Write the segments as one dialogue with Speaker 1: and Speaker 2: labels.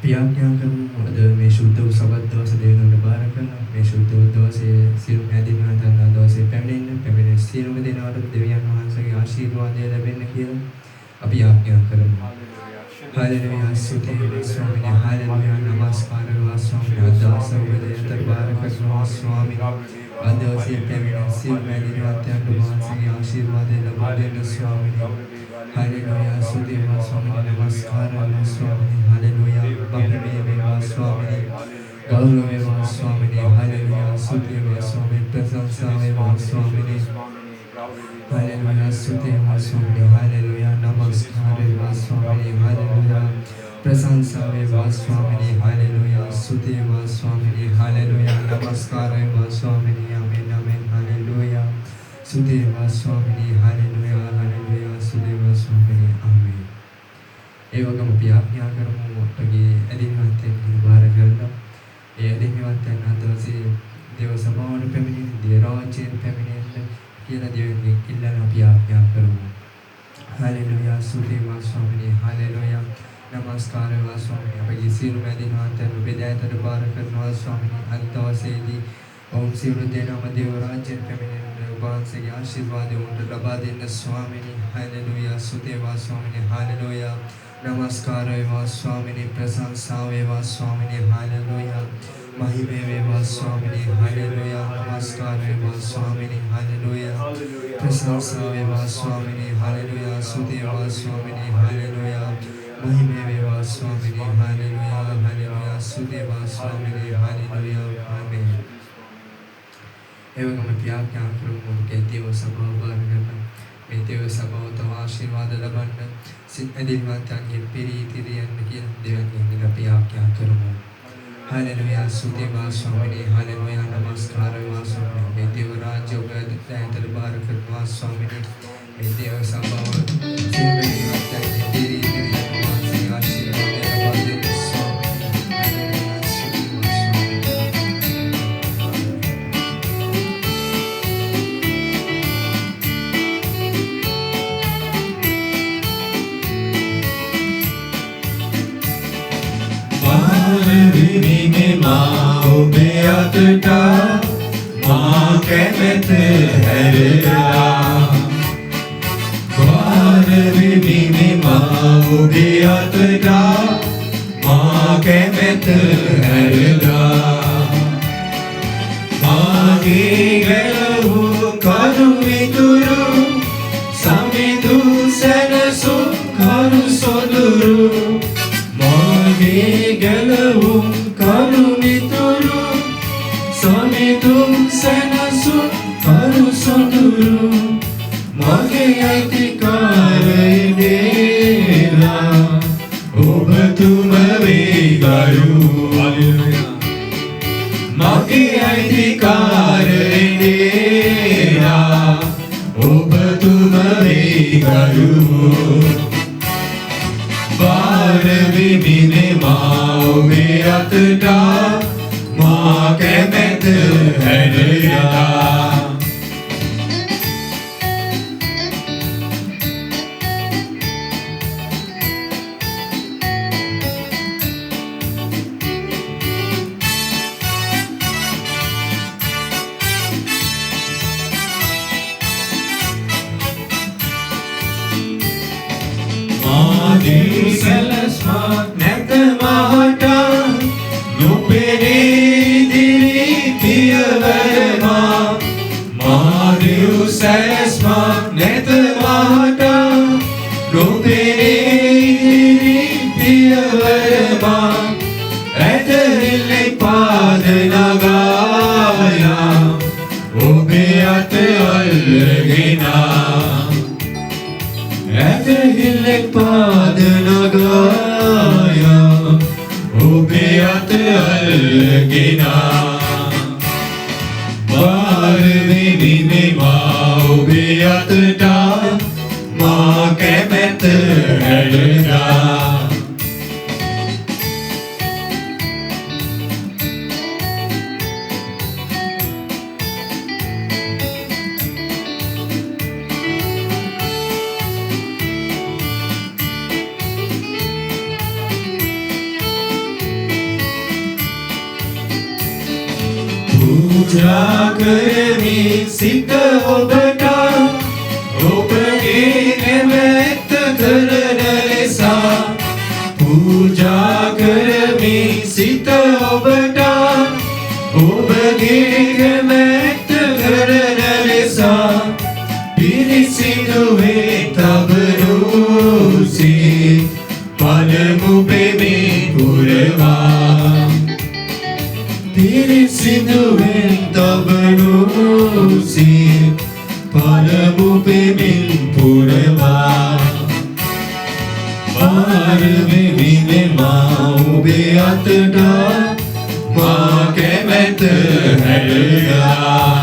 Speaker 1: ප්‍රියාඥා කරමු අද මේ ශුද්ධ වූ සබත් දවස දෙවියන්ට බාර කරලා මේ ශුද්ධ වූ දවසේ සියලු හැදින්වා ගන්නා දවසේ පැමිණෙන සියලුම දෙනාට දෙවියන් වහන්සේගේ ආශිර්වාදය ලැබෙන්න කියලා අපි යාඥා කරමු. හාලෙලුයා ස්තුතියි ස්වාමීනි හාලෙලුයා නමස්කාර වේවා ස්වාමීනි අදවස ඔබට බාර කරනවා ස්වාමීනි අදවසේ පැමිණෙන සියලු හැදින්වායන්ට වහන්සේගේ ආශිර්වාදය ලබා දෙන්න ස්වාමීනි. Hallelujah, Sudeva Swami, Namaskara Swami, Hallelujah, Bhakti Swami, Gaurava Swami, Hallelujah, Sudeva Swami, Prasansa Swami, Hallelujah, Sudeva Swami, Hallelujah, Namaskara Swami, Hallelujah, Prasansa Swami, Hallelujah, Sudeva Swami, Hallelujah, Namaskara Swami, Amen, Amen, Hallelujah, Sudeva Swami, Hallelujah, Hallelujah. Sudeva Swami, Amen. ඒ වගේම අපි ආඥා කරමු අපගේ ඇදින්වන්තයන් බාර කරලා ඒ ඇදින්වන්තයන් අදවසේ දේව සභාවට පැමිණෙන දිය රාජ්‍යයෙන් පැමිණෙන්න කියලා දෙවියන්ගෙන් ඉල්ලන අපි ආඥා කරමු. හalleluya සුදේවා ස්වාමීනි හalleluya නමස්කාර වේවා ස්වාමීනි අපගේ සියලු ඇදින්වන්තයන් බෙදායතට බාර කරනවා ස්වාමීනි අදවසේදී ඔවුන් සියලු දෙනාම දේව රාජ්‍යයෙන් පැමිණෙන වහන්සේගේ ආශිර්වාදය උන්ට ලබා දෙන්න ස්වාමීනි හalleluya සුදේවා ස්වාමීනි හalleluya නමස්කාර වේවා ස්වාමීනි ප්‍රශංසා වේවා ස්වාමීනි හalleluya මහිමේ වේවා ස්වාමීනි හalleluya නමස්කාර වේවා ස්වාමීනි හalleluya ප්‍රශංසා වේවා ස්වාමීනි හalleluya සුදේවා ස්වාමීනි හalleluya මහිමේ වේවා ස්වාමීනි හalleluya හalleluya සුදේවා ස්වාමීනි හalleluya ආමේන්. එවගම ප්‍රාර්ථනා කරමු දේව සභාව බාර ගන්න මේ දේව සභාවට ආශිර්වාද ලබන්න සිත් ඇදින්වන්තයන්ගේ පිරිති දෙන්න කියන දෙවියන්ගෙන් අපි ආඥා කරමු. හalleluya සුදේවා ස්වාමීනි හalleluya නමස්කාර වේවා ස්වාමීනි මේ දේව රාජ්‍ය ඔබ දැයතර බාර කරනවා ස්වාමීනි මේ දේව සභාව සිත් ඇදින්වන්තයන්ගේ පිරිති දෙන්න වාසී ආශිර්වාද ලබා දෙන්න ඔබේ අතට මා කැමැත හැරලා වාර විමිනේ මා ඔබේ අතට මා කැමැත හැරලා මාගේ ගැලවූ කරු විතුරු සමිඳු සැනසුම් කරු සොදුරු මාගේ ගැලවූ කරු මිතුරු සමිඳුම් සැනසුම් කරු සොදුරු මගේ අයිතිකාරයේලා ඔබතුම වේ ගරු මගේ අයිතිකාරයේලා ඔබතුම වේ ගරු බාර විමිනේ මා ඔබේ අතට මා කැමැත හැරලා
Speaker 2: පූජා කරමි සිත ඔබට ඔබගේ කැමැත්ත කරන ලෙස පූජා කරමි සිත ඔබට ඔබගේ කැමැත්ත කරන ලෙස පිරිසිදුවේ තබනුසී පළමු පෙමින් පුරවා පිරිසිදුවෙන් තබනුසී පළමු පෙමින් පුරවා මාරවෙමිනෙමා ඔබේ අතට මා කැමැත හැරලා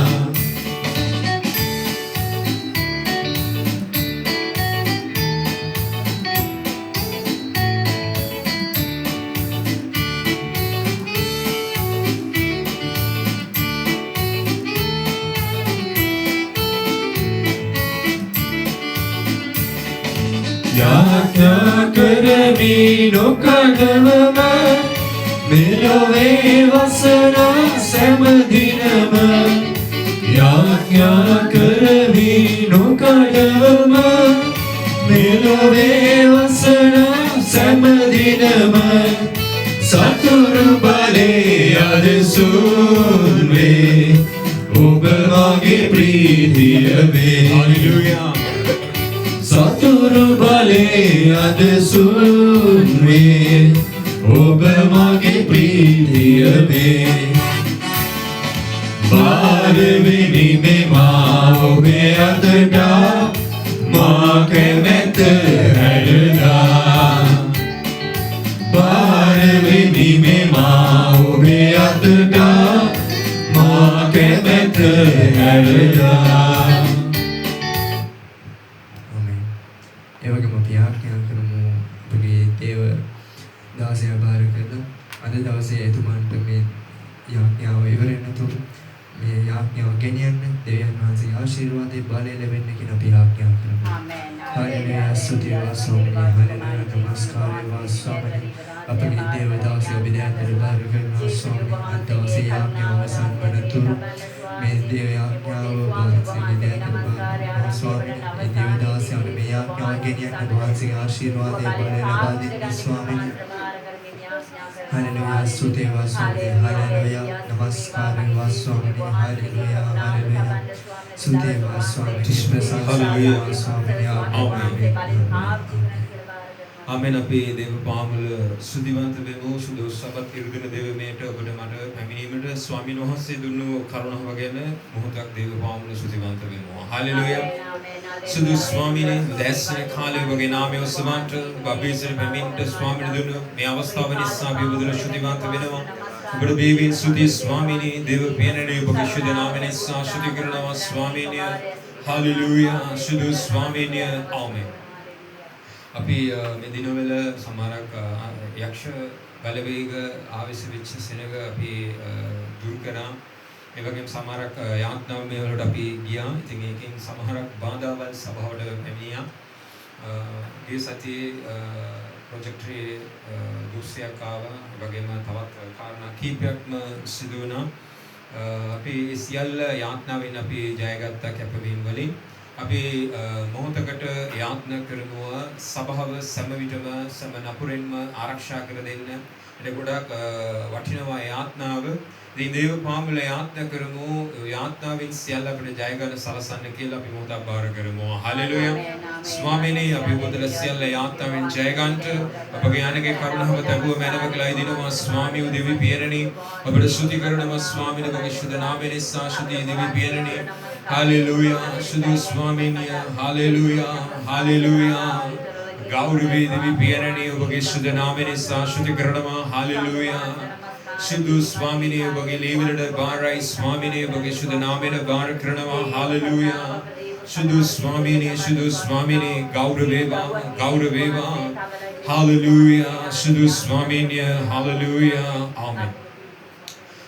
Speaker 2: යාඥා කරමි නොකඩවම මෙලොවේ වසන සෑම දිනම යාඥා කරමි නොකඩවම මෙලොවේ වසන සෑම දිනම සතුරු බලේ අදසුන් වේ ඔබ මගේ ප්‍රීතිය වේ හල්ලෙලූයා සතුරු බලේ අදසුන් වේ ඔබ මගේ ප්‍රීතිය වේ බාරවෙමි මෙමා ඔබේ අතට මා කැමැත හැරලා බාරවෙමි මෙමා ඔබේ අතට මා කැමැත හැරලා
Speaker 1: එවගේම අපි ආඥා කරමු අපගේ දේව දාසය බාර කරලා අද දවසේ එතුමන්ට මේ යාඥාව ඉවර වෙනතුරු මේ යාඥාව ගෙනියන්න දෙවියන් වහන්සේගේ ආශිර්වාදේ බලය ලැබෙන්න කියන අපි ආඥා කරමු. ආමේන්. හල්ලෙලූයා ස්තුතිය වාසෝමනි හල්ලෙලූයා නමස්කාරය වාසෝමනි අපගේ දේව දාසය විද්‍යාන්තර බාර කරනවා ස්වාමී අද දවසේ යාඥාව අවසන් වනතුරු මේ දේව යාඥාව වහන්සේ විද්‍යාන්තර බාර ස්වාමී මේ දේව දාසයන් මේ යාඥාව ගෙනියන්න වහන්සේගේ ආශිර්වාදේ බලය ලබා දෙන්න ස්වාමී Hallelujah, Sute Vaswami, Hallelujah, Namaskara Vaswami, Hallelujah, Hallelujah, Sute Vaswami, Hallelujah, Vaswami, Amen.
Speaker 2: ආමෙන්. අපේ දේව පාමුල සුදිවන්ත වෙමු සුදු සබත් ඉරුදින දේවමයට ඔබට මට පැමිණීමට ස්වාමීන් වහන්සේ දුන්නු කරුණ වගේම මොහොතක් දේව පාමුල සුදිවන්ත වෙමු. හල්ලෙලූයා. සුදු ස්වාමීනි දැස්න කාලේ වගේ නාමයේ ඔස්සවන්ට බබේසර පැමිණට ස්වාමීන් දුන්නු මේ අවස්ථාව නිසා අපි ඔබට සුදිවන්ත වෙනවා. ඔබට දේවීන් සුදි ස්වාමීනි දේව පියනනේ ඔබගේ ශුද්ධ නාමයෙන් සාශුද්ධ කරනවා ස්වාමීනි. හල්ලෙලූයා. සුදු ස්වාමීනි. ආමෙන්. අපි මේ දිනවල සමහරක් යක්ෂ බලවේග ආවිස වෙච්ච සෙනග අපි දුරු කරා. ඒ වගේම සමහරක් යාඥාව මේ වලට අපි ගියා. ඉතින් ඒකෙන් සමහරක් බාධාවල් සභාවට පැමිණියා. ගිය සතියේ ප්‍රොජෙක්ට් එකේ දුස්සයක් ආවා. ඒ වගේම තවත් කාරණා කීපයක්ම සිදු වුණා. අපි සියල්ල යාඥාවෙන් අපි ජයගත්ත කැපවීම වලින් අපි මොහොතකට යාඥා කරනවා සභාව සෑම විටම සෑම නපුරෙන්ම ආරක්ෂා කර දෙන්න. ඒක ගොඩක් වටිනවා යාඥාව. ඉතින් දේව පාමුල යාඥා කරමු යාඥාවෙන් සියල්ල අපිට ජය ගන්න සලසන්න කියලා අපි මොහොතක් බාර කරමු. හල්ලෙලූයා. ස්වාමීනි අපි මොදල සියල්ල යාඥාවෙන් ජය ගන්නට අපගේ යන්නගේ කරුණාව තබුව මැනව කියලා දිනවා ස්වාමී දෙවි පියරණි අපිට ස්තුති කරනවා ස්වාමීනි ඔබගේ ශුද්ධ නාමයෙන් සාශුද්ධ දෙවි පියරණි. හල්ලෙලූයා. සුදු ස්වාමීනි. හල්ලෙලූයා. හල්ලෙලූයා. ගෞරවී දෙවි පියරණි ඔබගේ ශුද්ධ නාමයෙන් සාශුද්ධ කරනවා. හල්ලෙලූයා. සුදු ස්වාමීනි ඔබගේ ලේවලට බාරයි ස්වාමීනි ඔබගේ ශුද්ධ නාමයෙන් බාර කරනවා. හල්ලෙලූයා. සුදු ස්වාමීනි. සුදු ස්වාමීනි ගෞරවේවා ගෞරවේවා. හල්ලෙලූයා. සුදු ස්වාමීනි. හල්ලෙලූයා. ආමෙන්.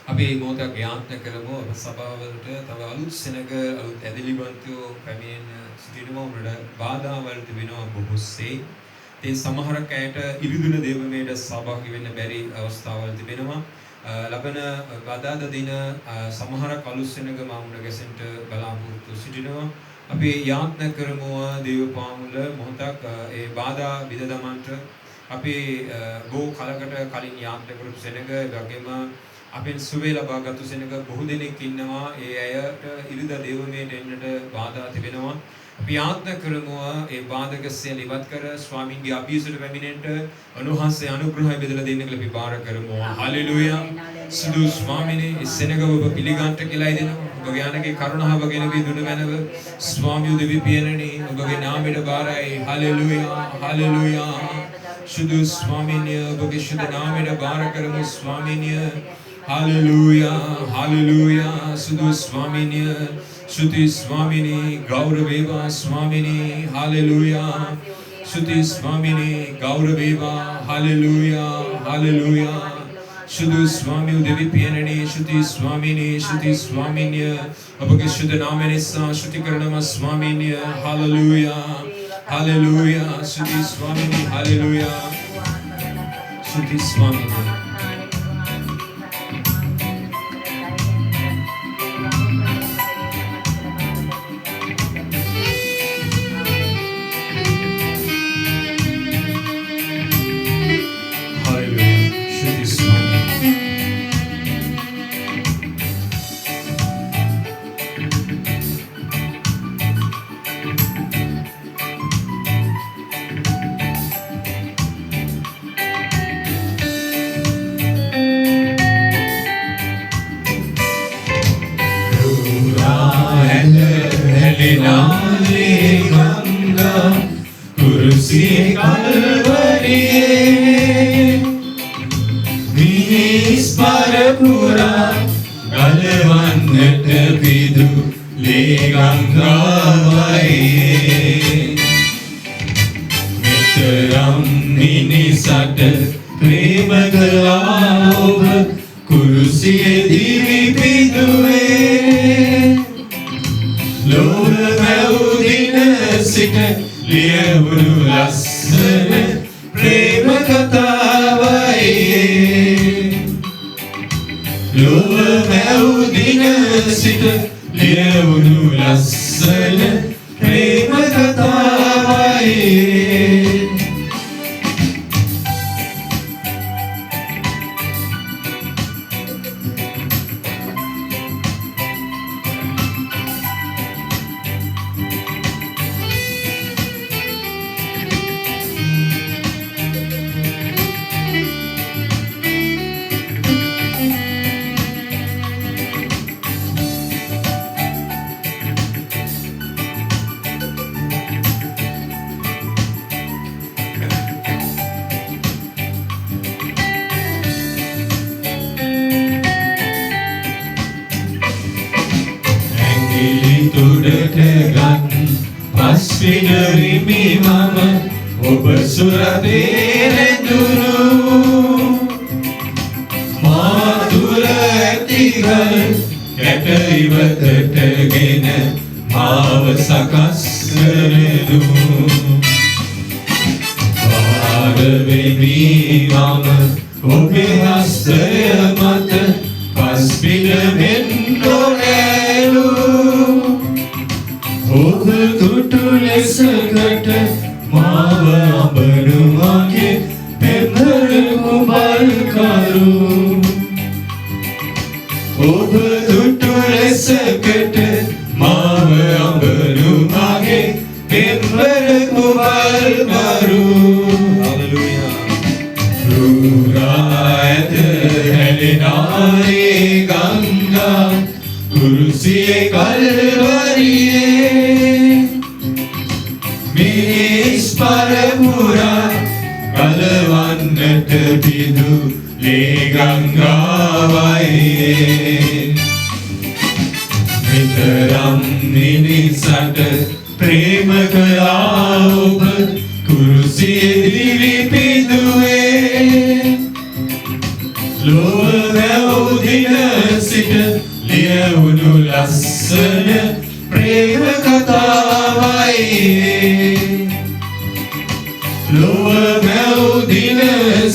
Speaker 2: අපි මොහොතක් යාඥා කරමු අප සභාවලට තව අලුත් සෙනග අලුත් ඇදලිවන්තයෝ පැමිණෙන සිටිනවා උඩට බාධාවල් තිබෙනවා බොහෝසේ. ඒ සමහරක් අයට ඉරිදුන දේවමයට සහභාගී වෙන්න බැරි අවස්ථාවල් තිබෙනවා. ලබන බදාද දින සමහරක් අලුත් සෙනඟ මාමුණ ගැසෙන්ට බලාපොරොත්තු සිටිනවා. අපි යාඥා කරමු දේව පාමුල මොහොතක් ඒ බාධා විද දමන්ට අපි බොහෝ කලකට කලින් යාඥා කරපු සෙනඟ වගේම අපෙන් සුවේ ලබාගත්තු සෙනඟ බොහෝ දෙනෙක් ඉන්නවා. ඒ අයට ඉරිදා දේවමයට එන්නට බාධා තිබෙනවා. අපි යාඥා කරමු ඒ බාධක සියල්ල ඉවත් කර ස්වාමීන්ගේ අභියසට පැමිණෙන්න උන්වහන්සේ අනුග්‍රහය බෙදලා දෙන්න කියලා අපි බාර කරමු. හලෙලූයා. සුදු ස්වාමීනි සෙනඟ ඔබ පිළිගන්ට කියලායි දෙනවා. ඔබගේ යානගේ කරුණාව ගැන විදුන මැනව ස්වාමියෝ දෙවි පියනනි ඔබගේ නාමයට බාරයි. හලෙලූයා. හලෙලූයා. සුදු ස්වාමීනි ඔබගේ සුදු නාමයට බාර කරමු ස්වාමීනි. Hallelujah, hallelujah, Sudhu Swamini, Shruti Swamini, Gauraveva Swamini, hallelujah, Shruti Swamini, Gauraveva, hallelujah, hallelujah, Shruti Swami Devi Piyanani, Shruti Swamini, Apage Shruti Namanissa, Shruti Karanama Swamini, hallelujah, hallelujah, Shruti Swamini, hallelujah, Shruti Swamini.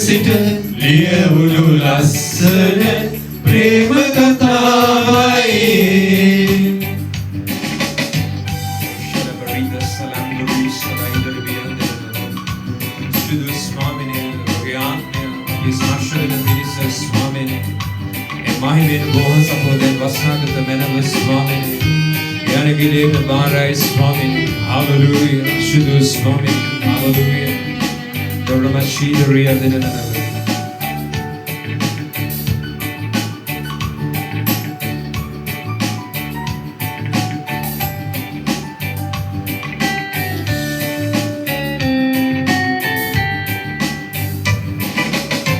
Speaker 3: සිට ලියවුණු ලස්ස
Speaker 2: ලස්සන ප්‍රේම කතාවයි ශරබරිද සලංගරු සලයිදරවියද සුදු ස්වාමිනේ ඔබගේ ආත්මය අපේ සාක්ෂරද පිරිස ස්වාමිනේ මහිමෙන් බොහෝ සහෝදරයන් වස්නාගත මැනව ස්වාමිනේ යනගිලේට බාරයි ස්වාමිනේ hallelujah සුදු ස්වාමිනේ හාලෙලූයා දොරමශීදරිය දෙනනව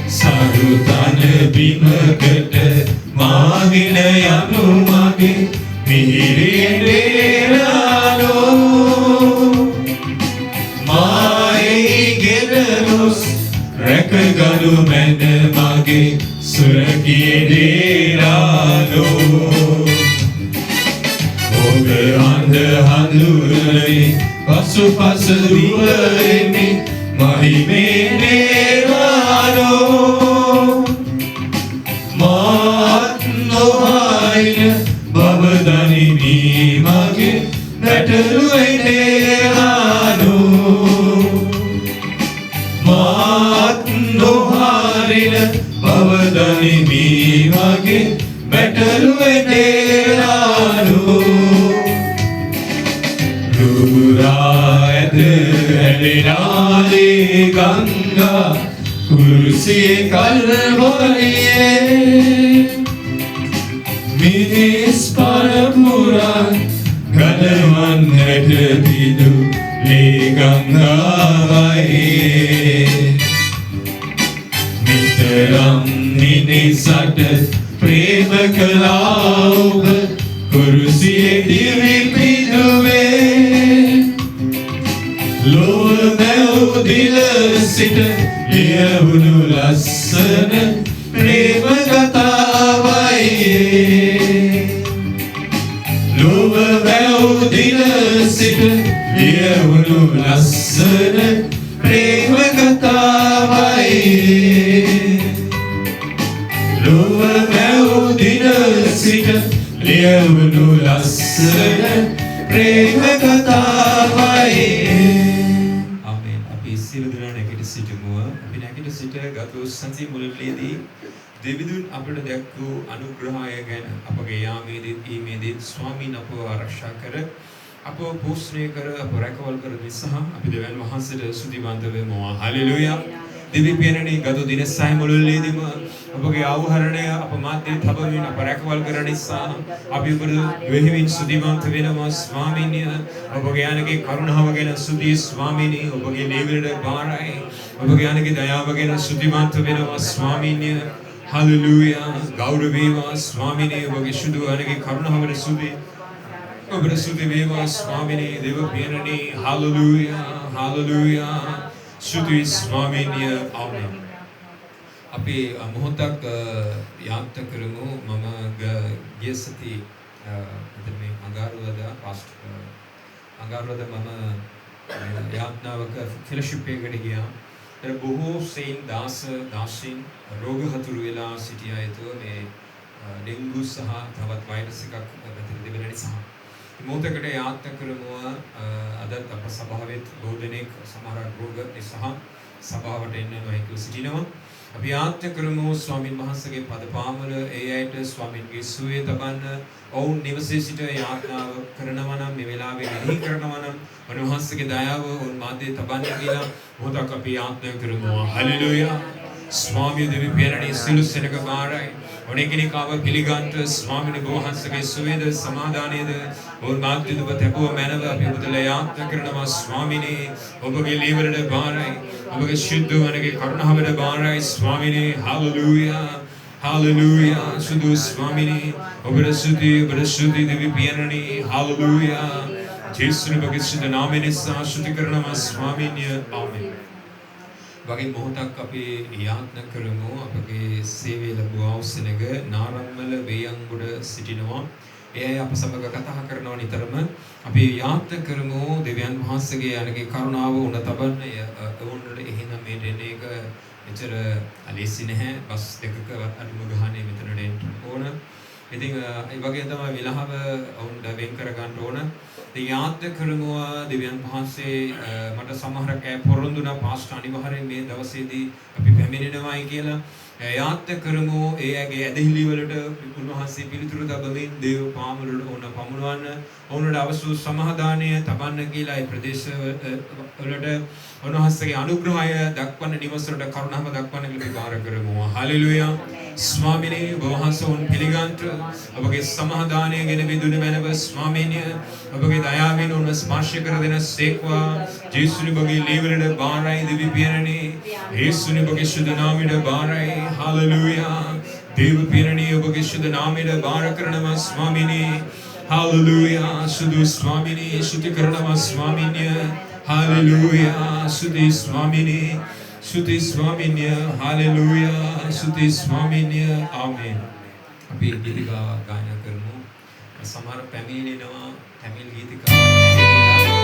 Speaker 2: සරුතන බිමකට මාගෙන යනු මගේ මිහිරියෙන් දේරාලෝ මායි ගෙදරොස් රැකගනු මැද මගේ සුරකියේ දේරාලෝ ඔබ අන්ද හඳුනනේ පසුපස දුවන්නේ මහිමේ දේරාලෝ මාත් නොහයින බවදනිමි මගේ නැටලුවේ දේරාලෝ මාත් නොහරින බවදනිමි මගේ නැටලුවේ දේරාලෝ රුරා ඇද ඇලිනාලේ ගංගා කුරුසියේ කල්වරියේ මිනිස් පරපුරා ගලවන් හැට පිදු ලේ ගංගාවයි මිතරම් මිනිසට ප්‍රේම කළා ඔබ කුරුසියේ දිවි පිදුවේ ලොව මැව් දිල සිට ලියවුණු ලස්සන ප්‍රේම කතාවයි ලොව මැව් දිල සිට ලියවුණු ලස්සන ප්‍රේම කතාවයි ලොව මැව් දිල සිට ලියවුණු ලස්සන ප්‍රේම කතාවයි සියලු දෙනා නැගිට සිටමුව. අපි නැගිට සිට ගත සති මුළුල්ලේදී දෙවිදුන් අපට දැක් වූ අනුග්‍රහය ගැන අපගේ යාමේදී ඊමේදී ස්වාමීන් අපව ආරක්ෂා කර අපව පෝෂණය කර අප රැකවල් කර නිසා අපි දෙවියන් වහන්සේට ස්තුතිවන්ත වෙමු. හලෙලූයා. දිව්‍ය පියනනේ ගත දින සය මුළුල්ලේදීම අපගේ ආවරණය අප මාත්‍ය තබමින් අප රැකවල් කරන නිසා අපි ඔබට වෙහිමින් ස්තුතිවන්ත වෙනවා ස්වාමීනි. ඔබගේ යානගේ කරුණාව ගැන ස්තුති ස්වාමීනි. ඔබගේ නේවිලට බාරයි. ඔබගේ යානගේ දයාව ගැන ස්තුතිවන්ත වෙනවා ස්වාමීනි. හලෙලූයා. ගෞරව වේවා ස්වාමීනි. ඔබගේ සුදු යානගේ කරුණාවට ස්තුති. ඔබට ස්තුති වේවා ස්වාමීනි. දේව පියනනේ හලෙලූයා. හලෙලූයා. සුදු ස්වාමීනි. ආමේන්. අපි මොහොතක් යාත්‍රා කරමු. මම ගිය සති මේ අඟහරුවාදා මම යාත්‍රාවක ෆෙලොෂිප් එකකට ගියා. ඒතර බොහෝ සෙයින් දාසින් රෝග හතුරු වෙලා සිටිය අයතු මේ ඩෙන්ගු සහ තවත් වෛරස් එකක් පැතිර තිබෙන නිසා මොහොතකට යාත්‍රා කරමු. අදත් අප සභාවෙත් බොහෝ දෙනෙක් සමහර රෝග නිසා සභාවට එන්න නොහැකිව සිටිනවා. අපි යාත්‍රා කරමු ස්වාමින් වහන්සේගේ පදපාමල ඒ අයට ස්වාමින්ගේ සුවේ තබන්න ඔවුන් නිවසේ සිට යාත්‍රාව කරනවා නම් මේ වෙලාවේ මෙහි කරනවා නම් උන්වහන්සේගේ දයාව ඔවුන් මාධ්‍යයේ තබන්න කියලා මොහොතක් අපි යාත්‍රා කරමු. හලෙලූයා. ස්වාමී දෙවි පියනනේ සිළු සෙනග බාරයි. ඔනෙකිනිකාව පිළිගන්ට ස්වාමිනේ වහන්සේගේ සුවේද සමාදානයේද ඔවුන් මාධ්‍යයේ ඔබ තැබුව මැනව අපි ඔබට යාත්‍රා කරනවා ස්වාමිනේ. ඔබගේ ලීවරට බාරයි. ඔබගේ ශුද්ධ වනගේ කරුණාවට බාරයි ස්වාමිනේ. හලෙලූයා. හලෙලූයා. සුදු ස්වාමිනේ ඔබට ස්තුති දෙවි පියනනේ. හලෙලූයා. ජේසුස් වහන්සේගේ නාමයෙන් ශුද්ධ කරනවා ස්වාමිනේ. ආමේන්. වගේ මොහොතක් අපි යාත්‍රා කරමු. අපගේ සේවය ලැබුවා උසනග නාරම්මල වේයන්ගොඩ සිටිනවා. එය අප සමග කතා කරනවා නිතරම. අපි යාත්‍රා කරමු දෙවියන් වහන්සේගේ අනගේ කරුණාව උණ තබන්න. ඔවුන්ට එහෙනම් මේ දෙන එක එච්චර ලේසි නැහැ. බස් දෙකක අඩුම ගානේ මෙතනට එන්න ඕන. ඉතින් ඒ වගේ තමයි විලහව වුන් වෙන් කර ගන්න ඕන. ඉතින් යාත්‍ය කරමු දෙවියන් වහන්සේ මට සමහර කෑ පොරොන්දුනා පාස්ට් අනිවාර්යයෙන් මේ දවසේදී අපි පැමිණෙනවායි කියලා. යාත්‍ය කරමු එයාගේ ඇදහිලි වලට උන්වහන්සේ පිළිතුරු තබමින් දේව පාමුලට ඕන පමුණවන්න ඕනට අවශ්‍ය සමාදානය තබන්න කියලා ඒ ප්‍රදේශ වලට උන්වහන්සේගේ අනුග්‍රහය දක්වන්න නිවසට කරුණාව දක්වන්න කියලා බාර කරමු. හලෙලුයා. ස්වාමිනේ වහන්සේන් පිළිගන්ට ඔබගේ සමාදානය ගැන විදුන මැනව ස්වාමීනිය ඔබගේ දයාවෙන් උන් ස්පර්ශ කර දෙන සේක්වා ජේසුනි ඔබගේ ලේවලට බාරයි දෙවි පියරණේ යේසුනි ඔබගේ සුදු නාමයට බාරයි. හලෙලුයා. දේව පියරණේ ඔබගේ සුදු නාමයට බාර කරනවා ස්වාමීනේ. හලෙලුයා. සුදු ස්වාමීනේ සුති කරනවා ස්වාමීනිය. හලෙලුයා. සුදි ස්වාමීනේ සුති ස්වාමීනිය. හලෙලුයා. සුති ස්වාමීනිය. ආමේන්. අපි ගීතිකා ගායනා කරමු. සමහර පැමිණෙනවා තමිල් ගීතිකා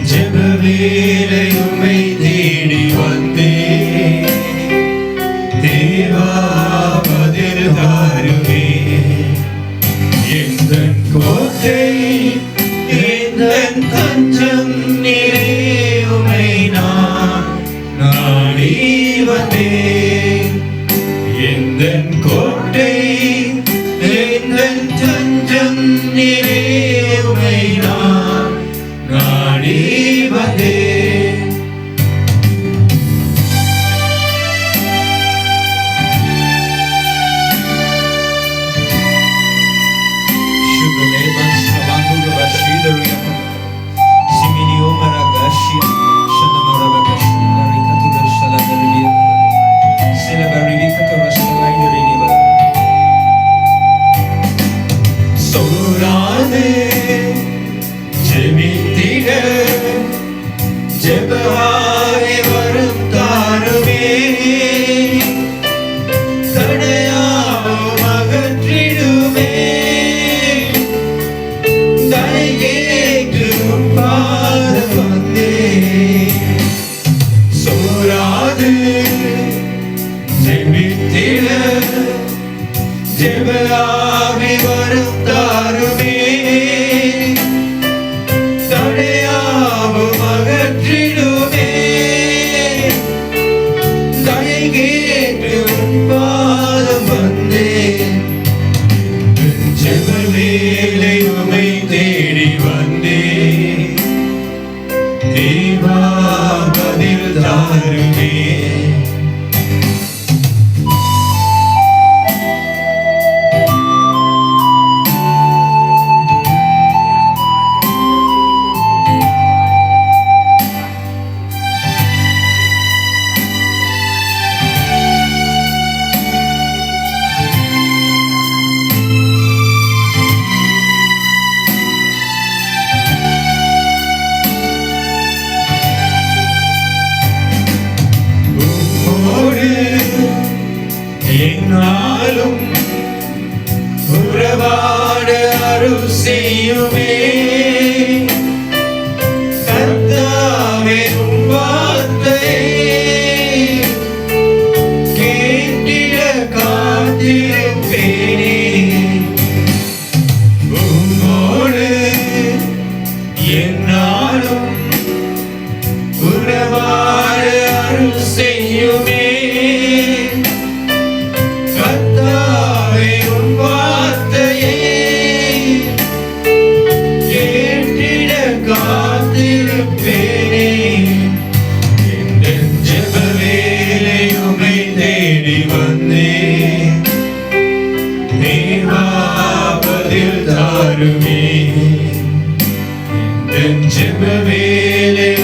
Speaker 3: ஜெபவேளை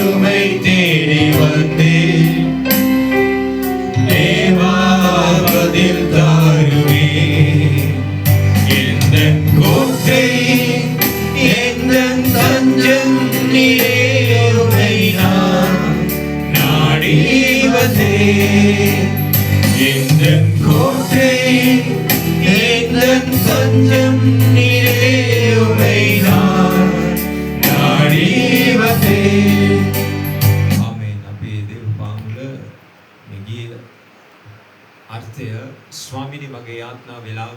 Speaker 3: உம்மை தேடி வந்தேன்
Speaker 2: எந்தன் தஞ்சம் நீரே உம்மை நான் நாடி வந்தேன். எந்தன் கோட்டை எந்தன் தஞ்சம் நீரே உம்மை நான் நாடி வந்தேன். ආමේන්. අපි දේව පාමුල මේ ගීය අර්ථය ස්වාමිනී මගේ යාත්‍රා වේලාව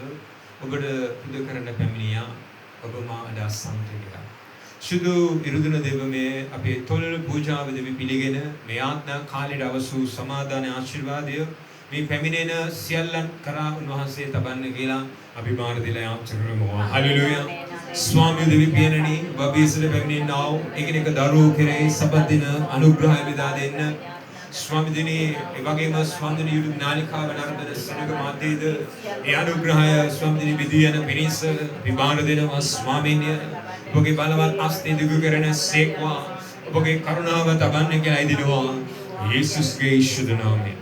Speaker 2: ඔබට පුද කරන්න පැමිණියා. ඔබ මාට අසංකේතය. සුදු ඉරුදුන දෙවමේ අපේ තොලල පූජාව දෙවි පිළිගෙන මේ යාත්‍රා කාලයට අවසු සමාදාන ආශිර්වාදය මේ පැමිණෙන සියල්ලන් කරා උන්වහන්සේ තබන්න කියලා අපි බාර දීලා යාත්‍රා කරමු. හලෙලූයා. ස්වාමී දෙවි පියනනි වබීසල පැමිණෙනා වූ එකිනෙක දරුවෝ කෙරෙහි සබත් දින අනුග්‍රහය බෙදා දෙන්න. ස්වාමී දිනේ ඒ වගේම ස්වන්දන YouTube නාලිකාව නරඹන සෙනග මාධ්‍යයේද ඒ අනුග්‍රහය ස්වාමී දිනේ විදී යන පිරිස විභාර දෙනවා. ස්වාමීන්ය ඔබගේ බලවත් අස්තේ දිගු කරන සේක්වා ඔබගේ කරුණාව තබන්න කියලා ඉදිනවා. යේසුස්ගේ ශුද්ධ නාමයෙන්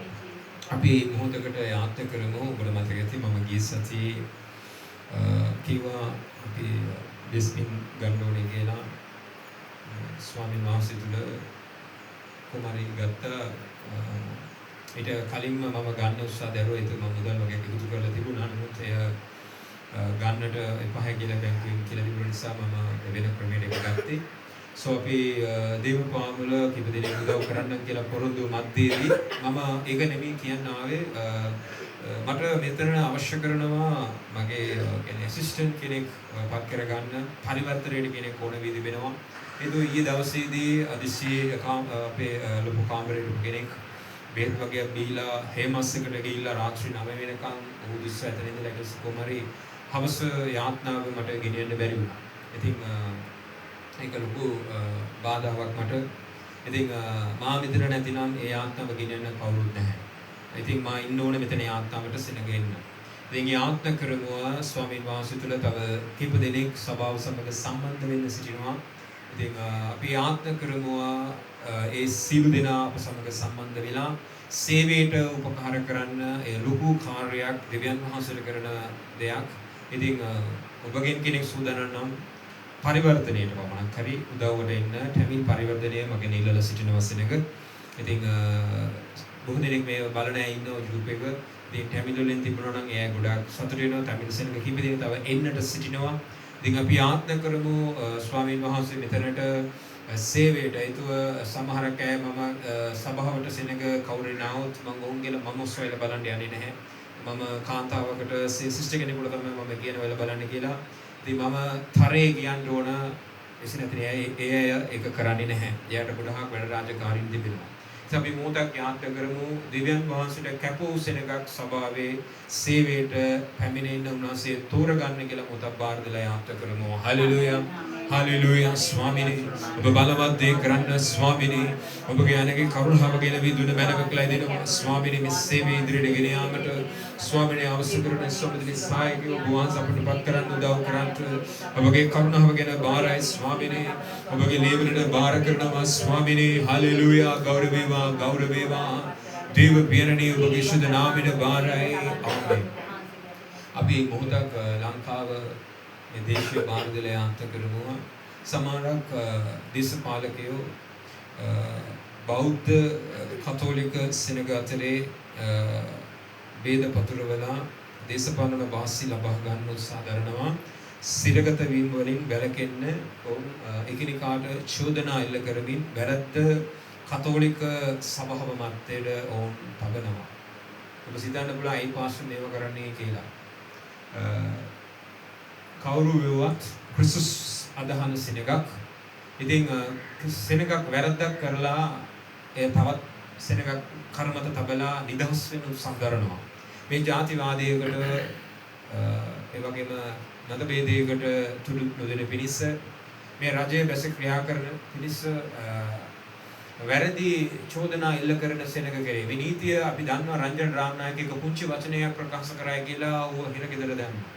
Speaker 2: අපි මොහොතකට යාත්‍රා කරමු. ඔබට මතක ඇති මම ගිය සතියේ කිව්වා අපි දෙස්පින් ගන්න ඕනේ කියලා ස්වාමීන් වහන්සේ තුල කුමාරී ගත්ත ඊට කලින්ම මම ගන්න උත්සාහ දරුවා ඒක මම මුදල් වගේ එකතු කරලා තිබුණා. නමුත් එය ගන්නට එපා කියලා බැංකුවෙන් කියලා තිබුණ නිසා මම වෙන ක්‍රමයකට ගත්තේ. සෝ අපි දේව පාමුල කිප දෙනෙක් උදව් කරන්න කියලා පොරොන්දු මැද්දේදී මම ඒක නෙමෙයි කියන්න ආවේ. මට මෙතන අවශ්‍ය කරනවා මගේ කියන්නේ ඇසිස්ටන්ට් කෙනෙක් පත් කරගන්න පරිවර්තනයේ කෙනෙක් ඕන වී තිබෙනවා. ඒක ඊයේ දවසේදී අදිසියේ අපේ ලොකු කාමරේට කෙනෙක් බෙහෙත් වගේ බීලා හේමස්සකට ගිහිල්ලා රාත්‍රී 9 වෙනකන් උදෙස් ඇතන ඉඳලා ඒක කොමරි හවස යාත්නාව මට ගෙනියන්න බැරි වුණා. ඉතින් ඒක ලොකු බාධාවක් මට. ඉතින් මා මෙතන නැතිනම් ඒ යාත්නාව ගෙනියන්න කවුරුත් නැහැ. ඉතින් මා ඉන්න ඕනේ මෙතන යාත්නාවට සෙනගෙන්න. ඉතින් යාත්නා කරමුවා ස්වාමීන් වහන්සේ තුල තව කීප දෙනෙක් සභාව සමග සම්බන්ධ වෙන්න සිටිනවා. ඉතින් අපි යාත්නා කරමුවා ඒ සියලු දෙනා අප සමග සම්බන්ධ වෙලා සේවයට උපකාර කරන්න ඒ ලොකු කාර්යයක් දෙවියන් වහන්සේලා කරන දෙයක්. ඉතින් ඔබගෙන් කෙනෙක් සූදානම් නම් පරිවර්තනයට පමණක් හරි උදව්වට එන්න ටැමිල් පරිවර්තනය මගේ නිලලා සිටිනවා සෙනග. ඉතින් බොහෝ දෙනෙක් මේ බලන අය ඉන්නවා YouTube එක. ඉතින් ටැමිල් වලින් තිබුණා නම් එයා ගොඩාක් සතුටු වෙනවා. ටැමිල් සෙනග කීප දෙනෙක් තව එන්නට සිටිනවා. ඉතින් අපි ආත්ම කරමු ස්වාමීන් වහන්සේ මෙතනට සේවයට ඒතුව සමහරක් අය මම සභාවට සෙනග කවුරු නාවොත් මම ඔවුන්ගේ මම ඔස්සෝයිලා බලන්න යන්නේ නැහැ. මම කාන්තාවකට සිස්ටර් කෙනෙකුට තමයි මම කියන වෙලාව බලන්න කියලා. ඉතින් මම තරේ කියන්න ඕන එසේ නැත්නම් ඒ ඒක කරන්නේ නැහැ. එයාට ගොඩාක් වැඩ රාජකාරීන් තිබෙනවා. ඉතින් අපි මොහොතක් යාත්‍රා කරමු. දෙවියන් වහන්සේට කැපවූ සෙනගක් සභාවේ සේවයට පැමිණෙන්න උන්වහන්සේ තෝරගන්න කියලා මොහොතක් බාර දලා යාත්‍රා කරමු. හලෙලූයා. හලෙලූයා. ස්වාමීනි ඔබ බලවත් දේ කරන්න ස්වාමීනි. ඔබගේ අනගේ කරුණාව ගැන විදුන මැනක කියලා දෙනවා. ස්වාමීනි මේ සේවය ඉදිරියට ගෙන යාමට ස්වාමීනි අවශ්‍ය කරන ස්වාමීනි සහායකව වහන්ස අපට පත් කරන්න උදව් කරන්න. ඔබගේ කරුණාව ගැන බාරයි ස්වාමීනි. ඔබගේ ලේවලට බාර කරනවා ස්වාමීනි. හලෙලූයා. ගෞරවේවා දේව පියනණී ඔබගේ ශුද්ධ නාමයට බාරයි. ආමේන්. අපි මොහොතක් ලංකාව මේ දේශීය බාරදල යාන්ත්‍ර කරමු. සමහරක් දේශපාලකයෝ බෞද්ධ කතෝලික සෙනග අතරේ ભેද පතුරවලා දේශපාලන වාසි ලබා ගන්න උත්සාහ කරනවා. සිරගත වීම වලින් වැළකෙන්න ඔවුන් එකිනෙකාට චෝදනා එල්ල කරමින් වැරද්ද කතෝලික සභාව මැත්තේට ඔවුන් තබනවා. ඔබ සිතන්න පුළුවන් අයි පාස්ටර් මේව කරන්නේ කියලා. කවුරු වුවත් ක්‍රිස්තුස් අදහන සෙනගක්. ඉතින් සෙනගක් වැරද්දක් කරලා ඒ තවත් සෙනගක් කර්මත තබලා නිදහස් වෙන්න උත්සාහ කරනවා. මේ ජාතිවාදයකට ඒ වගේම නද ભેදයකට තුඩු නොදෙන පිණිස මේ රජයේ බැස ක්‍රියා කරන පිණිස වැරදි චෝදනා එල්ල කරන සෙනග කෙරේ විනීතිය අපි දන්නවා රංජන් රාමනායකගේ පුංචි වචනයක් ප්‍රකාශ කරයි කියලා ඌ හිරගෙදර දැම්මා.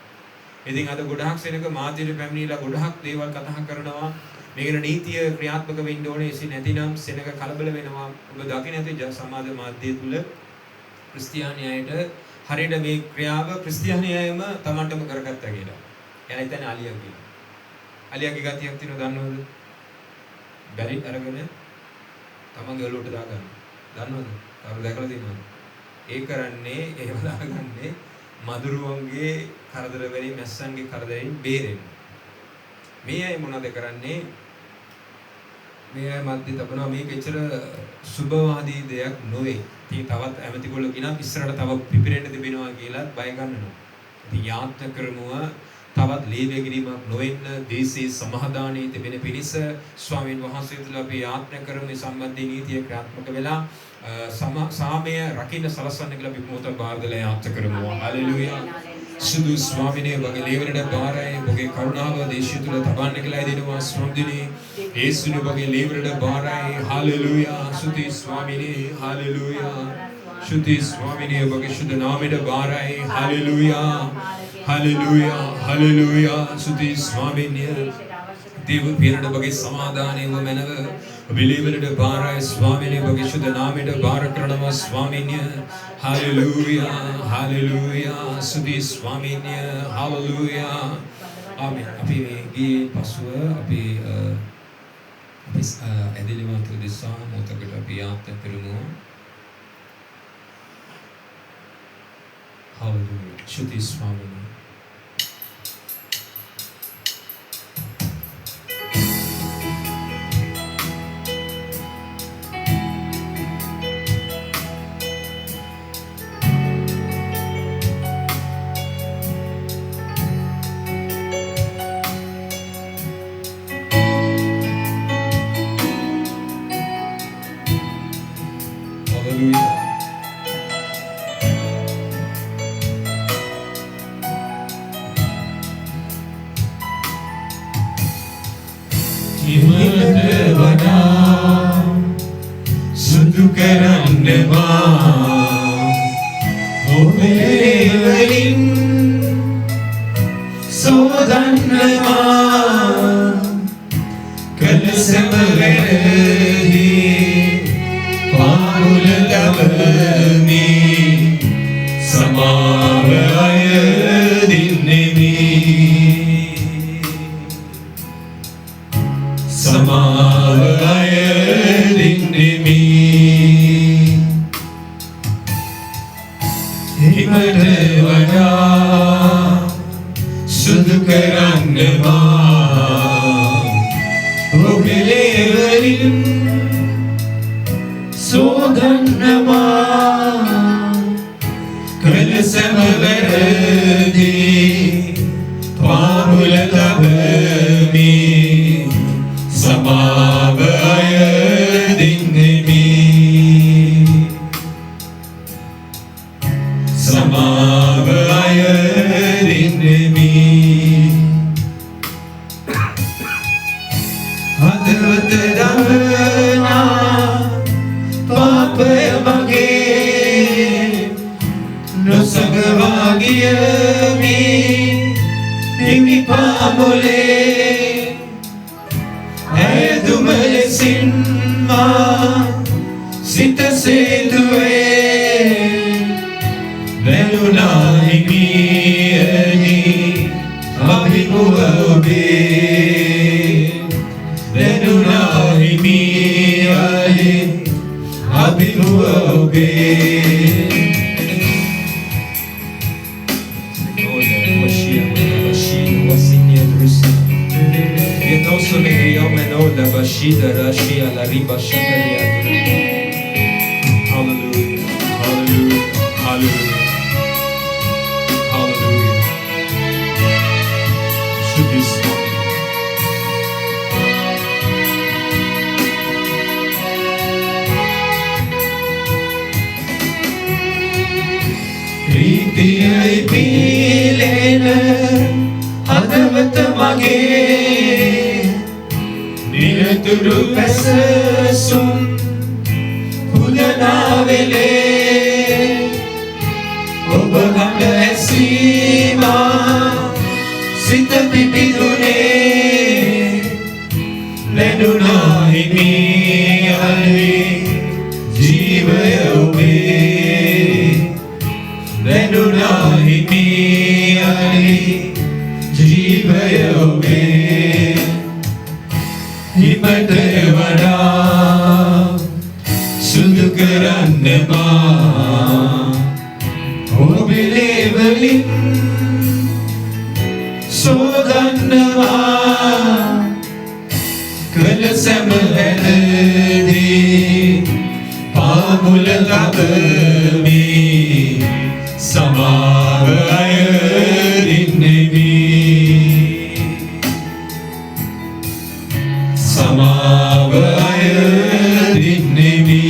Speaker 2: ඉතින් අද ගොඩාක් සෙනග මාධ්‍යට පැමිණිලා ගොඩාක් දේවල් කතා කරනවා. මේකේ නීතිය ක්‍රියාත්මක වෙන්න ඕනේ. එසේ නැතිනම් සෙනග කලබල වෙනවා. ඔබ දකින්න ඇති සමාජ මාධ්‍ය තුල ක්‍රිස්තියානියයට හරියට මේ ක්‍රියාව ක්‍රිස්තියානියයම තමන්ටම කරගත්තා කියලා. එයා හිතන්නේ අලියා කියලා. අලියාගේ ගතියක් තියෙනවද දන්නවද? බැරි අරගෙන තමන්ගේ ඔලුවට දාගන්න. දන්නවද? කවුරු දැකලා තියෙනවද? ඒ කරන්නේ එහෙම දාගන්නේ මදුරුවන්ගේ කරදර වලින් මැස්සන්ගේ කරදරෙන් බේරෙන්න. මේ අය මොනවද කරන්නේ? මේ අය මැද්දේ තබනවා මේක එච්චර සුබවාදී දෙයක් නොවේ. ඉතින් තවත් ඇමතිගොල්ලෝ කියනවා ඉස්සරහට තව පිපිරෙන්න තිබෙනවා කියලා බය ගන්නවා. ඉතින් යාත්‍ර කරමුවා තවත් ලීවැ කිරීමක් නොවෙන්න දේශීය සමාදානයේ තිබෙන පිණිස ස්වාමීන් වහන්සේ තුළ අපි යාත්‍ර කරමු මේ සම්බන්ධ නීතිය ක්‍රියාත්මක වෙලා සාමය රකින්න සලස්වන්න කියලා අපි මොහොත බාරදලා යාත්‍ර කරමු. හalleluya. සුදු ස්වාමීනේ වගේ ලේවරට බාරයි වගේ කරුණාව දේශය තුළ තබන්න කියලා දෙනවා ස්වාමීනේ. යේසුනේ වගේ ලේවරට බාරයි. හalleluya. සුති ස්වාමීනේ. හalleluya. සුති ස්වාමීනේ වගේ සුදු නාමයට බාරයි. Hallelujah. Hallelujah, hallelujah, Suti Swaminya. Devu Pirada Bagi Samadhani Womanava, Believer Bara Swamini Bagi Shudanamida Barakranama Swaminya. Hallelujah, hallelujah, Suti Swaminya, hallelujah. Amen. Api gi paswa api edilimantu disa motakata api yatta perumu. Hallelujah, Suti Swaminya.
Speaker 3: Jiva
Speaker 2: හිමට වඩා සුදු කරන්න මා ඔබේ ලේවලින් සෝදන්නවා කළ සැම ඇනදී පාමුල ලබමි සමාව අයදින්නෙමි සමාව අයදින්නෙමි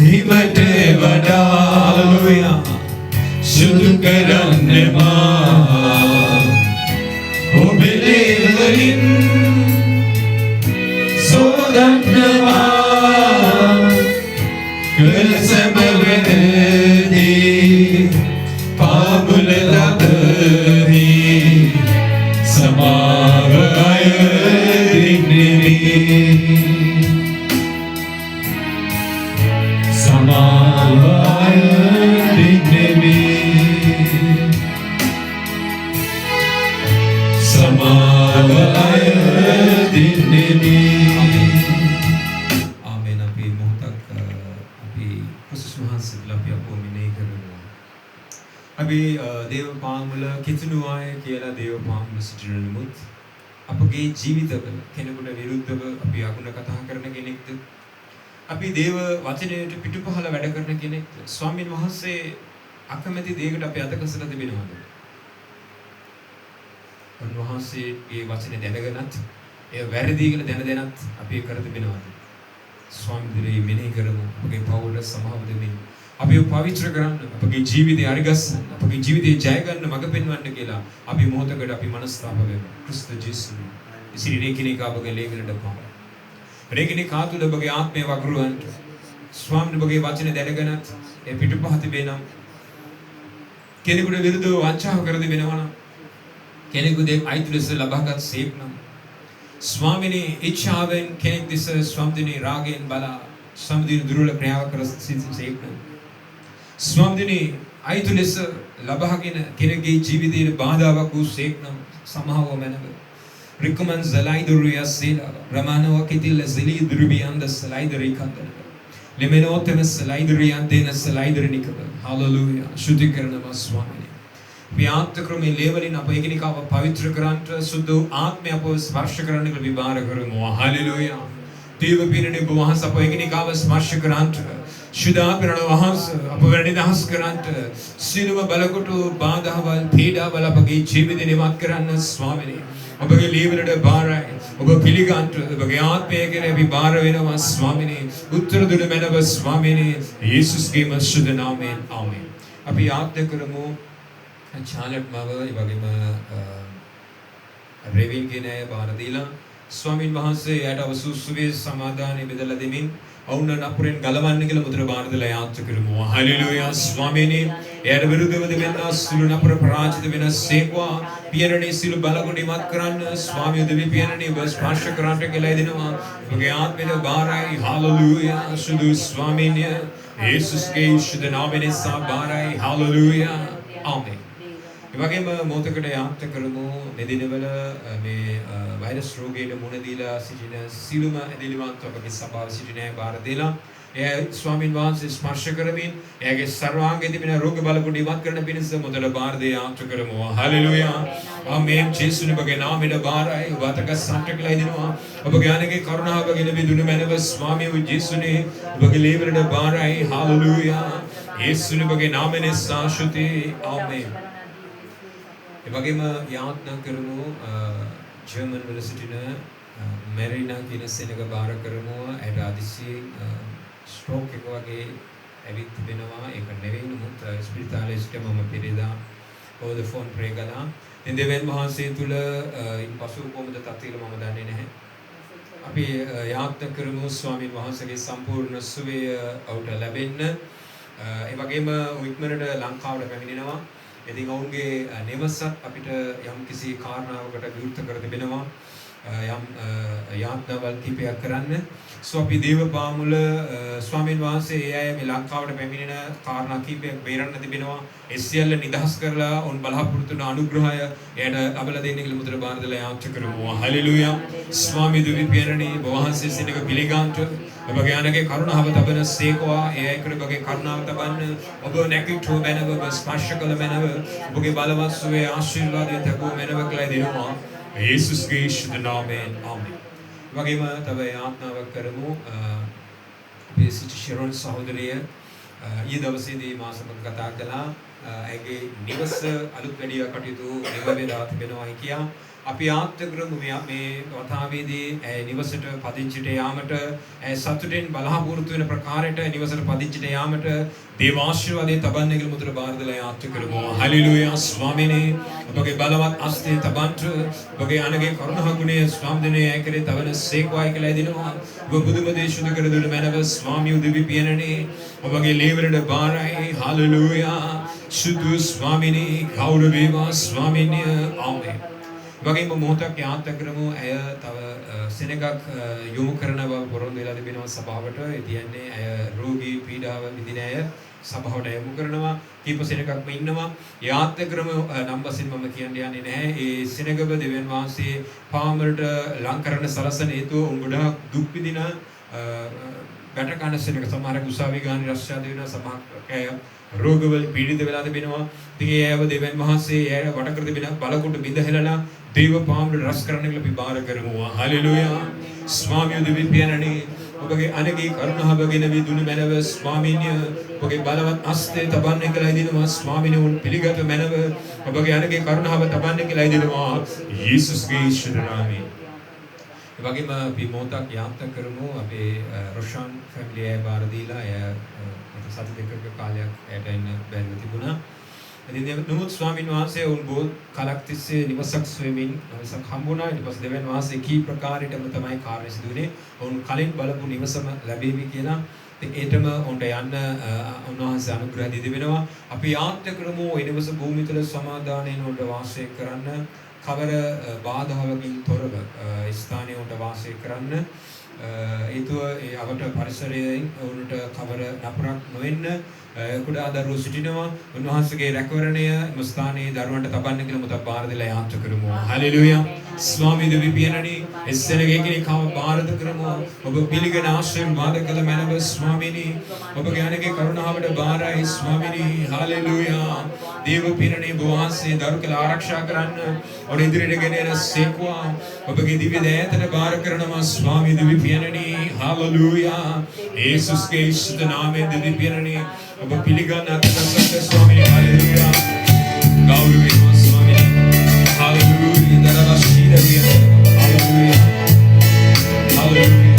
Speaker 2: හිමට වඩා සුදු කරන්න මා ඔබේ ලේවලින් සෝදන්නවා කළ සැම වෙනදී පාමුල ලබමි සමාව අයදින්නෙමි සමාව අයදින්නෙමි සමාව අයදින්නෙමි. ආමෙන්. අපි මොහොතක් අපි ක්‍රිස්තුස් වහන්සේලා අපි අපෝමිනේ කරනවා. අපි දේව පාමුල කිතුණු අය කියලා දේව පාමුල සිටින නමුත් අපගේ ජීවිතවල කෙනෙකුට විරුද්ධව අපි අගුණ කතා කරන කෙනෙක්ද? අපි දේව වචනයට පිටුපහළ වැඩ කරන කෙනෙක්ද? ස්වාමීන් වහන්සේ අකමැති දෙයකට අපි අතකසලා තිබෙනවද? උන්වහන්සේගේ වචනේ දැනගෙනත් ඒ වැරදි කියලා දැනගෙනත් අපි කර තිබෙනවද? ස්වාමීන් මෙනෙහි කරමු. අපගේ පවුල සමාව දෙමින් අපිව පවිත්‍ර කරන්න, අපගේ ජීවිතය අරිගස්සන්න, අපගේ ජීවිතය ජය ගන්න මඟ පෙන්වන්න කියලා අපි මොහොතකට අපි මනස්ථාප වෙමු. ක්‍රිස්තු ජේසුස්. ඉසිරේ කෙනෙක් අපගේ ලේවලට පාව. රේකිනේ කාතුල ඔබගේ ආත්මය වගරුවන්ට ස්වාමීන් ඔබගේ වචනේ දැනගෙනත් ඒ පිටුපහ තිබෙනම් කෙනෙකුට විරුද්ධව වංචාව කර දෙවෙනවා නම් කෙනෙකුගේ අයිති ලෙස ලබාගත් සේක් නම් ස්වාමිනේ ඉච්ඡාවෙන් කෙනෙක් දිස ස්වාමිනේ රාගයෙන් බලා ස්වාමිනේ දුර්වල ක්‍රියාව කර සේක් නම් ස්වාමිනේ අයිති ලෙස ලබාගෙන කෙනෙකුගේ ජීවිතයේ බාධාවක් වූ සේක් නම් සමහව මැනව Recommend Zalaiduria Sila, Ramano Kitil Zili Drubian, the Salidari Kandana. Lemenotem Salidarian, Dena Salidarinicaba. Hallelujah. Shutikarnama Swami. We ask the Krumi level in a beginning of a Pavitra Grant, Sudu, Atme Apos, Varshakaran will be Barakarumo. Hallelujah. Deva Pinani Buhas, a beginning of a Smash Grant, Shuda Piranahas, a Pavanidas Grant, Silva Balakutu, Badaval, Peda Balapagi, Chibi, the Matkaran, Swami. ඔබගේ ලීවලට බාරයි ඔබ පිළිගන්ට ඔබගේ ආත්මය කෙරෙහි අපි බාර වෙනවා ස්වාමිනේ උත්තර දුන මැනව ස්වාමිනේ යේසුස්ගේ මස්ජිද නාමයෙන් ආමේන්. අපි ආත්ම කරමු චාලට් මව ඒ වගේම රෙවින්ගේ ණය බාර දීලා ස්වාමින් වහන්සේ යට අවසුසුවේ සමාදානෙ බෙදලා දෙමින් ඔවුන් නපුරෙන් ගලවන්න කියලා මුද්‍ර බාර දීලා යාත්‍ර කරමු. හලෙලූයා ස්වාමිනේ යට විරුද්ධව දෙවෙන්න සිළු නපුර පරාජිත වෙන සේක්වා පියරණේ සිළු බලකොඩි මත් කරන්න ස්වාමිය දෙවි පියරණේ ඔබ ස්පර්ශ කරන්නට කියලා දෙනවා. ඔබගේ ආත්මෙද බාරයි. හලෙලූයා සුදු ස්වාමිනේ යේසුස්ගේ ශුද්ධ නාමයෙන් සාබාරයි. හලෙලූයා ආමේන්. ඒ වගේම මොහොතකට යාත්‍ර කරමු මේ දිනවල මේ වෛරස් රෝගයට මුහුණ දීලා සිටින සිළුම ඇදලිවන්ත අපගේ සභාව සිටින අය බාර දීලා එය ස්වාමින් වහන්සේ ස්පර්ශ කරමින් එයාගේ සර්වාංගයේ තිබෙන රෝග බලකොඩි ඉවත් කරන පිණිස මොදල බාර දේ යාත්‍ර කරමු. හලෙලූයා ආමේන්. ජේසුස් ඔබගේ නාමයෙන් බාරයි. ඔබ අතක සම්ටකලා දෙනවා. ඔබගේ අනගේ කරුණාව වගේ ලැබෙදුන මැනව ස්වාමිය ජේසුනේ ඔබගේ ලේවලට බාරයි. හලෙලූයා. යේසුස් ඔබගේ නාමයෙන් සාශුති. ආමේන්. ඒ වගේම යාත්නා කරමු ජර්මන් වල සිටින මෙරිනා කියන සෙනග බාර කරමු. ඒට අදිසියෙන් ස්ට්‍රෝක් එක වගේ ඇවිත් තිබෙනවා. ඒක නෙවෙයි නමුත් ස්පිරිතාලෙස්ට මම පෙරේදා over the phone pray කළා. ඉතින් දෙවියන් වහන්සේ තුල පසු කොහොමද තත්ත්වය මම දන්නේ නැහැ. අපි යාත්නා කරමු ස්වාමීන් වහන්සේගේ සම්පූර්ණ සුවය ඔහුට ලැබෙන්න. ඒ වගේම ඉක්මනට ලංකාවට පැමිණෙනවා. ඉතින් ඔවුන්ගේ නිවසත් අපිට යම් කිසි කාරණාවකට විරුද්ධ කර තිබෙනවා. යම් යාත්‍රාවල් කිපයක් කරන්න. So අපි දේව පාමුල ස්වාමීන් වහන්සේ ඒ අය මේ ලංකාවට පැමිණෙන කාරණා කීපයක් බේරන්න තිබෙනවා. ඒ සියල්ල නිදහස් කරලා උන් බලාපොරොත්තු වන අනුග්‍රහය එයට ලබලා දෙන්න කියලා මුතර බාරදලා යාචනා කරමු. හලෙලූයා. ස්වාමී දුවිපියරණි වහන්සේ සිනක පිළිගන්ට ඔබගේ අනගේ කරුණාව තබන සේකවා ඒ අයකට ඔබගේ කරුණාව තබන්න ඔබ නැකිටෝ මැනව ඔබ ස්පර්ශ කළ මැනව ඔබගේ බලවත් සුවේ ආශිර්වාදය තබෝ මැනව කියලා දෙනවා. යේසුස්ගේ ශුද්ධ නාමයෙන් ආමේන්. වගේම තව යාඥාවක් කරමු අපේ සිට ශිරෝන් සහෝදරිය ඊයේ දවසේදී මා සමග කතා කළා ඇගේ නිවස අලුත් වැඩිය කටයුතු නිවැරදිව තිබෙනවා කියා අපි ආත්මග්‍රම මේ වතාවේදී නිවසට පදිංචිට යාමට සතුටින් බලාපොරොත්තු වෙන ප්‍රකාරයට නිවසට පදිංචිට යාමට දේව ආශිර්වාදයේ තබන්න කියලා මුතර බාරදලා යාත්‍රා කරමු. හලෙලූයා. ස්වාමීනි ඔබගේ බලවත් අස්තේ තබන්ට ඔබගේ අනගේ කරුණා ගුණය ස්වාමීනි ඇකරේ තවන සේකවායි කියලා දෙනවා. ඔබ බුදුම දේශුද කර දුන මැනව ස්වාමී උදවි පියනනේ ඔබගේ ලේවරට බාරයි. හලෙලූයා. සුදු ස්වාමීනි ගෞරවේවා ස්වාමීනි ආමේන්. වගේම මොහොතක් යාත්‍රා කරමු. ඇය තව සෙනගක් යොමු කරන බව පොරොන්දු වෙලා තිබෙනවා සභාවට. ඒ කියන්නේ ඇය රෝගී පීඩාව විඳින අය සභාවට යොමු කරනවා. කීප සෙනගක්ම ඉන්නවා. යාත්‍රා ක්‍රම නම් වශයෙන් මම කියන්න යන්නේ නැහැ. ඒ සෙනගව දෙවියන් වහන්සේ පාමරට ලං කරන සලසන හේතුව උන් ගොඩාක් දුක් විඳින ගැට කන සෙනග සමහරක් උසාවි ගාන රශ්‍යාද වෙන සමහර රෝගවල පීඩිත වෙලා තිබෙනවා. ඉතින් ඒ අයව දෙවියන් වහන්සේ ඇය වට කර තිබෙන බලකොට බිඳහැලලා දේව පාමුල රස කරන්න කියලා අපි බාර කරමු. හලෙලූයා. ස්වාමී දෙවියන්ණනි ඔබගේ අනගේ කරුණාව ගෙන විදුණු මැනව ස්වාමීන්‍ය ඔබගේ බලවත් අස්තේ තබන්න කියලා දෙනවා. ස්වාමීනි උන් පිළිගත මැනව ඔබගේ අනගේ කරුණාව තබන්න කියලා දෙනවා. යේසුස්ගේ ශුද්ධ නාමයෙන්. ඒ වගේම අපි මොහොතක් යාත්‍රා කරමු. අපේ රොෂාන් ෆැමිලි අය බාර දීලා අය සති දෙකක කාලයක් ඇයට ඉන්න බැරිව තිබුණා. ඉතින් නමුත් ස්වාමීන් වහන්සේ උන් බොහෝ කාලක් තිස්සේ නිවසක් සොයමින් නිවසක් හම්බුණා. ඊට පස්සේ දෙවියන් වහන්සේ කී ප්‍රකාරයටම තමයි කාර්ය සිදු වුණේ. උන් කලින් බලපු නිවසම ලැබෙවි කියලා. ඉතින් ඒටම උන්ට යන්න උන්වහන්සේ අනුග්‍රහ දී දෙනවා. අපි යාත්‍රා කරමු. ඒ නිවස භූමිය තුළ සමාදානයෙන් උන්ට වාසය කරන්න කවර බාධාවකින් තොරව ස්ථානයේ උන්ට වාසය කරන්න ඒතුව ඒ අවට පරිසරයෙන් උන්ට කවර නපුරක් නොවෙන්න කුඩා දරුවෝ සිටිනවා. උන්වහන්සේගේ රැකවරණය එම ස්ථානයේ දරුවන්ට තබන්න කියලා මුතක් බාර දෙලා යාත්‍රා කරමු. හලෙලූයා. ස්වාමී දෙවියන්ණනි එස්සෙනගේ කෙනෙක්ව බාරද කරමු. ඔබ පිළිගෙන ආශිර්වාද කළ මැනව ස්වාමීනි ඔබගේ අනගේ කරුණාවට බාරයි ස්වාමීනි. හලෙලූයා. දේව පිරණේ වහන්සේ දරු කළ ආරක්ෂා කරන්න ඔර ඉදිරියට ගෙන යන සේක්වා ඔබගේ දිව්‍ය දයාතන බාර කරනවා ස්වාමී දෙවියන්ණනි. හලෙලූයා. යේසුස්ගේ ශුද්ධ නාමයෙන් දෙවියන්ණනි ඔබ පිළිගන්න අත්දැක ස්වාමීනි. හලෙලූයා. ගෞරවයෙන් ස්වාමීනි. හලෙලූයා. දරවශීදවිය. හලෙලූයා. හලෙලූයා.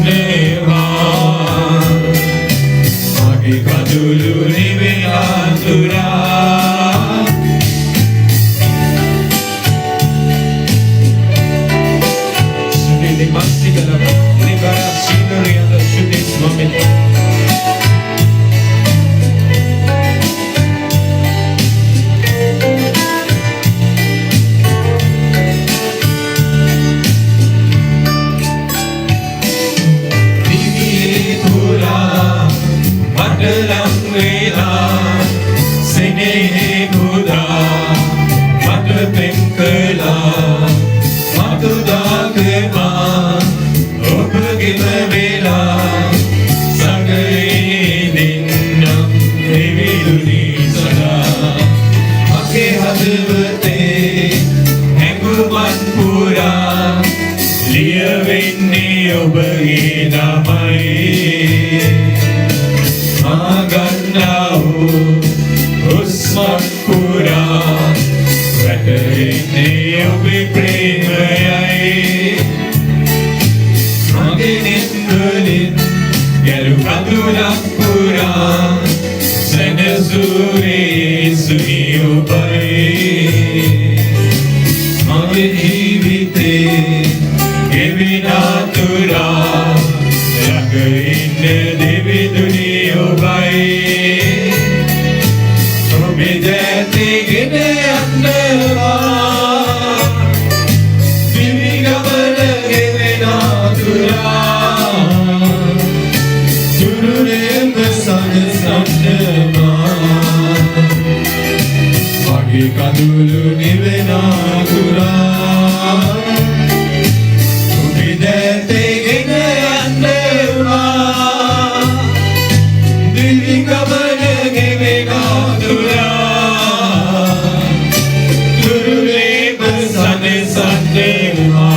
Speaker 2: ගන්නවා මගේ කඳුළු නිවෙන අඳුරා සුනිලි මස්තිකල නිබර සිනරියද සුදිස් මමෙලි Lang vela sene buddha mat penkala mat dagma obgina vela sagaye ninnam deviluni sada ake hadavate henguman pura liyawenne obage namai Maganahu Usman Pura Ratahine Obi Premayai Maginin Gulin Galu Kadulang Pura Sanazuri Suni Ubai Magijivite Gevinatura Lagaine Devi Duniya Bai Obedete gine annawa Divi gamana gevena tura Tururem sana sanma Mage kadulu nivena tura Obedete gine annawa Gamana gevena dura Gurule basane sanema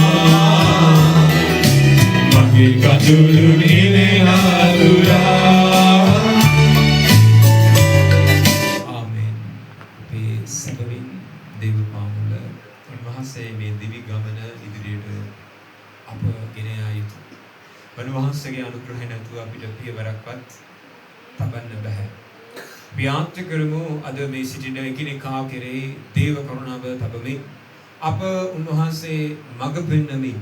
Speaker 2: Mage kadulu nivena dura Amen. Pe sabavin dev pamula unwahase me divi gamana idiriyata apa gena ayutu unwahasege anugraha nathuwa apita piyawarakවත් තබන්න බෑ. ව්‍යාන්ත කරමු අද මේ සිටින එකිනෙකා කෙරෙහි දේව කරුණාව තබමින් අප උන්වහන්සේ මඟ පෙන්වමින්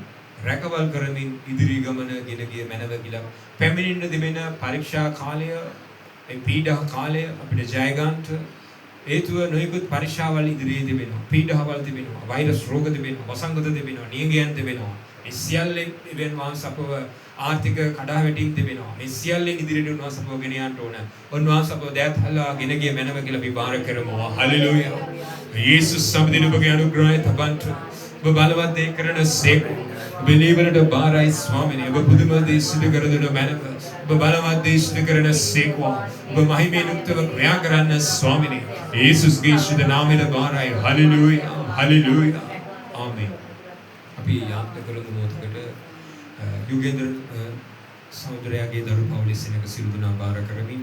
Speaker 2: රැකවල් කරමින් ඉදිරි ගමන ගෙන ගිය මැනව කියලා පැමිණෙන්න දෙමෙන පරීක්ෂා කාලය ඒ පීඩා කාලය අපිට ජය ගන්නට හේතුව නොයෙකුත් පරීක්ෂාවල් ඉදිරියේ තිබෙනවා. පීඩාවල් තිබෙනවා. වෛරස් රෝග තිබෙනවා. වසංගත තිබෙනවා. නියගයන් තිබෙනවා. මේ සියල්ලෙන් ඉවෙන් වහන්සේ අපව ආර්ථික කඩාවැටීම් තිබෙනවා. මේ සියල්ලෙන් ඉදිරියට උන්වහන්සේ අපව ගෙන යන්න ඕන. උන්වහන්සේ අපව දෑත් හල්ලා ගෙන ගිය මැනව කියලා අපි බාර කරමු. හලෙලූයා. යේසුස් සම්දින ඔබගේ අනුග්‍රහය තබන්ට ඔබ බලවත් දේ කරන සේක. බෙලීවරට බාරයි ස්වාමිනේ. ඔබ පුදුම දේ සිදු කර දෙන මැනව. ඔබ බලවත් දේ සිදු කරන සේකවා. ඔබ මහිමයෙන් යුක්තව ක්‍රියා කරන්න ස්වාමිනේ. යේසුස්ගේ ශුද්ධ නාමයෙන් බාරයි. හලෙලූයා. හලෙලූයා. ආමේන්. අපි යාත්‍රා කරමු මොහොතකට යුගේන්ද්‍ර සහෝදරයාගේ දරු පවුලේ සෙනඟ සියලු දෙනා බාර කරමින්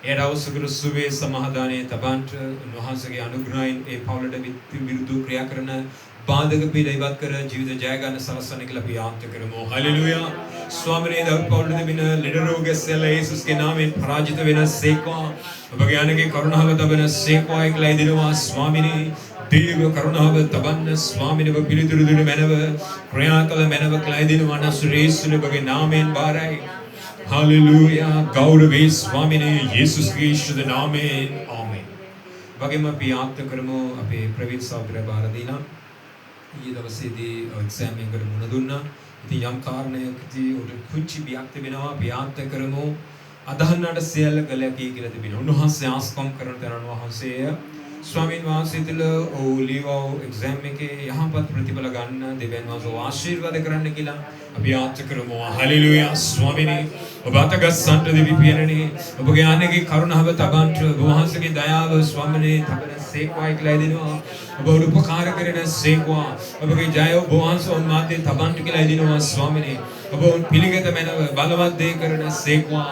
Speaker 2: ඒ දවසකට සුවේ සමාදානයේ තබන්ට උන්වහන්සේගේ අනුග්‍රහයෙන් ඒ පවුලට විරුද්ධව ක්‍රියා කරන බාධක පීඩා ඉවත් කර ජීවිත ජය ගන්න සලස්වන කියලා අපි යාන්ත්‍ර කරමු. හලෙලූයා. ස්වාමිනේ දරු පවුලට දෙමින ලෙඩ රෝග සැල යේසුස්ගේ නාමයෙන් පරාජිත වෙන සේකවා. ඔබගේ අනගේ කරුණාව තබන සේකවා කියලා දෙනවා ස්වාමිනේ. දේව කරුණාව තබන්න ස්වාමිනව පිළිතුරු දෙන මැනව ක්‍රියා කළ මැනව කියලා දෙනවා නසරේසුන ඔබගේ නාමයෙන් බාරයි. හලෙලූයා. ගෞරවේ ස්වාමිනේ යේසුස්ගේ ශුද්ධ නාමයෙන් ආමේන්. වගේම අපි යාත්‍ර කරමු අපේ ප්‍රවීණ සහෝදරයා බාර දීලා ඊයේ දවසේදී එක්සෑම් එකකට මුණ දුන්නා. ඉතින් යම් කාරණයකදී උඩ කුංචි බියක් තිබෙනවා. අපි යාත්‍ර කරමු අදහන්නට සියල්ල කළ කී කියලා තිබෙනවා. උන්වහන්සේ ආස්කම් කරන තරණ වහන්සේ ස්වාමීන් වහන්සේ තුළ ඔලිවෝ එක්සෑම් එකේ යහපත් ප්‍රතිඵල ගන්න දෙවියන් වහන්සේ ආශිර්වාද කරන්න කියලා අපි යාත්‍ර කරමු. හලෙලූයා. ස්වාමිනේ ඔබ අතගස්සන්ට දෙවි පියනනේ ඔබගේ ආනගේ කරුණාව තබන්ට ඔබ වහන්සේගේ දයාව ස්වාමිනේ තබන සේක්වායි කියලා දෙනවා. ඔබ උපකාර කරන සේක්වා ඔබගේ ජය ඔබ වහන්සේ උන්මාදයෙන් තබන්ට කියලා දෙනවා ස්වාමිනේ. ඔබ පිළිගත මැනව බලවත් දේ කරන සේක්වා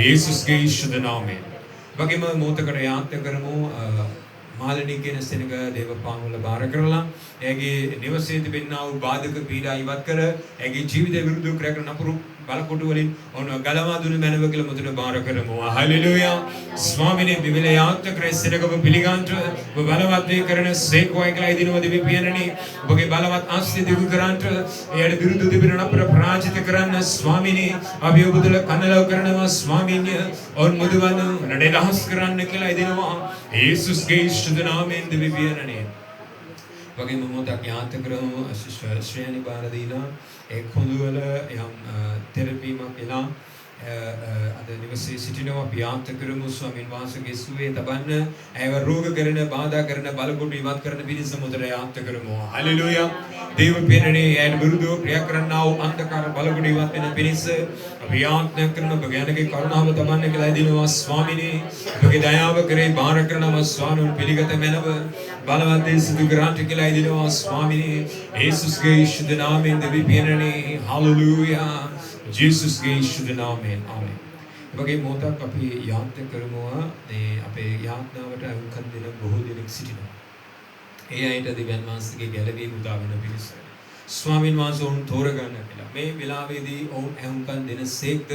Speaker 2: යේසුස්ගේ ශුද්ධ නාමයෙන්. වගේම මොහොතකට යාත්‍ර කරමු මාළණී කියන සෙනඟ දේවපාමුල බාර කරලා එයාගේ නිවසේ තිබෙනා වූ බාධක පීඩා ඉවත් කර එයාගේ ජීවිතය විරුද්ධව ක්‍රියා කරන නපුරු බලකොටු වලින් ඔන්න ගලවා දුන මැනව කියලා මුදුන බාර කරමු. හලෙලූයා. ස්වාමිනේ බිබිලේ ආත්ම ක්‍රේස්තනකව පිළිගන්ට ඔබ බලවත් වේ කරන සේකෝයි කියලා ඉදිනව දිවි පියනනේ. ඔබගේ බලවත් ආස්ති දිවි කරන්ට එයට විරුද්ධ දිවින අපර පරාජිත කරන්න ස්වාමිනේ අපි ඔබදල කනලව කරනවා ස්වාමීන්‍ය ඔන් මුදුවන නඩේ දහස් කරන්න කියලා ඉදිනවා. යේසුස්ගේ ශුද්ධ නාමයෙන් දිවි පියනනේ. වගේ මොහොතක් යාන්ත කරමු ශ්‍රේණි බාර දීලා ඒ කොඳුවල යම් තෙරපීමක් එලා අද නිවසේ සිටිනවා අපි යාන්ත කරමු ස්වාමීන් වහන්සේගේ සුවේ තබන්න ඇයව රෝග කරන බාධා කරන බලකොටු ඉවත් කරන පිණිස මුදල යාන්ත කරමු. හලෙලූයා. දේව පිරණේ ඇයට විරුද්ධව ක්‍රියා කරන්නා වූ අන්ධකාර බලකොටු ඉවත් වෙන පිණිස අපි යාන්ත කරන ඔබගේ කරුණාව තබන්න කියලා දිනවා ස්වාමිනේ. ඔබගේ දයාව කරේ බාර කරනවා ස්වාමීන් පිළිගත මැනව බලවත් දේ සිදු කරන්ට කියලා දිනවා ස්වාමිනේ. යේසුස්ගේ ශුද්ධ නාමයෙන් දෙවි පිරණේ හලෙලූයා. ජේසුස්ගේ ශුද්ධ නාමයෙන් ආමෙන්. ඔබගේ මොහොතක් අපි යාන්ත කරමු. මේ අපේ යාඥාවට අනුකම් දෙන බොහෝ දෙනෙක් සිටිනවා. ඒ අයට දෙවියන් වහන්සේගේ ගැළවීම උදා වෙන පිණිස ස්වාමීන් වහන්සේ උන් තෝරගන්න කියලා. මේ වෙලාවේදී ඔවුන් අනුකම් දෙන සේක්ද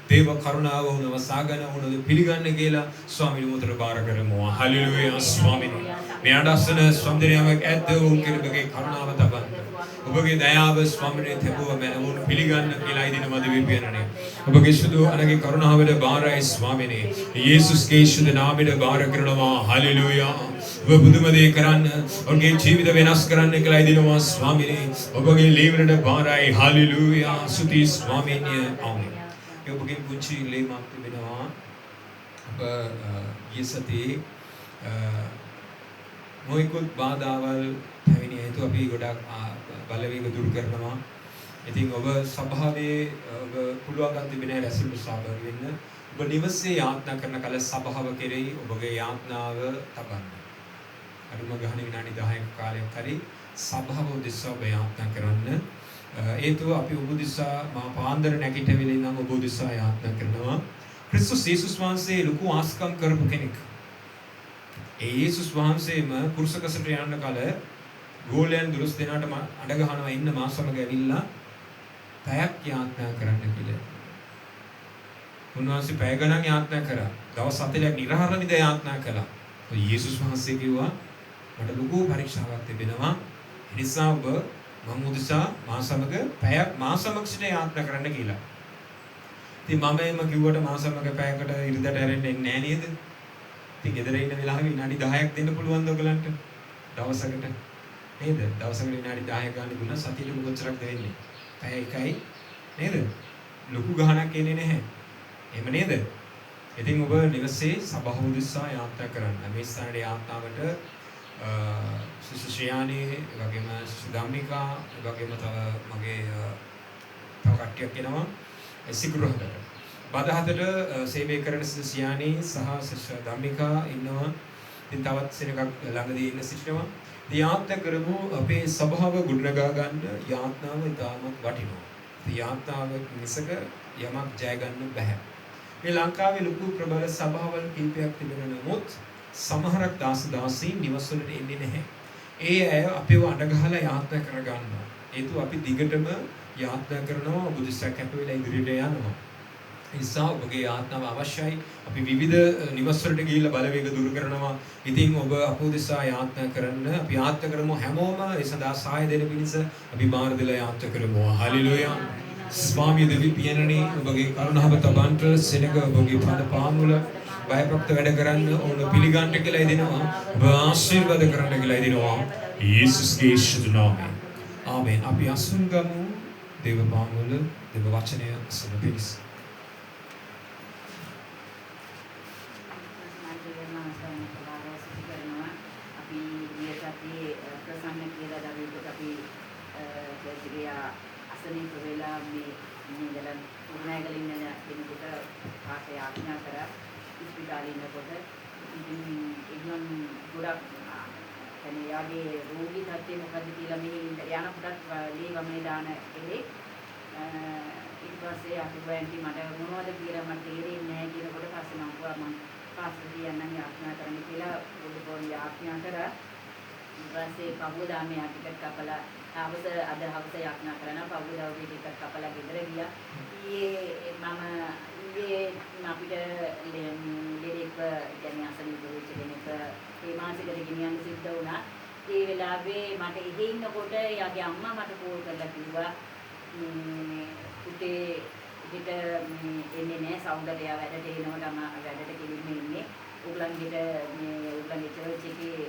Speaker 2: දේව කරුණාව උනව සාගන උනද පිළිගන්න කියලා ස්වාමීන් වහන්සේ බාර කරමු. හලෙලූයා ස්වාමීන්. මේ අදස්සන සම්දේයමක් ඇද්ද උන් කෙරෙහිගේ කරුණාව තබන්න. ඔබගේ දයාව ස්වාමීන් තෙබුව මැනවුන් පිළිගන්න කියලා ඉදිනම දෙවි පියනනේ. ඔබගේ සුදු අනගේ කරුණාවට බාරයි ස්වාමීන්. යේසුස්ගේ ශුද්ධ නාමයට බාර කරනවා. හලෙලූයා. ඔබ බුදුම දේ කරන්න ඔබගේ ජීවිත වෙනස් කරන්න කියලා ඉදිනවා ස්වාමීන්. ඔබගේ ලේවරට බාරයි. හලෙලූයා. සුති ස්වාමීන්. ආමෙන්. ඔබගේ පුංචි ලේමක් තිබෙනවා. ඔබ ඊසතේ මොයිකුත් බාධාවල් පැමිණි හේතු අපි ගොඩක් බලවේග දුරු කරනවා. ඉතින් ඔබ සභාවේ ඔබ පුළුවන් තිබෙන රැස්වීම සහභාගී වෙන්න. ඔබ නිවසේ යාත්‍රා කරන කල සභාව කෙරෙහි ඔබගේ යාත්‍රාව තබන්න. අඩුම ගානේ විනාඩි 10ක කාලයක් හරි සභාව උදෙසා ඔබ යාත්‍රා කරන්න. ඒතුව අපි ඔබ උදෙසා මා පාන්දර නැගිටවිලි නම් ඔබ උදෙසා යාත්‍රා කරනවා. ක්‍රිස්තුස් යේසුස් වහන්සේ ලොකු ආස්කම් කරපු කෙනෙක්. ඒ යේසුස් වහන්සේම කුරුසකසට යන කල ගෝලයන් 12 දෙනාට අඬ ගහනවා ඉන්න මා සමග ඇවිල්ලා පැයක් යාත්‍රා කරන්න කියලා. උන්වහන්සේ පැය ගණන් යාත්‍රා කරා. දවස් 7ක් නිරහරමින්ද යාත්‍රා කළා. යේසුස් වහන්සේ කිව්වා මට ලොකු පරීක්ෂාවක් තිබෙනවා. ඒ නිසා ඔබ මම උදෙසා මා සමග පැයක් මා සමග සිට යාත්‍රා කරන්න කියලා. ඉතින් මම එම කිව්වට මා සමග පැයකට ඉරිදට ඇරෙන්නේ නැහැ නේද? ඉතින් ගෙදර ඉන්න වෙලාවෙ විනාඩි 10ක් දෙන්න පුළුවන්ද ඔයගලන්ට? දවසකට නේද? දවසකට විනාඩි 10ක් ගන්න දුන්නා සතියට කොච්චරක්ද වෙන්නේ? පැය එකයි නේද? ලොකු ගහනක් එන්නේ නැහැ. එහෙම නේද? ඉතින් ඔබ නිවසේ සභාව උදෙසා යාත්‍රා කරන්න. මේ ස්ථානයේ යාත්‍රාවට ශ්‍රියානි වගේම ධම්මිකා වගේම තව මගේ තව කට්ටියක් එනවා. සිකුරහකට. බදහතට සේවය කරන ශ්‍රියානි සහ ධම්මිකා ඉන්නවා. ඉතින් තවත් සෙනඟක් ළඟදී ඉන්න සිටිනවා. යාත්‍රා කරමු අපේ සභාව ගොඩනගා ගන්න යාත්‍රාව ඉතාමත් වටිනවා. යාත්‍රාව මිසක යමක් ජය ගන්න බෑ. මේ ලංකාවේ ලොකු ප්‍රබල සභාවල් කීපයක් තිබෙන නමුත් සමහරක් දාසීන් නිවස්වලට එන්නේ නැහැ. ඒ අය අපිව අඬගහලා යාත්‍රා කර ගන්නවා. ඒතු අපි දිගටම යාත්‍රා කරනවා ඔබ දිස්සා කැප වෙලා ඉදිරියට යනවා. ඒ නිසා ඔබගේ යාත්‍රාව අවශ්‍යයි. අපි විවිධ නිවස්වලට ගිහිල්ලා බලවේග දුරු කරනවා. ඉතින් ඔබ අපෝ දිස්සා යාත්‍රා කරන්න අපි යාත්‍රා කරමු හැමෝම ඒ සඳහා සහාය දෙන පිණිස අපි බාර දෙලා යාත්‍රා කරමු. හලෙලූයා. ස්වාමී දෙවි පියනනේ ඔබගේ කරුණාව තබන්ට සෙනග ඔබගේ පද පාමුල බයප්‍රප්ත වැඩ කරන්න ඕන පිළිගන්න කියලා ඉදිනවා. ඔබ ආශිර්වාද කරන්න කියලා ඉදිනවා. යේසුස්ගේ ශුද්ධ නාමයෙන්. ආමෙන්. අපි අසුන් ගමු දේව පාමුල දේව වචනය අසන පිණිස.
Speaker 3: අසනීප වෙලා මේ ඉඳලා උරුණෑගල ඉන්න කෙනෙකුට කාටේ ආඥා කරා ඉස්පිතාලේ ඉන්නකොට ඉතින් එගොල්ලන් ගොඩක් يعني යාගේ රෝගී තත්ත්වය මොකද්ද කියලා මේ යන කොටත් ලේවමේ දාන එකේ ඊට පස්සේ අතුබැන්ටි මට මොනවද කියලා මට තේරෙන්නේ නැහැ කියනකොට පස්සේ මම කිව්වා මම පාස්ටර් කියන්නම් ආඥා කරන්න කියලා පොඩි ආඥා කරා ඊපස්සේ පහුවදා මෙයා ටිකට් කපලා හවස අද හවස යාඥා කරනවා පහුවදා උදේ ටිකට් කපලා ගෙදර ගියා. ඊයේ අපිට ලෙඩෙක් කියන්නේ අසනීප වෙච්ච කෙනෙක් ඒ මාසිකට ගෙනියන්න සිද්ධ වුණා. ඒ වෙලාවේ මට එහෙ ඉන්නකොට එයාගේ අම්මා මට කෝල් කරලා කිව්වා පුතේ හෙට එන්නේ නැහැ සෞන්දර්යය වැඩට එනකොටම වැඩට කෙලින්ම ඉන්නේ. උගලන්ගේ චර්ච් එකේ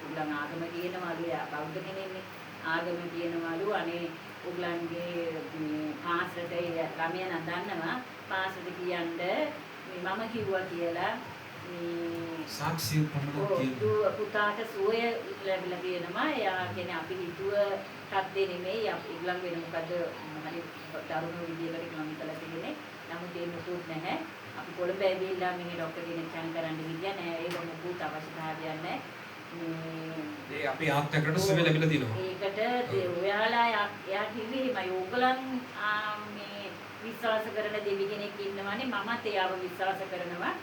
Speaker 3: උගලන් ආගම කියනවලු බෞද්ධ කෙනෙක්නේ. ආගම කියනවලු අනේ උගලන්ගේ පාස්ටර්ට ළමයා නම් දන්නවා පාස්ටර්ට කියන්න මම කිව්වා කියලා
Speaker 2: සාක්ෂි පමණක්
Speaker 3: පුතාට සුවය ලැබිලා තියෙනවා. එයා කියන්නේ අපි හිතුවටත් නෙමෙයි ඉගලන් වෙන මොකද හරි දරුණු විදියකට ඉගලන් කළා තියෙන්නේ. නමුත් ඒ මුකුත් නැහැ. අපි කොළඹ ඇවිල්ලා මෙහි ડોක්ටර් කෙනෙක් චැන් කරන්න ගියා නෑ. ඒක මොකුත් අවශ්‍යතාවයක් නැහැ.
Speaker 2: ඒ අපේ ආත්මයකට සුවය ලැබිලා තියෙනවා.
Speaker 3: ඒකට ඔයාලා එයා කිව්වේ මම ඕගලන් මේ විශ්වාස කරන දෙවි කෙනෙක් ඉන්නවනේ මමත් එයාව විශ්වාස කරනවා.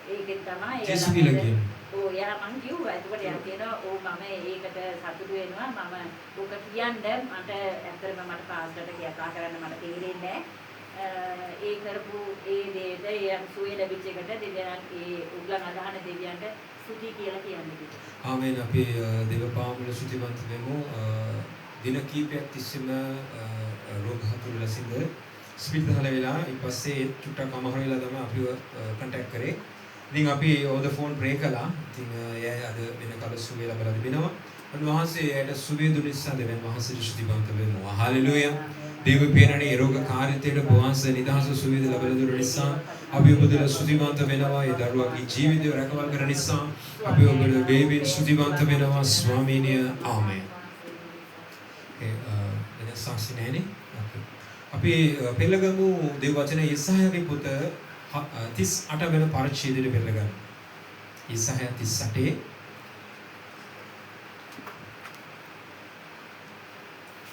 Speaker 3: ඒකෙන් තමයි එයා මං කිව්වා. එතකොට එයා කියනවා ඕ මම ඒකට සතුටු වෙනවා. මම ඕක කියන්න මට ඇත්තටම මට පාස්ටර්ට කතා කරන්න මට තේරෙන්නේ නැහැ. ඒ කරපු ඒ දෙයට ඒ සුවය ලැබිච්ච එකට දෙවියන් ඒ උගලන් අදහන දෙවියන්ට ස්තුති කියලා කියන්නේ.
Speaker 2: ආමේන්. අපි දේවපාමුල සුතිවන්ත වෙමු. දින කීපයක් තිස්සේම රෝග හතුරු ලෙසින්ද ස්පිරිතාල වෙලා ඊපස්සේ චුට්ටක් අමහර වෙලා තමයි අපිව කන්ටැක්ට් කරේ. ඉතින් අපි over the phone pray කළා. ඉතින් එයා අද වෙන කල සුවය ලැබලා තිබෙනවා. උන්වහන්සේ එයාට සුවය දුන්න නිසා දෙවියන් වහන්සේට ස්තුතිවන්ත වෙනවා. හලෙලූයා. දේව පියාණනේ රෝග කාර්යයට වහන්සේ නිදහස සුවය ලැබලා දුන්න නිසා අපි ඔබට ස්තුතිවන්ත වෙනවා. ඒ දරුවාගේ ජීවිතය රැකවල් කරන නිසා අපි ඔබට බේබින් ස්තුතිවන්ත වෙනවා. ස්වාමීනි ආමේන්. එන සාක්ෂි නැනේ. අපි පෙළගමු දේව වචන යෙසායාගේ පුත 38 වෙනි පරිච්ඡේදයට පෙළගමු. යෙසායා 38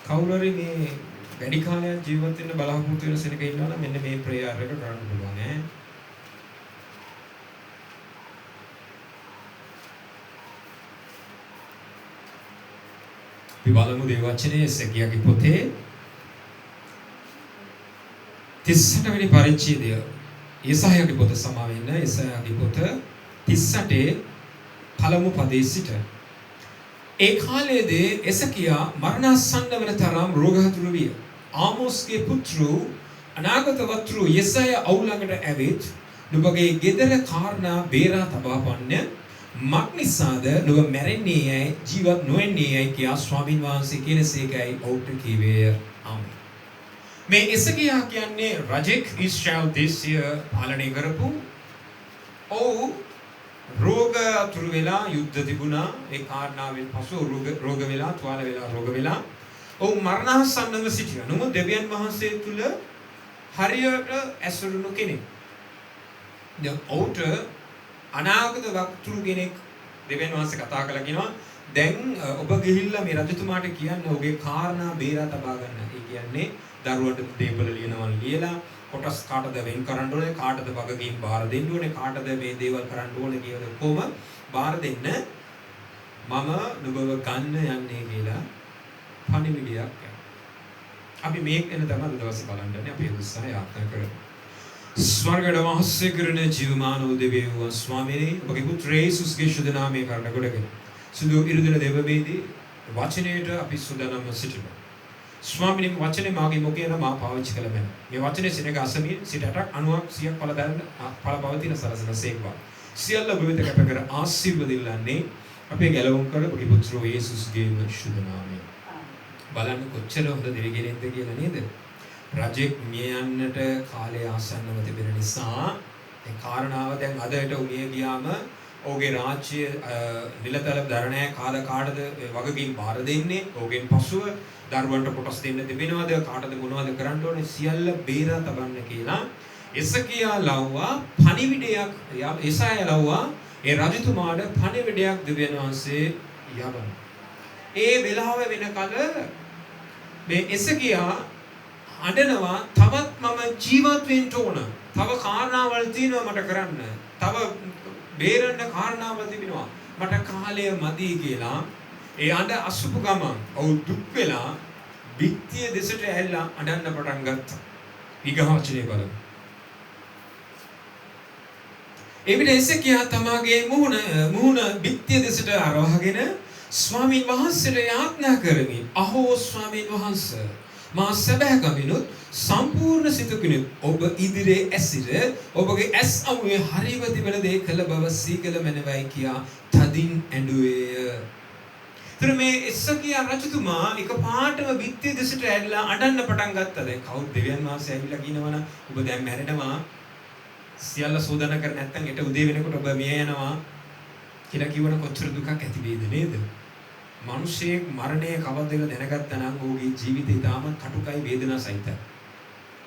Speaker 2: කවුරුරි මේ වැඩි කාලයක් ජීවත් වෙන්න බලාපොරොත්තු වෙන සෙනක ඉන්නවා නම් මෙන්න මේ ප්‍රේයර් එක කරන්න පුළුවන් ඈ. අපි බලමු දේව වචනේ එසේකියාගේ පොතේ 38 වෙනි පරිච්ඡේදය යෙසායාගේ පොත සමා වෙන්න යෙසායාගේ පොත 38 පළමු පදයේ සිට ඒ කාලයේදී එසකියා මරණාසන්න වන තරම් රෝගහතුරු විය. ආමෝස්ගේ පුත්‍රු අනාගත වත්රු යෙසායා අවුලකට ඇවිත් නුඹගේ ගෙදර කාරණා බේරා තබා පන්න මක්නිසාද නුඹ මැරෙන්නේ යයි ජීවත් නොවෙන්නේ යයි කියා ස්වාමින් වහන්සේ කියනසේකයි ඔවුන්ට කීවේය. ආමේන්. මේ එසකියා කියන්නේ රජෙක් ඊශ්‍රායල් දේශය පාලනය කරපු ඔව් රෝග අතුරු වෙලා යුද්ධ තිබුණා. ඒ කාරණාවෙන් පසු රෝග වෙලා තුවාල වෙලා රෝග වෙලා ඔව් මරණාසන්නව සිටියා. නමුත් දෙවියන් වහන්සේ තුල හරියට ඇසුරුණු කෙනෙක්. දැන් ඔහුට අනාගත වක්තුරු කෙනෙක් දෙවියන් වහන්සේ කතා කළා කියනවා දැන් ඔබ ගිහිල්ලා මේ රජතුමාට කියන්න ඔහුගේ කාරණා බේරා තබා ගන්න. ඒ කියන්නේ දරුවන්ට දේපල ලියනවා ලියලා කොටස් කාටද වෙන් කරන්න ඕනේ කාටද වගකීම් බාර දෙන්න ඕනේ කාටද මේ දේවල් කරන්න ඕනේ කියලා කොහොම බාර දෙන්න මම නුඹව ගන්න යන්නේ කියලා පණිවිඩයක්. අපි මේක එන තමයි දවස් බලන්නේ අපි උත්සාහය ආත්ම කරමු. ස්වර්ගයේ වාසය කරන ජීවමාන දෙවියෝ ස්වාමීනි ඔබගේ පුත්‍ර යේසුස්ගේ ශුද්ධ නාමයේ කරණ කොටගෙන සුදු ඉරුදින දෙවවේදී වචනයට අපි සුදානම් සිටිනවා. ස්වාමීනි වචනේ මාගේ මොකේන මා පාවිච්චි කළ මැන. මේ වචනේ සිනක අසමී සිටට 90ක් 100ක් පළ දැල්න පළ පවතින සරසන සේක්වා. සියල්ල ඔබ වෙත කැප කර ආශිර්වදිල්ලන්නේ අපේ ගැලවුම් කර ඔබගේ පුත්‍ර යේසුස්ගේ ශුද්ධ නාමයෙන්. බලන්න කොච්චර හොඳ දෙවි කෙනෙක්ද කියලා නේද? රජෙක් මිය යන්නට කාලය ආසන්නව තිබෙන නිසා ඒ කාරණාව දැන් අදට උමිය ගියාම ඔහුගේ රාජ්‍ය නිලතල දරණය කාටද වගකීම් බාර දෙන්නේ? ඔහුගෙන් පසුව දරුවන්ට කොටස් දෙන්න තිබෙනවද? කාටද මොනවද කරන්න ඕනේ? සියල්ල බේරා තබන්න කියලා එසකියා ලව්වා පණිවිඩයක් එසායා ලව්වා ඒ රජතුමාට පණිවිඩයක් දෙවියන් වහන්සේ යවන. ඒ වෙලාව වෙනකල මේ එසකියා අඬනවා තවත් මම ජීවත් වෙන්න ඕන. තව කාරණාවල් තියෙනවා මට කරන්න. තව බේරන්න කාරණාවල් තිබෙනවා. මට කාලය මදි කියලා ඒ අඬ අසුපු ගමන් ඔව් දුක් වෙලා බිත්තිය දෙසට ඇල්ලා අඬන්න පටන් ගත්තා. ඊගහවචනේ බලමු. එවිට එසේකියා තමාගේ මුහුණ බිත්තිය දෙසට අරවගෙන ස්වාමීන් වහන්සේට යාඥා කරමින් අහෝ ස්වාමීන් වහන්සේ මා සැබෑ කමිනුත් සම්පූර්ණ සිතකිනුත් ඔබ ඉදිරියේ ඇසිර ඔබගේ ඇස් අමුවේ හරිව තිබෙන දේ කළ බව සීකල මැනවයි කියා තදින් ඇඬුවේය. තර මේ එසකියා රජතුමා එකපාරටම බිත්තිය දෙසට ඇදලා අඬන්න පටන් ගත්තා. දැන් කවුද දෙවියන් වහන්සේ ඇවිල්ලා කියනවනම් ඔබ දැන් මැරෙනවා සියල්ල සෝදන කර නැත්නම් ඊට උදේ වෙනකොට ඔබ මිය යනවා කියලා කිව්වන කොච්චර දුකක් ඇති වේද නේද? මිනිසෙක් මරණය කවදද දැනගත්තා නම් ඔහුගේ ජීවිතය තාම කටුකයි වේදනා සහිතයි.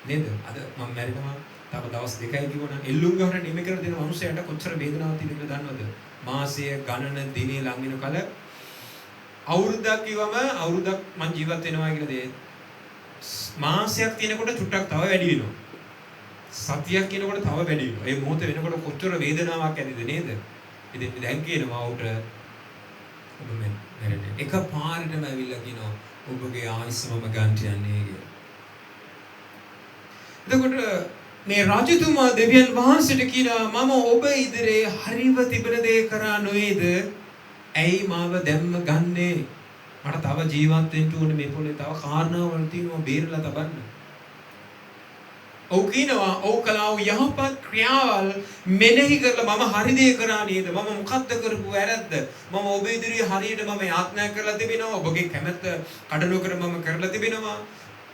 Speaker 2: නේද? අද මම මැරෙනවා තව දවස් දෙකයි කිව්වනම් එල්ලුම් ගහන නිමෙ කර දෙන මිනිසයාට කොච්චර වේදනාවක් තියෙනවද දන්නවද? මාසය ගණන දිනේ ලඟ වෙන කල අවුරුද්දක් කිව්වම අවුරුද්දක් මං ජීවත් වෙනවා කියලා දේ මාසයක් තියෙනකොට චුට්ටක් තව වැඩි වෙනවා. සතියක් කියනකොට තව වැඩි වෙනවා. ඒ මොහොත වෙනකොට කොච්චර වේදනාවක් ඇතිද නේද? ඉතින් දැන් කියනවා උට ඔබ මැරෙන්නේ. එක පාරටම ඇවිල්ලා කියනවා ඔබගේ ආයුෂම ගන්න යන්නේ කියලා. එතකොට මේ රාජතුමා දෙවියන් වහන්සේට කියනවා මම ඔබ ඉදිරියේ හරිව තිබෙන දේ කරා නොවේද? ඇයි මාව දැම්ම ගන්නේ? මට තව ජීවත් වෙන්න ඕනේ මේ පොලේ තව කාරණාවල් තියෙනවා බේරලා තබන්න. ඔව් කියනවා ඔව් කලාව යහපත් ක්‍රියාවල් මෙනෙහි කරලා මම හරි දේ කරා නේද? මම මොකද්ද කරපු වැරද්ද? මම ඔබ ඉදිරියේ හරියට මම යාඥා කරලා තිබෙනවා. ඔබගේ කැමැත්ත කඩ නොකර මම කරලා තිබෙනවා.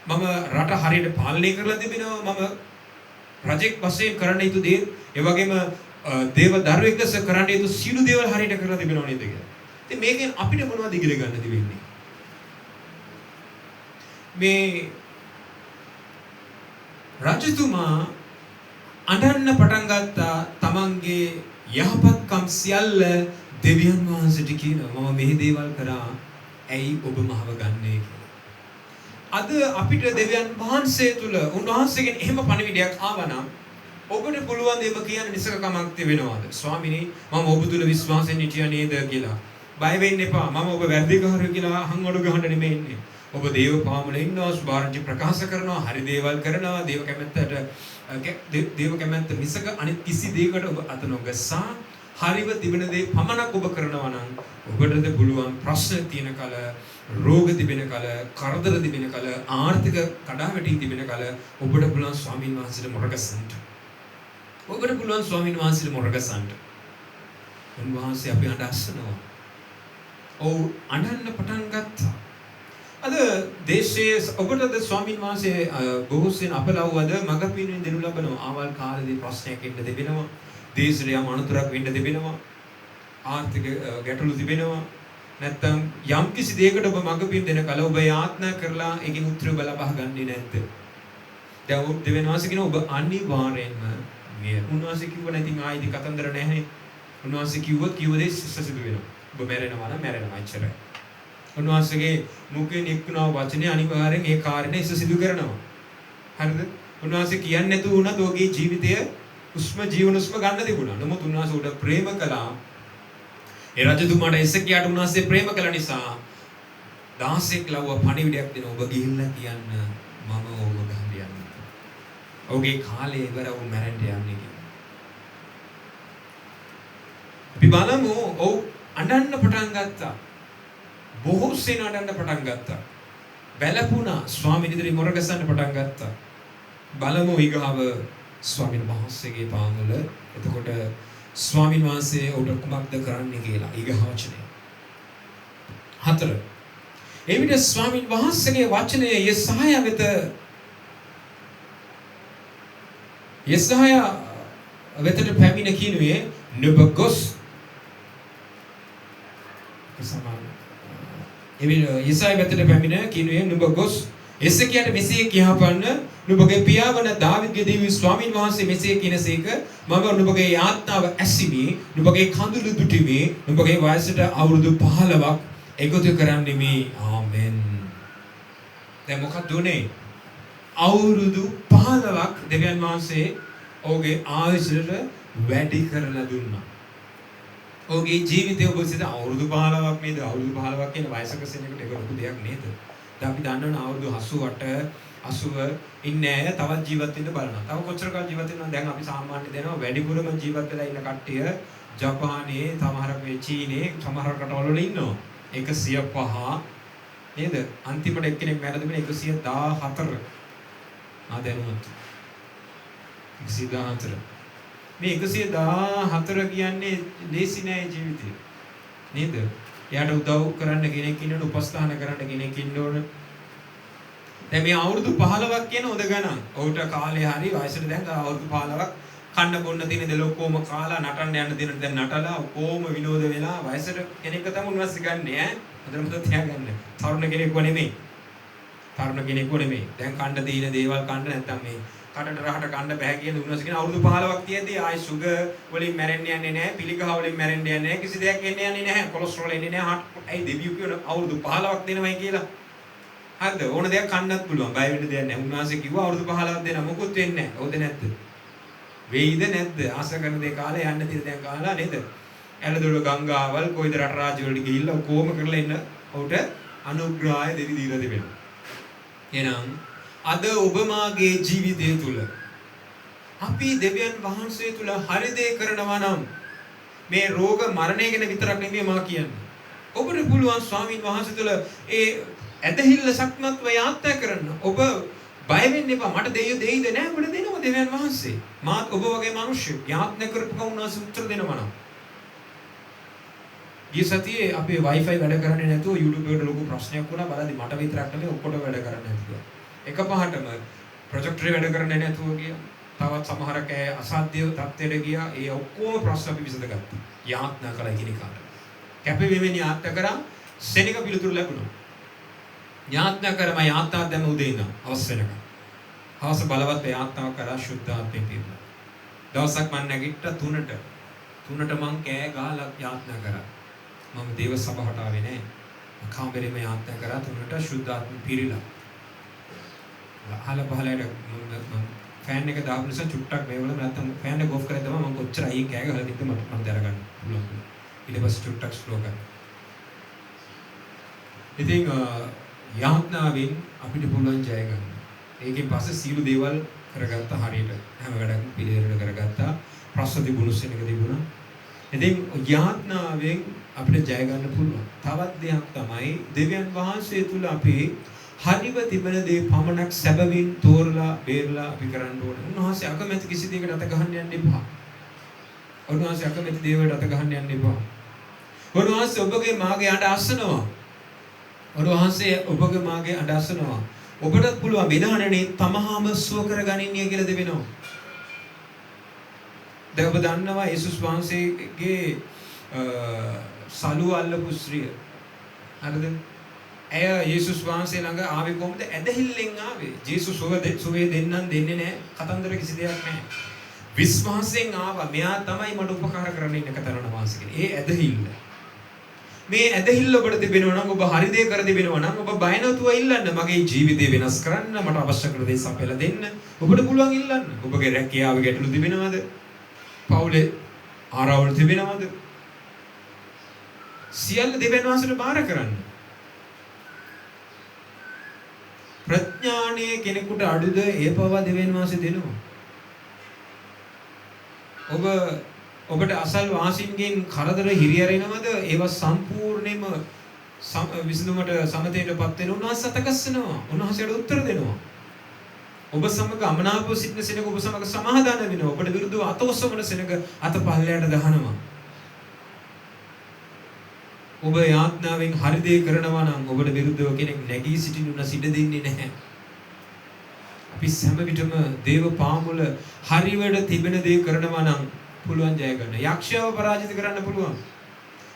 Speaker 2: මම රට හරියට පාලනය කරලා තිබෙනවා. මම රජෙක් වශයෙන් කරන්න යුතු දේ ඒ වගේම දේව දරුවෙක් ලෙස කරන්න යුතු සියලු දේවල් හරියට කරලා තිබෙනව නේද කියලා. ඉතින් මේකෙන් අපිට මොනවද ඉගෙන ගන්න තිබෙන්නේ? මේ රජතුමා අඬන්න පටන් ගත්තා තමන්ගේ යහපත්කම් සියල්ල දෙවියන් වහන්සේට කියනවා මම මේ දේවල් කරා ඇයි ඔබ මහව ගන්නේ කියලා. අද අපිට දෙවියන් වහන්සේ තුල උන්වහන්සේගෙන් එහෙම පණිවිඩයක් ආවනම් ඔබට පුළුවන් දේව කියන නිසකකමක් තිබෙනවද? ස්වාමිනේ මම ඔබ තුල විශ්වාසයෙන් හිටියා නේද කියලා. බය වෙන්න එපා. මම ඔබ වැරදිකාරයෝ කියලා හංගොඩු ගහන්න නෙමෙයි ඉන්නේ. ඔබ දේව පාමුල ඉන්නවා, සුභාරංචි ප්‍රකාශ කරනවා, හරි දේවල් කරනවා, දේව කැමැත්ත මිසක අනිත් කිසි දෙයකට ඔබ අත නොගසා හරිව තිබෙන දේ පමණක් ඔබ කරනවා නම් ඔබටද පුළුවන් ප්‍රශ්න තියෙන කල, රෝග තිබෙන කල, කරදර තිබෙන කල, ආර්ථික කඩාවැටි තිබෙන කල ඔබට පුළුවන් ස්වාමීන් වහන්සේට මොරගසන්න. ඔබට පුළුවන් ස්වාමීන් වහන්සේට මොරගසන්න. උන්වහන්සේ අපි අඬ අස්සනවා. ඔව් අඬන්න පටන් ගත්තා. අද දේශයේ ඔබටද ස්වාමීන් වහන්සේ බොහෝ සෙයින් අපලව්වද මඟ පින්වෙන් දෙනු ලබනවා. ආවල් කාලේදී ප්‍රශ්නයක් එන්න තිබෙනවා. දේශයට යම් අනුතරක් වෙන්න තිබෙනවා. ආර්ථික ගැටලු තිබෙනවා. නැත්තම් යම් කිසි දෙයකට ඔබ මඟ පින් දෙන කල ඔබ යාඥා කරලා ඒකෙන් උත්තර ලබා ගන්නේ නැද්ද? දැන් ඔබ දෙවියන් වහන්සේ කියන ඔබ අනිවාර්යෙන්ම මේ උන්වහන්සේ කිව්ව නැතිනම් ආයිති කතන්දර නැහැ. උන්වහන්සේ කිව්වොත් කිව්ව දේ සිද්ධ වෙනවා. ඔබ මැරෙනවා නම් මැරෙනවා එච්චරයි. උන්වහන්සේගේ මුඛයෙන් එක්ුණා වචනේ අනිවාර්යෙන් ඒ කාර්යනේ සිදු කරනවා. හරිද? උන්වහන්සේ කියන්නේ නැතුව වුණත් ඔහුගේ ජීවිතය උස්ම ජීවනස්ම ගන්න තිබුණා. නමුත් උන්වහන්සේ උඩ ප්‍රේම කළා. ඒ රජතුමාට එසකියාට උන්වහන්සේ ප්‍රේම කළ නිසා 16ක් ලව්ව පණිවිඩයක් දෙන ඔබ ගිහිල්ලා කියන්න මම ඔබ ගහන්න යන්නේ. ඔහුගේ කාලය ඉවර වුණ මැරෙන්න යන්නේ කියලා. අපි බලමු ඔව් අඬන්න පටන් ගත්තා. බොහෝ සෙයින් අඬන්න පටන් ගත්තා. බැලපුණා ස්වාමීන් වහන්සේ මොරගසන්න පටන් ගත්තා. බලමු ඊගාව ස්වාමීන් වහන්සේගේ පාමුල. එතකොට ස්වාමීන් වහන්සේ උඩ කුමක්ද කරන්නේ කියලා ඊගාව වචනය. 4. එවිට ස්වාමීන් වහන්සේගේ වචනය යෙසායා වෙත වෙතට පැමිණ කිනුවේ නුඹ ගොස් සමාන එවිට යෙසායා වෙතට පැමිණ කිනුවේ නුඹ ගොස් එසකියාට මෙසේ කියහපන්න නුඹගේ පියාවන දාවිද්ගේ දේවී ස්වාමීන් වහන්සේ මෙසේ කියනසේක මම නුඹගේ යාත්නාව ඇසිමි නුඹගේ කඳුළු දුටිමි නුඹගේ වයසට අවුරුදු 15ක් එකතු කරන්නෙමි ආමෙන්. දැන් මොකක්ද උනේ? අවුරුදු 15ක් දෙවියන් වහන්සේ ඔහුගේ ආයුෂයට වැඩි කරලා දුන්නා. ඔහුගේ ජීවිතය ඔබ සිත අවුරුදු 15ක් නේද? අවුරුදු 15ක් කියන වයසක සෙනෙකට ඒක ලොකු දෙයක් නේද? දැන් අපි දන්නවනේ අවුරුදු 88 80 ඉන්නේ අය තවත් ජීවත් වෙන්න බලනවා. තව කොච්චර කාල ජීවත් වෙනවද? දැන් අපි සාමාන්‍ය දෙනවා වැඩිපුරම ජීවත් වෙලා ඉන්න කට්ටිය ජපානයේ, සමහර චීනයේ, සමහර රටවල වල ඉන්නවා. 105 නේද? අන්තිමට එක්කෙනෙක් මැරෙලා තිබුණේ 114. දැනුවත් 114. මේ 114 කියන්නේ ලේසි නෑ ජීවිතේ. නේද? එයාට උදව් කරන්න කෙනෙක් ඉන්න ඕන, උපස්ථාන කරන්න කෙනෙක් ඉන්න ඕන. දැන් මේ අවුරුදු 15ක් කියන හොඳ ගණන්. ඔහුට කාලේ හරි වයසට දැන් අවුරුදු 15ක් කන්න බොන්න තියෙන දේ ඔක්කොම කාලා නටන්න යන්න දෙන දැන් නටලා ඔක්කොම විනෝද වෙලා වයසට කෙනෙක් තමයි උන්වස්සේ ගන්න ඈ. හොඳට මතක තියාගන්න. තරුණ කෙනෙක්ව නෙමෙයි. තරුණ කෙනෙක්ව නෙමෙයි. දැන් කන්න තියෙන දේවල් කන්න නැත්තම් මේ කටට රහට කන්න බෑ කියන උන්වස්සේ කියන අවුරුදු 15ක් තියෙද්දි ආයි සුගර් වලින් මැරෙන්න යන්නේ නැහැ, පිළිකහ වලින් මැරෙන්න යන්නේ නැහැ, කිසි දෙයක් එන්නේ යන්නේ නැහැ, කොලෙස්ටරෝල් එන්නේ නැහැ. ඇයි දෙවියෝ කියන අවුරුදු 15ක් දෙනවයි කියලා? හරිද? ඕන දෙයක් කන්නත් පුළුවන්. බය වෙන්න දෙයක් නැහැ. උන්වහන්සේ කිව්වා අවුරුදු 15ක් දෙන මොකුත් වෙන්නේ නැහැ. හොද නැද්ද? වෙයිද නැද්ද? ආස කරන දේ කාලේ යන්න තියෙන දැන් කාලා නේද? ඇලදොල ගංගාවල් කොයිද රට රාජ්‍ය වලට ගිහිල්ලා කොහොම කරලා ඉන්න ඔහුට අනුග්‍රහය දෙවි දීලා තිබෙනවා. එහෙනම් අද ඔබ මාගේ ජීවිතය තුල අපි දෙවියන් වහන්සේ තුල හරි දේ කරනවා නම් මේ රෝග මරණය ගැන විතරක් නෙමෙයි මා කියන්නේ. ඔබට පුළුවන් ස්වාමින් වහන්සේ තුල ඒ ඇදහිල්ල සක්මත්ව යාත්‍රා කරන්න. ඔබ බය වෙන්න එපා. මට දෙයියෝ දෙයිද නැහැ. ඔබට දෙනවා දෙවියන් වහන්සේ. මාත් ඔබ වගේ මිනිස්සු යාත්‍රා කරපු කවුනාසු උත්තර දෙනවා නම්. ගිය සතියේ අපේ Wi-Fi වැඩ කරන්නේ නැතුව YouTube එකට ලොකු ප්‍රශ්නයක් වුණා. බලද්දි මට විතරක් නෙමෙයි ඔක්කොටම වැඩ කරන්නේ නැතුව. එකපාරටම ප්‍රොජෙක්ටරේ වැඩ කරන්නේ නැතුව ගියා. තවත් සමහරක් අය අසාධ්‍ය තත්ත්වයට ගියා. ඒ ඔක්කොම ප්‍රශ්න අපි විසඳගත්තා. යාත්‍රා කළා එකිනෙකාට. කැපවීමෙන් යාත්‍රා කරා සෙනික පිළිතුරු ලැබුණා. යාත්‍රා කරම යාත්‍රා දැම උදේ ඉඳන් අවස් වෙනකම්. හවස බලවත් යාත්‍රාව කරා ශුද්ධාත්මයෙන් පිරුණා. දවසක් මම නැගිට්ටා 3ට මං කෑ ගහලා යාත්‍රා කරා. මම දේව සභාවට ආවේ නෑ. කාමරේම යාත්‍රා කරා 3ට ශුද්ධාත්මයෙන් පිරීලා. අහල පහලට මම ෆෑන් එක දාපු නිසා චුට්ටක් මේවල නැත්තම් ෆෑන් එක ඔෆ් කරලා තමයි මම කොච්චර අයින් කෑ ගහලා තිබ්බ මට දරගන්න පුළුවන්. ඊට පස්සේ චුට්ටක් ස්ලෝ කරා. ඉතින් යාත්‍රාවෙන් අපිට පුළුවන් ජය ගන්න. ඒකෙන් පස්සේ සීල දේවල් කරගත්තා හරියට. හැම වැඩක්ම පිළිවෙලට කරගත්තා. ප්‍රශ්න තිබුණු සෙනඟ තිබුණා. ඉතින් යාත්‍රාවෙන් අපිට ජය ගන්න පුළුවන්. තවත් දෙයක් තමයි දෙවියන් වහන්සේ තුල අපි හරිව තිබෙන දේ පමණක් සැබවින් තෝරලා බේරලා අපි කරන්න ඕනේ. උන්වහන්සේ අකමැති කිසි දෙයකට අත ගහන්න යන්න එපා. උන්වහන්සේ අකමැති දේවල්ට අත ගහන්න යන්න එපා. උන්වහන්සේ ඔබගේ මාගේ අඬ අසනවා. උන්වහන්සේ ඔබගේ මාගේ අඬ අසනවා. ඔබටත් පුළුවන් විනාඩනේ තමහාම සුව කරගනින්නේ කියලා දෙවෙනවා. දැන් ඔබ දන්නවා යේසුස් වහන්සේගේ සලුව අල්ලපු ස්ත්‍රිය. හරිද? ඇය යේසුස් වහන්සේ ළඟ ආවේ කොහොමද? ඇදහිල්ලෙන් ආවේ. යේසුස් සුවේ දෙන්නම් දෙන්නේ නැහැ. කතන්දර කිසි දෙයක් නැහැ. විශ්වාසයෙන් ආවා. මෙයා තමයි මට උපකාර කරන්න ඉන්න කතරණ වහන්සේ කෙනෙක්. ඒ ඇදහිල්ල. මේ ඇදහිල්ල ඔබට තිබෙනවා නම් ඔබ හරි දේ කර තිබෙනවා නම් ඔබ බය නැතුව ඉල්ලන්න. මගේ ජීවිතේ වෙනස් කරන්න, මට අවශ්‍ය කරන දේ සපයලා දෙන්න. ඔබට පුළුවන් ඉල්ලන්න. ඔබගේ රැකියාවේ ගැටලු තිබෙනවද? පවුලේ ආරවුල් තිබෙනවද? සියල්ල දෙවියන් වහන්සේට බාර කරන්න. ප්‍රඥාණයේ කෙනෙකුට අඩුද ඒ පවා දෙවියන් වහන්සේ දෙනවා. ඔබට අසල් වාසීන්ගෙන් කරදර හිරියරෙනවද? ඒවා සම්පූර්ණයෙන්ම විසඳුමට සමතේටපත් වෙන උන්වහන්සේ අතගස්සනවා. උන්වහන්සේට උත්තර දෙනවා. ඔබ සමග අමනාපව සිටින සෙනඟ ඔබ සමග සමාදාන වෙනවා. ඔබට විරුද්ධව අතොස්සවන සෙනඟ අත පල්ලයට දහනවා. ඔබ යාඥාවෙන් හරි දේ කරනවා නම් ඔබට විරුද්ධව කෙනෙක් නැගී සිටින්න සිට දෙන්නේ නැහැ. අපි හැම විටම දේව පාමුල හරිවට තිබෙන දේ කරනවා නම් පුළුවන් ජය ගන්න. යක්ෂයව පරාජිත කරන්න පුළුවන්.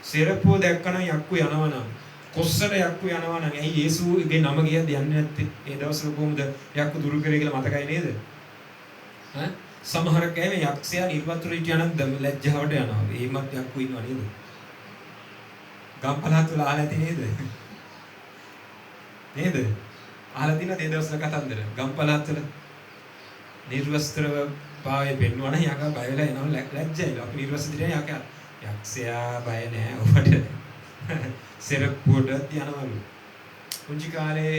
Speaker 2: සෙරප්පුව දැක්කනම් යක්කු යනවා නම්, කොස්සට යක්කු යනවා නම්, ඇයි යේසුගේ නම කියද්ද යන්නේ නැත්තේ? ඒ දවස්වල කොහොමද යක්කු දුරු කරේ කියලා මතකයි නේද? ඈ සමහර කෑම යක්ෂයා නිර්වතුරු හිටියනම් ලැජ්ජාවට යනවා. ඒමත් යක්කු ඉන්නවා නේද? ගම්පලහත් වල අහලා ඇති නේද? නේද? අහලා තියෙනවද ඒ දවස්වල කතන්දර? ගම්පලහත් වල නිර්වස්ත්‍රව පාවේ පෙන්වන යකා බය වෙලා එනවා ලැජ්ජයිලා. අපි නිර්වස්ත්‍රය යකා යක්ෂයා බය නෑ ඔබට සෙරප්පුවට යනවලු. පුංචි කාලේ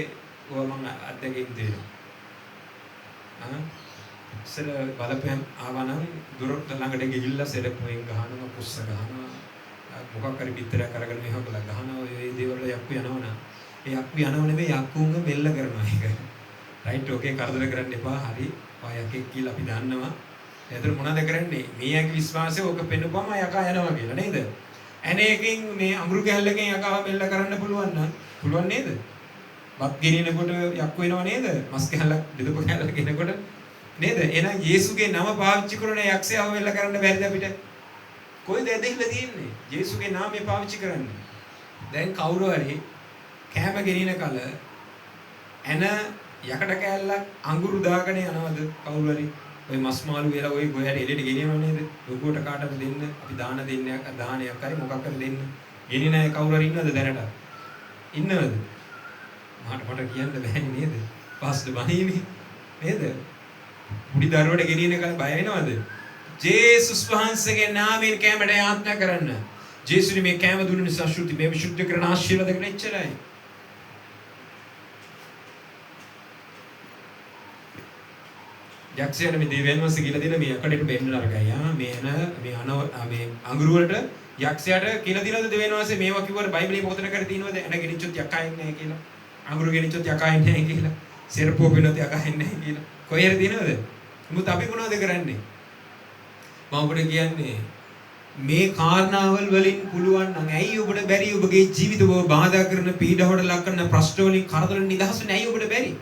Speaker 2: ඔය මම අත්දැකීම් තියෙනවා. ඉස්සර බලපෑම් ආවනම් දොරට ළඟට ගිහිල්ලා සෙරප්පුවෙන් ගහනවා, පුස්ස ගහනවා, මොකක් හරි පිටරයක් අරගෙන මෙහෙම කළා ගහනවා. ඒ දේවල් යක්කු යනවනම් ඒ යක්කු යනව නෙමෙයි යක්කුන්ව මෙල්ල කරනවා ඒක. රයිට් ඕකේ කරදර කරන්න එපා. හරි. ඔය යකෙක් කියලා අපි දන්නවා. එතන මොනවද කරන්නේ? මේ යකේ විශ්වාසය ඕක පෙන්නපුවම යකා යනවා කියලා නේද? ඇනේකින් මේ අමුරු කැල්ලකින් යකාව මෙල්ල කරන්න පුළුවන් නම් පුළුවන් නේද? වත් ගෙනිනකොට යක්කු වෙනව නේද? මස් කැල්ලක් බෙදපු කැල්ලක් ගෙනකොට නේද? එහෙනම් යේසුගේ නම පාවිච්චි කරන යක්ෂයාව මෙල්ල කරන්න බැරිද අපිට? කොයිද ඇදහිලා තියෙන්නේ? යේසුගේ නාමය පාවිච්චි කරන්න. දැන් කවුරු හරි කැම ගෙනින කල ඇන යකඩ කෑල්ලක් අඟුරු දාගෙන යනවද කවුරු හරි? ඔය මස් මාළු වේලා ඔය ගොයයට එළියට ගෙනියනව නේද? ලොකුවට කාටද දෙන්න? අපි දානයක් හරි මොකක් හරි දෙන්න. ගෙනින අය කවුරු හරි ඉන්නවද දැනට? ඉන්නවද? මට කියන්න බෑනේ නේද? පාස්ට බණීනේ නේද? පුඩි දරුවට ගෙනියන කල බය වෙනවද? ජේසුස් වහන්සේගේ නාමයෙන් කැමරට යාත්නා කරන්න. ජේසුනි මේ කැම දුන්න නිසා ශුද්ධි මේ විශුද්ධ කරන ආශිර්වාද කරන එච්චරයි. යක්ෂයන් මේ දෙවියන් වහන්සේ කියලා දෙන මේ යකඩට බෙන්න නරකයි. මේ අඟුරු වලට යක්ෂයාට කියලා දිනවද දෙවියන් වහන්සේ මේවා කිව්වට බයිබලයේ මොකටද කර තියෙනවද? එන ගෙනිච්චොත් යකා ඉන්නේ නැහැ කියලා. අඟුරු ගෙනිච්චොත් යකා ඉන්නේ නැහැ කියලා. සෙරප්පුව පිනොත් යකා ඉන්නේ නැහැ කියලා. කොහේද දිනවද? මුත් අපි මොනවද කරන්නේ? මම ඔබට කියන්නේ මේ කාරණාවල් වලින් පුළුවන් නම් ඇයි ඔබට බැරි ඔබගේ ජීවිතව බාධා කරන පීඩාවට ලක් කරන ප්‍රශ්න වලින් කරදර නිදහස් වෙන්න ඇයි ඔබට බැරි?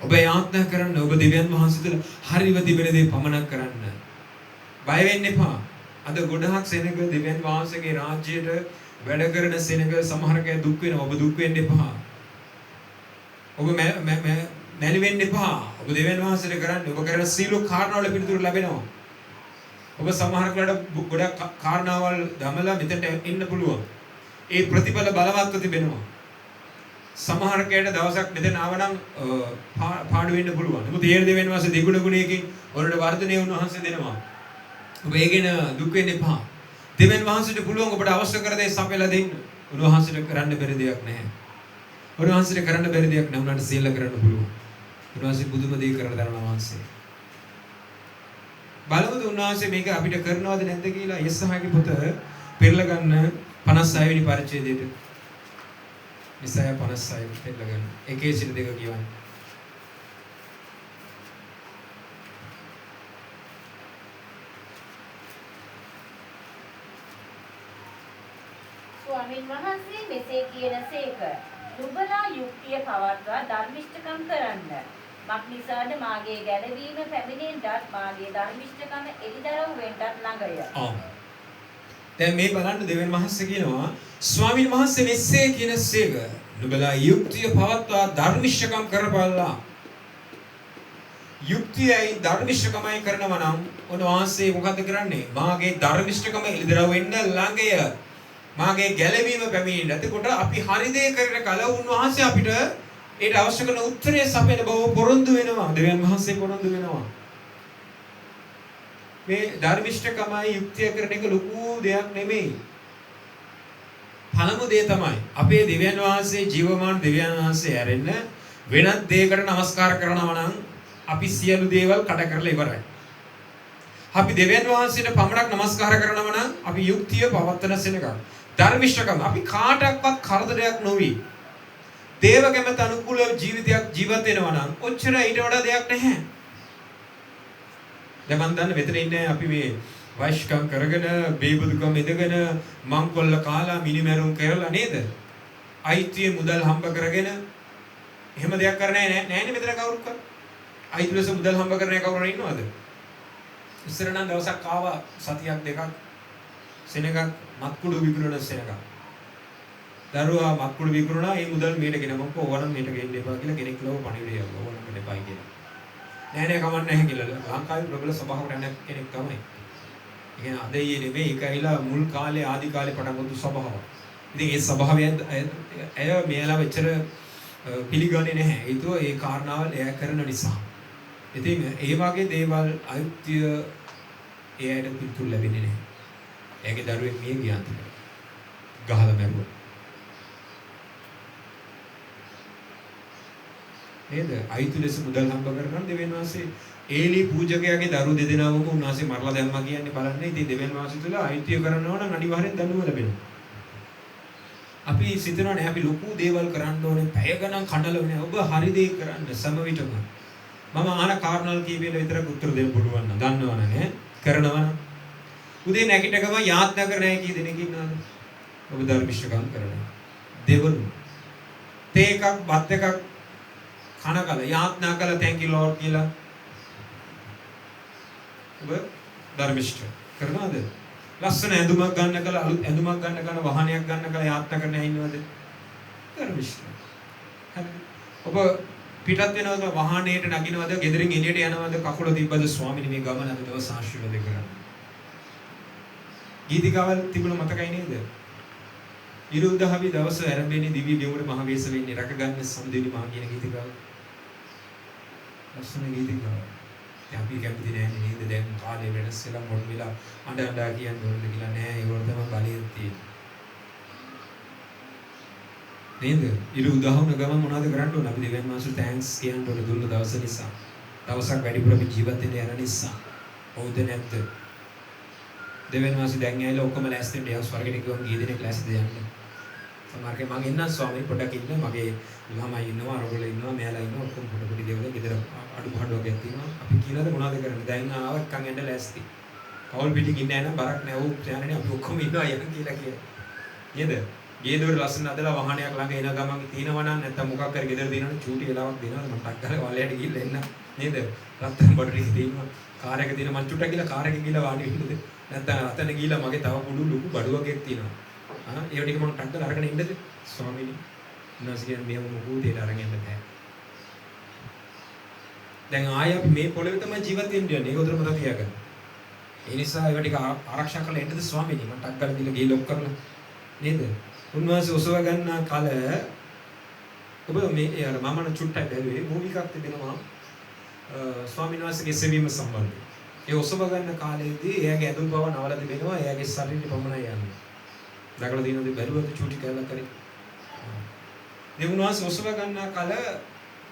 Speaker 2: ඔබ යාත්නා කරන්න ඔබ දෙවියන් වහන්සේ තුළ හරිව තිබෙන දේ පමණක් කරන්න. බය වෙන්න එපා. අද ගොඩාක් සෙනඟ දෙවියන් වහන්සේගේ රාජ්‍යයට වැඩ කරන සෙනඟ සමහර කය දුක් වෙනවා. ඔබ දුක් වෙන්න එපා. ඔබ මැලි වෙන්න එපා. ඔබ දෙවියන් වහන්සේට කරන්න. ඔබ කරන සීල කාරණාවල පිළිතුරු ලැබෙනවා. ඔබ සමහරකට ගොඩක් කාරණාවල් දමලා මෙතනට එන්න පුළුවන්. ඒ ප්‍රතිඵල බලවත්ව තිබෙනවා. සමහර කයට දවසක් මෙතන ආවනම් පාඩු වෙන්න පුළුවන්. මොකද ඒ දෙවියන් වහන්සේ දෙගුණ ගුණයකින් ඔයාලට වර්ධනය උන්වහන්සේ දෙනවා. ඔබ ඒකෙන දුක් වෙන්න එපා. දෙවියන් වහන්සේට පුළුවන් ඔබට අවශ්‍ය කර දේ සපයලා දෙන්න. උන්වහන්සේට කරන්න බැරි දෙයක් නැහැ. උන්වහන්සේට කරන්න බැරි දෙයක් නැහැ. උන්වහන්සේට සීල කරන්න පුළුවන්. උන්වහන්සේ බුදුම දේ කරලා දරන වහන්සේ. බලමුද උන්වහන්සේ මේක අපිට කරනවද නැද්ද කියලා යෙසායාගේ පොත පෙරලා ගන්න 56 වෙනි පරිච්ඡේදයට. යෙසායා 56 පෙරලා ගන්න. 1-2 කියවන්න.
Speaker 3: ස්වාමීන් වහන්සේ මෙසේ කියනසේක. නුඹලා යුක්තිය පවත්වා ධර්මිෂ්ඨකම් කරන්න. මක්නිසාද මාගේ ගැලවීම පැමිණෙන්නත් මාගේ ධර්මිෂ්ඨකම එලිදරව් වෙන්නත් ළඟය.
Speaker 2: දැන් මේ බලන්න දෙවියන් වහන්සේ කියනවා ස්වාමීන් වහන්සේ මෙසේ කියනසේක. නුඹලා යුක්තිය පවත්වා ධර්මිෂ්ඨකම් කරපල්ලා. යුක්තියයි ධර්මිෂ්ඨකමයි කරනවා නම් උන්වහන්සේ මොකද කරන්නේ? මාගේ ධර්මිෂ්ඨකම එලිදරව් වෙන්න ළඟය. මාගේ ගැලවීම පැමිණෙන්න. එතකොට අපි හරි දේ කරන කල උන්වහන්සේ අපිට ඒට අවශ්‍ය කරන උත්තරය සපයන බව පොරොන්දු වෙනවා. දෙවියන් වහන්සේ පොරොන්දු වෙනවා. මේ ධර්මිෂ්ඨකමයි යුක්තිය කරන එක ලොකු දෙයක් නෙමෙයි. පළමු දේ තමයි අපේ දෙවියන් වහන්සේ ජීවමාන දෙවියන් වහන්සේ ඇරෙන්න වෙනත් දෙයකට නමස්කාර කරනවා නම් අපි සියලු දේවල් කඩ කරලා ඉවරයි. අපි දෙවියන් වහන්සේට පමණක් නමස්කාර කරනවා නම් අපි යුක්තිය පවත්තන සෙනඟ. ධර්මිෂ්ඨකම අපි කාටවත් කරදරයක් නොවි දේව කැමැත්ත අනුකූල ජීවිතයක් ජීවත් වෙනවා නම් ඔච්චර ඊට වඩා දෙයක් නැහැ. දැන් මම දන්න මෙතන ඉන්නේ අපි මේ වෛශ්කම් කරගෙන බේබදුකම් ඉදගෙන මංකොල්ල කාලා මිනිමැරුම් කරලා නේද? අයිතිය මුදල් හම්බ කරගෙන එහෙම දෙයක් කරන්නේ නැහැ මෙතන කවුරුත් කර. අයිතිලස මුදල් හම්බ කරන කවුරු ඉන්නවද? ඉස්සර නම් දවසක් ආවා සතියක් දෙකක් සෙනඟක් මත්කුඩු විකුණන සෙනඟක්. දරුවා මත්කුඩු විකුණනවා ඒ මුදල් මේට ගෙනමකෝ ඕවනම් මේට ගෙන්න එපා කියලා කෙනෙක් ලව පණිවිඩය යවුවා. ඕවනම් මේට එපයි කියලා. නෑ කමන්න නැහැ කියලා. ලංකාවේ ප්‍රබල සභාවකට යන කෙනෙක් තමයි. ඒ කියන්නේ අද ඊයේ නෙමෙයි ඒකයිලා මුල් කාලේ ආදි කාලේ පටන් ගත්තු සභාව. ඉතින් ඒ සභාවෙන් අය මෙයාලා වෙච්චර පිළිගන්නේ නැහැ. ඒතෝ ඒ කාරණාවල් එයා කරන නිසා. ඉතින් ඒ වගේ දේවල් අයුක්තිය එයාට පිටු ලැබෙන්නේ නැහැ. එයාගේ දරුවෙක් මිය ගියා. ගහලා මැරුවා. නේද? අයිතු ලෙස මුදල් හම්බ කරගන්න දෙවියන් වහන්සේ ඒලි පූජකයාගේ දරු දෙදෙනාවම උන්වහන්සේ මරලා දැම්මා කියන්නේ බලන්න. ඉතින් දෙවියන් වහන්සේ තුල අයිතිය කරනවා නම් අනිවාර්යෙන් දඬුවම ලැබෙනවා. අපි සිතනවා නේ අපි ලොකු දේවල් කරන්න ඕනේ, පැය ගණන් කඩලවනේ. ඔබ හරි දේ කරන්න සම විටම. මම අහන කාරණාල් කීපෙල විතරක් උත්තර දෙන්න පුළුවන් නම් දන්නවනේ නේ. කරනවා නම්. උදේ නැගිට ගම යාත්‍රා කරන්නේ කී දෙනෙක් ඉන්නවද? ඔබ ධර්මිෂ්ඨකම් කරනවා. දෙවලු. තේ එකක් බත් එකක් කනකල යාත්‍රා කළ thank you lord කියලා. ඔබ ධර්මිෂ්ඨ කරනවද? ලස්සන ඇඳුමක් ගන්න කල අලුත් ඇඳුමක් ගන්න කල වාහනයක් ගන්න කල යාත්‍රා කරන්න ඉන්නවද? ධර්මිෂ්ඨ. හරි. ඔබ පිටත් වෙනවද වාහනේට නගිනවද ගෙදරින් එළියට යනවද කකුල තිබ්බද ස්වාමීනි මේ ගමන අද දවස් ආශිර්වාද කරන්න. ගීතිකාවල් තිබුණ මතකයි නේද? ඉරුද්දහවි දවස ආරම්භයේදී දිව්‍ය ගෙවුර මහ වේශ වෙන්නේ රැකගන්න සම්දෙවි මා කියන ගීතිකාව. ලස්සන ගීතිකාව. දැන් අපි කැමති නෑ නේද? දැන් කාලේ වෙනස් වෙලා මොන වෙලා අඬ කියන්නේ ඕනද කියලා නෑ. ඒවල තමයි බලය තියෙන්නේ. නේද? ඉරු උදාහරණ ගම මොනවද කරන්න ඕන? අපි දෙවියන් වහන්සේ තෑන්ක්ස් කියන්න ඕන දුන්න දවස නිසා. දවසක් වැඩිපුර අපි ජීවත් වෙන්න යන නිසා. හවුද නැද්ද? දෙවියන් වහන්සේ දැන් ඇවිල්ලා ඔක්කොම ලෑස්තිට යස් වර්ගෙට ගිහම ගිය දිනේ ක්ලාස් එක යන්න. සමහරකේ මම එන්නම් ස්වාමීන් පොඩ්ඩක් ඉන්න මගේ ළමයි ඉන්නවා අරගොල්ලෝ ඉන්නවා මෙයාලා ඉන්නවා ඔක්කොම පොඩ පොඩි දේවල් ගෙදර අඩුපාඩු වගේ තියෙනවා. අපි කියලාද මොනවද කරන්නේ? දැන් ආවත් කන් එන්න ලෑස්ති. කවුල් පිටින් ඉන්නේ නැහැ නම් බරක් නැහැ. ඌ ඥානනේ අපි ඔක්කොම ඉන්නවා යන්න කියලා කියනවා. නේද? ගේ දොර ලස්සන අදලා වාහනයක් ළඟ එන ගමන් තියෙනවා නම් නැත්තම් මොකක් හරි ගෙදර දිනන චූටි වෙලාවක් දෙනවා මම ටක් ගාලා වලයට ගිහිල්ලා එන්න නේද? රත්තරන් බඩ ටික තියෙනවා. කාර් එක තියෙන මං චුට්ටක් ගිහලා කාර් එකේ ගිහලා වාඩි වෙන්නද? නැත්තම් රතන ගිහලා මගේ තව පුඩු ලොකු බඩු වගේක් තියෙනවා. ඒ ටික මම ටක් ගාලා අරගෙන ඉන්නද? ස්වාමීනි උන්වහන්සේ කියන්නේ මේ මොකෝ දෙයට අරගෙන යන්න බෑ. දැන් ආයෙ අපි මේ පොළවේ තමයි ජීවත් වෙන්න යන්නේ. ඒක උතර මතක තියාගන්න. ඒ නිසා ඒවා ටික ආරක්ෂා කරලා එන්නද ස්වාමීනි මම ටක් ගාලා ගිහලා ගේ ලොක් කරලා නේද? උන්වහන්සේ ඔසව ගන්න කල ඔබ මේ අර මම චුට්ටක් බැලුවේ මූවි එකක් තිබෙනවා ස්වාමීන් වහන්සේගේ සෙවීම සම්බන්ධව. ඒ ඔසව ගන්න කාලේදී එයාගේ ඇඳුම් බව නවල තිබෙනවා එයාගේ ශරීරෙ පමණයි යන්නේ. දකලා දිනවද බැලුවද චුටි කැලක් කරේ. ඒ උන්වහන්සේ ඔසව ගන්න කල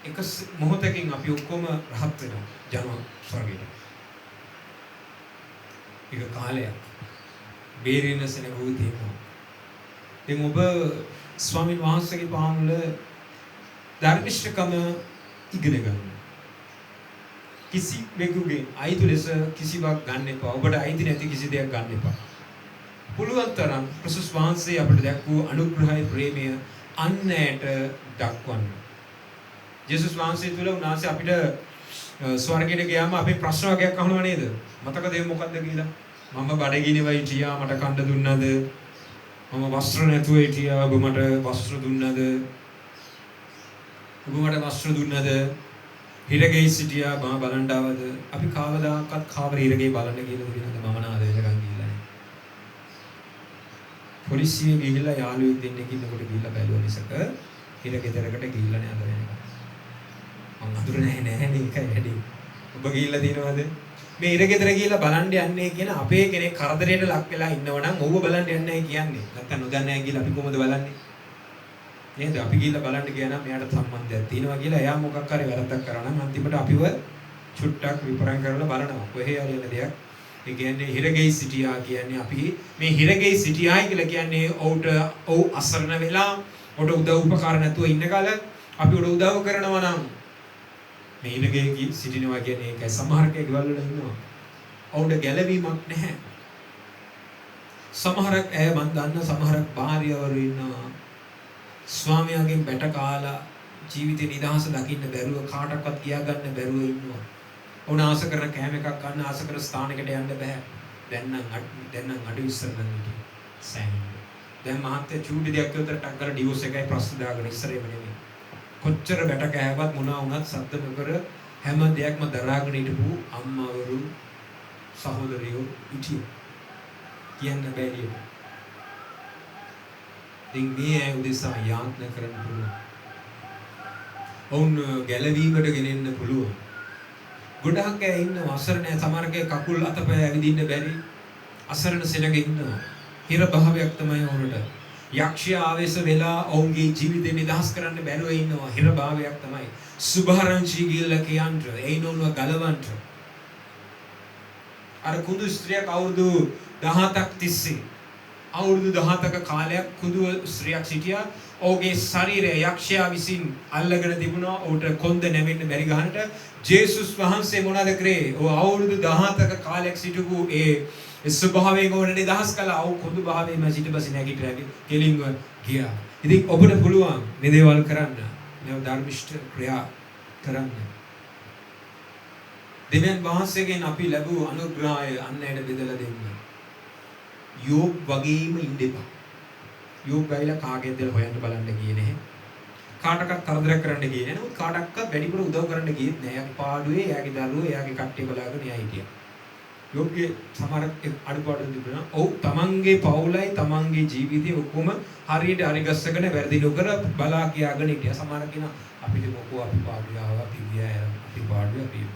Speaker 2: එක මොහොතකින් අපි ඔක්කොම රහත් වෙනවා ජන ස්වර්ගයට. ඒක කාලයක් බේරින සෙනගුයි තියෙනවා. දැන් ඔබ ස්වාමීන් වහන්සේගේ පාමුල ධර්මිෂ්ඨකම ඉගෙන ගන්න. කිසි වෙකුගේ අයිති ලෙස කිසිවක් ගන්න එපා. ඔබට අයිති නැති කිසි දෙයක් ගන්න එපා. පුළුවන් තරම් ප්‍රසස් වහන්සේ අපිට දැක්වූ අනුග්‍රහය ප්‍රේමය අන්නයට දක්වන්න. ජේසුස් වහන්සේ තුල උන්වහන්සේ අපිට ස්වර්ගයට ගියාම අපි ප්‍රශ්න වගේක් අහනවා නේද? මතකද ඒ මොකද්ද කියලා? මම බඩගිනි වෙයි තියා මට කන්න දුන්නද? මම වස්ත්‍ර නැතුව හිටියා ඔබ මට වස්ත්‍ර දුන්නද? ඔබ මට වස්ත්‍ර දුන්නද? හිරගෙයි සිටියා මම බලන්න ආවද? අපි කවදාකවත් කාවර හිරගෙයි බලන්න කියලා දෙන්නද මම නාද වෙනකන් ගිහිල්ලා නැහැ. පොලිසිය ගිහිල්ලා යාළුවෙක් දෙන්නෙක් ඉන්නකොට ගිහිල්ලා බැලුවා මිසක හිරගෙදරකට ගිහිල්ලා නෑ අද වෙනකන්. මං අඳුරන්නේ නැහැ මේකයි වැඩි. ඔබ ගිහිල්ලා දිනවද? මේ ඉරගෙදර ගිහිල්ලා බලන්න යන්නේ කියන අපේ කෙනෙක් කරදරයට ලක් වෙලා ඉන්නවනම් ඔව්ව බලන්න යන්නේ නැහැ කියන්නේ. නැත්තම් නොදන්නේ නැහැ කියලා අපි කොහොමද බලන්නේ? නේද? අපි ගිහිල්ලා බලන්න ගියා නම් මෙයාට සම්බන්ධයක් තියෙනවා කියලා එයා මොකක් හරි වැරද්දක් කරා නම් අන්තිමට අපිව චුට්ටක් විපරම් කරලා බලනවා. කොහේ හරි යන දෙයක්. ඒ කියන්නේ හිරගෙයි සිටියා කියන්නේ අපි මේ හිරගෙයි සිටියායි කියලා කියන්නේ ඔව් අසරණ වෙලා ඔට උදව් උපකාර නැතුව ඉන්න කාල අපි උඩ උදව් කරනවා නම් මේ හිරගෙයි සිටිනවා කියන්නේ ඒකයි. සමහර කෙනෙක් ගෙවල් වල ඉන්නවා. ඔවුන්ට ගැළවීමක් නැහැ. සමහරක් ඇය මන් දන්න සමහරක් භාර්යවරු ඉන්නවා. ස්වාමියාගෙන් බැට කාලා ජීවිතේ නිදහස දකින්න බැරුව කාටවත් කියා ගන්න බැරුව ඉන්නවා. උන් ආස කරන කෑම එකක් ගන්න ආස කරන ස්ථානයකට යන්න බෑ. දැන් නම් අඩු ඉස්සර නම් ඉන්නේ. සෑහෙන. දැන් මහත්ය චූටි දෙයක් උතර ටක් කරලා ඩිවෝස් එකයි ප්‍රශ්න දාගෙන ඉස්සරේම නෙමෙයි. කොච්චර බැට කෑවත් මොනවා වුණත් සද්ද නොකර හැම දෙයක්ම දරාගෙන හිටපු අම්මාවරු සහෝදරියෝ ඉතියි. කියන්න බැරිය. ඉතින් මේ අය උදෙසා යාත්නා කරන්න පුළුවන්. ඔවුන් ගැලවීමට ගෙනෙන්න පුළුවන්. ගොඩක් අය ඉන්න වසර නැහැ සමහරකේ කකුල් අතපය ඇවිදින්න බැරි. අසරණ සෙනග ඉන්නවා. හිර භාවයක් තමයි වුණට. යක්ෂයා ආවේශ වෙලා ඔවුන්ගේ ජීවිතේ නිදහස් කරන්න බැරුව ඉන්නවා. හිර භාවයක් තමයි. සුභාරංචි ගිල්ල කියන්ට ඒනෝන්ව ගලවන්ට. අර කුදු ස්ත්‍රියක් අවුරුදු 17ක් තිස්සේ අවුරුදු 17ක කාලයක් කුදු ස්ත්‍රියක් සිටියා. ඔහුගේ ශරීරය යක්ෂයා විසින් අල්ලගෙන තිබුණා. ඔහුට කොන්ද නැවෙන්න බැරි ගහනට ජේසුස් වහන්සේ මොනවද කරේ? ඔහු අවුරුදු 17ක කාලයක් සිටපු ඒ ස්වභාවයෙන් ඔහුට නිදහස් කළා. ඔහු කුදු භාවයෙන්ම සිටපස්සේ නැගිටලා කෙලින්ව ගියා. ඉතින් ඔබට පුළුවන් මේ දේවල් කරන්න. මේ ධර්මිෂ්ඨ ක්‍රියා කරන්න. දෙවියන් වහන්සේගෙන් අපි ලැබූ අනුග්‍රහය අන් අයට බෙදලා දෙන්න. යෝබ් වගේම ඉන්න එපා. යෝබ් ගයිලා කාගෙන්ද හොයන්න බලන්න ගියේ නැහැ. කාටවත් කරදර කරන්න ගියේ නැහැ. නමුත් කාටවත් වැඩිපුර උදව් කරන්න ගියෙත් නැහැ. එයාගේ පාඩුවේ, එයාගේ දරුවෝ, එයාගේ කට්ටිය බලාගෙන එයා හිටියා. යෝබ්ගේ සමහර අඩුපාඩු තිබුණා. ඔව් තමන්ගේ පවුලයි තමන්ගේ ජීවිතේ ඔක්කොම හරියට හරි ගස්සගෙන වැරදි නොකර බලා කියාගෙන හිටියා. සමහර කෙනා අපිට මොකෝ අපි පාඩුවේ ආවා, අපි ගියා, අපි පාඩුවේ අපි.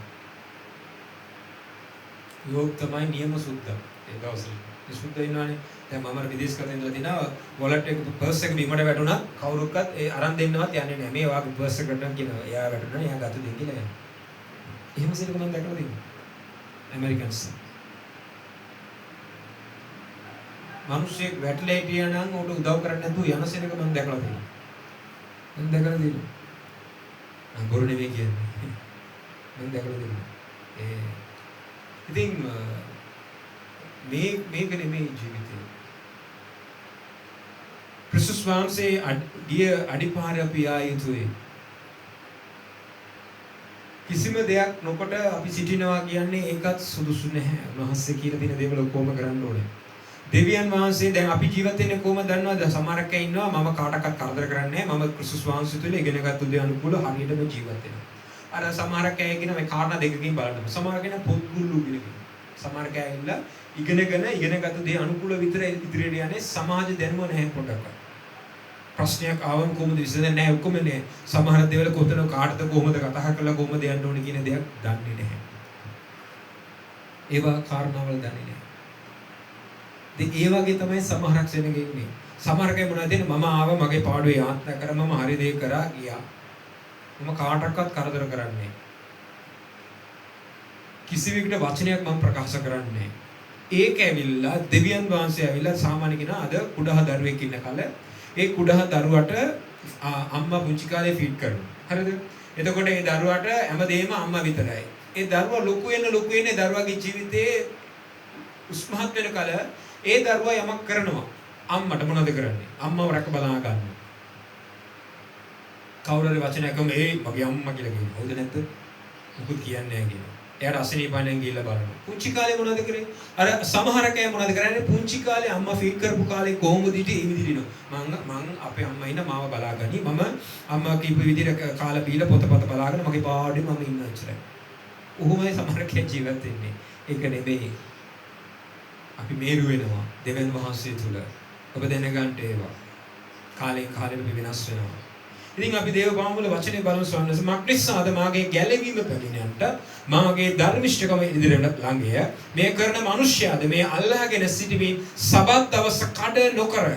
Speaker 2: යෝබ් තමයි නියම සුද්ධ. ඒ දවස්වල. ඒ සුද්ධ ඉන්නවනේ. දැන් මම විදේශ කරගෙන ඉඳලා දිනවා වොලට් එක පර්ස් එක බිමට වැටුණා කවුරුක්වත් ඒ අරන් දෙන්නවත් යන්නේ නැහැ. මේ වාගේ පර්ස් එකකට කියනවා. එයා වැටුණා. එයා ගත දෙන්න කියලා යනවා. එහෙම සිලක මම දැකලා තියෙනවා. ඇමරිකන්ස්. මිනිස්සෙක් වැටලා හිටියා නම් උට උදව් කරන්න නැතුව යන සෙනක මම දැකලා තියෙනවා. මම දැකලා තියෙනවා. මම බොරු නෙවෙයි කියන්නේ. මම දැකලා තියෙනවා. ඉතින් මේක නෙමෙයි ජීවිතය. ක්‍රිස්තුස් වහන්සේ ගිය අඩිපාර අපි ආ යුතුයි. කිසිම දෙයක් නොකොට අපි සිටිනවා කියන්නේ ඒකත් සුදුසු නැහැ. උන්වහන්සේ කියලා තියෙන දේවල් කොහොම කරන්න ඕනේ. දෙවියන් වහන්සේ දැන් අපි ජීවත් වෙන්නේ කොහොමද දන්නවද? සමහරක් අය ඉන්නවා මම කාටවත් කරදර කරන්නේ නැහැ. මම ක්‍රිස්තුස් වහන්සේ තුළ ඉගෙනගත්තු දේ අනුකූල හරියටම ජීවත් වෙනවා. අර සමහරක් අය කියන මේ කාරණා දෙකකින් බලන්න. සමහර කෙනා පොත්ගුල්ලු ඉගෙනගෙන. සමහර කෙනා ඉන්න ඉගෙනගත්තු දේ අනුකූල විතර ඉදිරියට යන්නේ සමාජ දැනුම නැහැ පොඩ්ඩක්. ප්‍රශ්නයක් ආවම කොහොමද විසඳන්නේ නැහැ ඔක්කොම නේ. සමහර දේවල් කොතන කාටද කොහොමද කතා කරලා කොහොමද යන්න ඕනේ කියන දෙයක් දන්නේ නැහැ. ඒවා කාරණාවල් දන්නේ නැහැ. ඉතින් ඒ වගේ තමයි සමහරක් සෙනගෙ ඉන්නේ. සමහරකේ මොනවද දෙන්නේ මම ආව මගේ පාඩුවේ යාත්‍රා කර මම හරි දේ කරා ගියා. මම කාටවත් කරදර කරන්නේ කිසිවෙකුට වචනයක් මම ප්‍රකාශ කරන්නේ ඒක ඇවිල්ලා දෙවියන් වහන්සේ ඇවිල්ලා සාමාන්‍ය කෙනා අද කුඩා දරුවෙක් ඉන්න කාලේ ඒ කුඩා දරුවට අම්මා පුංචි කාලේ ෆීඩ් කරනවා. හරිද? එතකොට ඒ දරුවට හැමදේම අම්මා විතරයි. ඒ දරුවා ලොකු වෙන දරුවාගේ ජීවිතේ උස්මහත් වෙන කාල ඒ දරුවා යමක් කරනවා. අම්මට මොනවද කරන්නේ? අම්මව රැක බලා ගන්නවා. කවුරුහරි වචනයක් මේ මගේ අම්මා කියලා කියනවා. හොඳ නැද්ද? මොකුත් කියන්නේ නැහැ කියනවා. එයාට අසනීපයෙන් ගිහිල්ලා බලනවා. පුංචි කාලේ මොනවද කරේ? අර සමහර කෑ මොනවද කරන්නේ? පුංචි කාලේ අම්මා ෆීඩ් කරපු කාලේ කොහොමද හිටියේ? ඒ විදිහට මං අපේ අම්මා ඉන්න මාව බලාගනි. මම අම්මා කීප විදිහට කාලා බීලා පොතපත බලාගෙන මගේ පාඩුවේ මම ඉන්න ඉච්චරයි. උහුමයි සමහර කෑ ජීවත් වෙන්නේ. ඒක නෙමෙයි. අපි මේරු වෙනවා දෙවියන් වහන්සේ තුල. ඔබ දැනගන්න ඒවා. කාලෙන් කාලෙට වෙනස් වෙනවා. ඉතින් අපි දේව බාමුල වචනේ බලමු ස්වාමීන් වහන්සේ මක්නිස්සාද මාගේ ගැලවීම පැමිණෙන්නට මාගේ ධර්මිෂ්ඨකම ඉදිරියට ළඟය මේ කරන මිනිස්යාද මේ අල්ලාහගෙන සිටීමේ සබත් දවස කඩ නොකර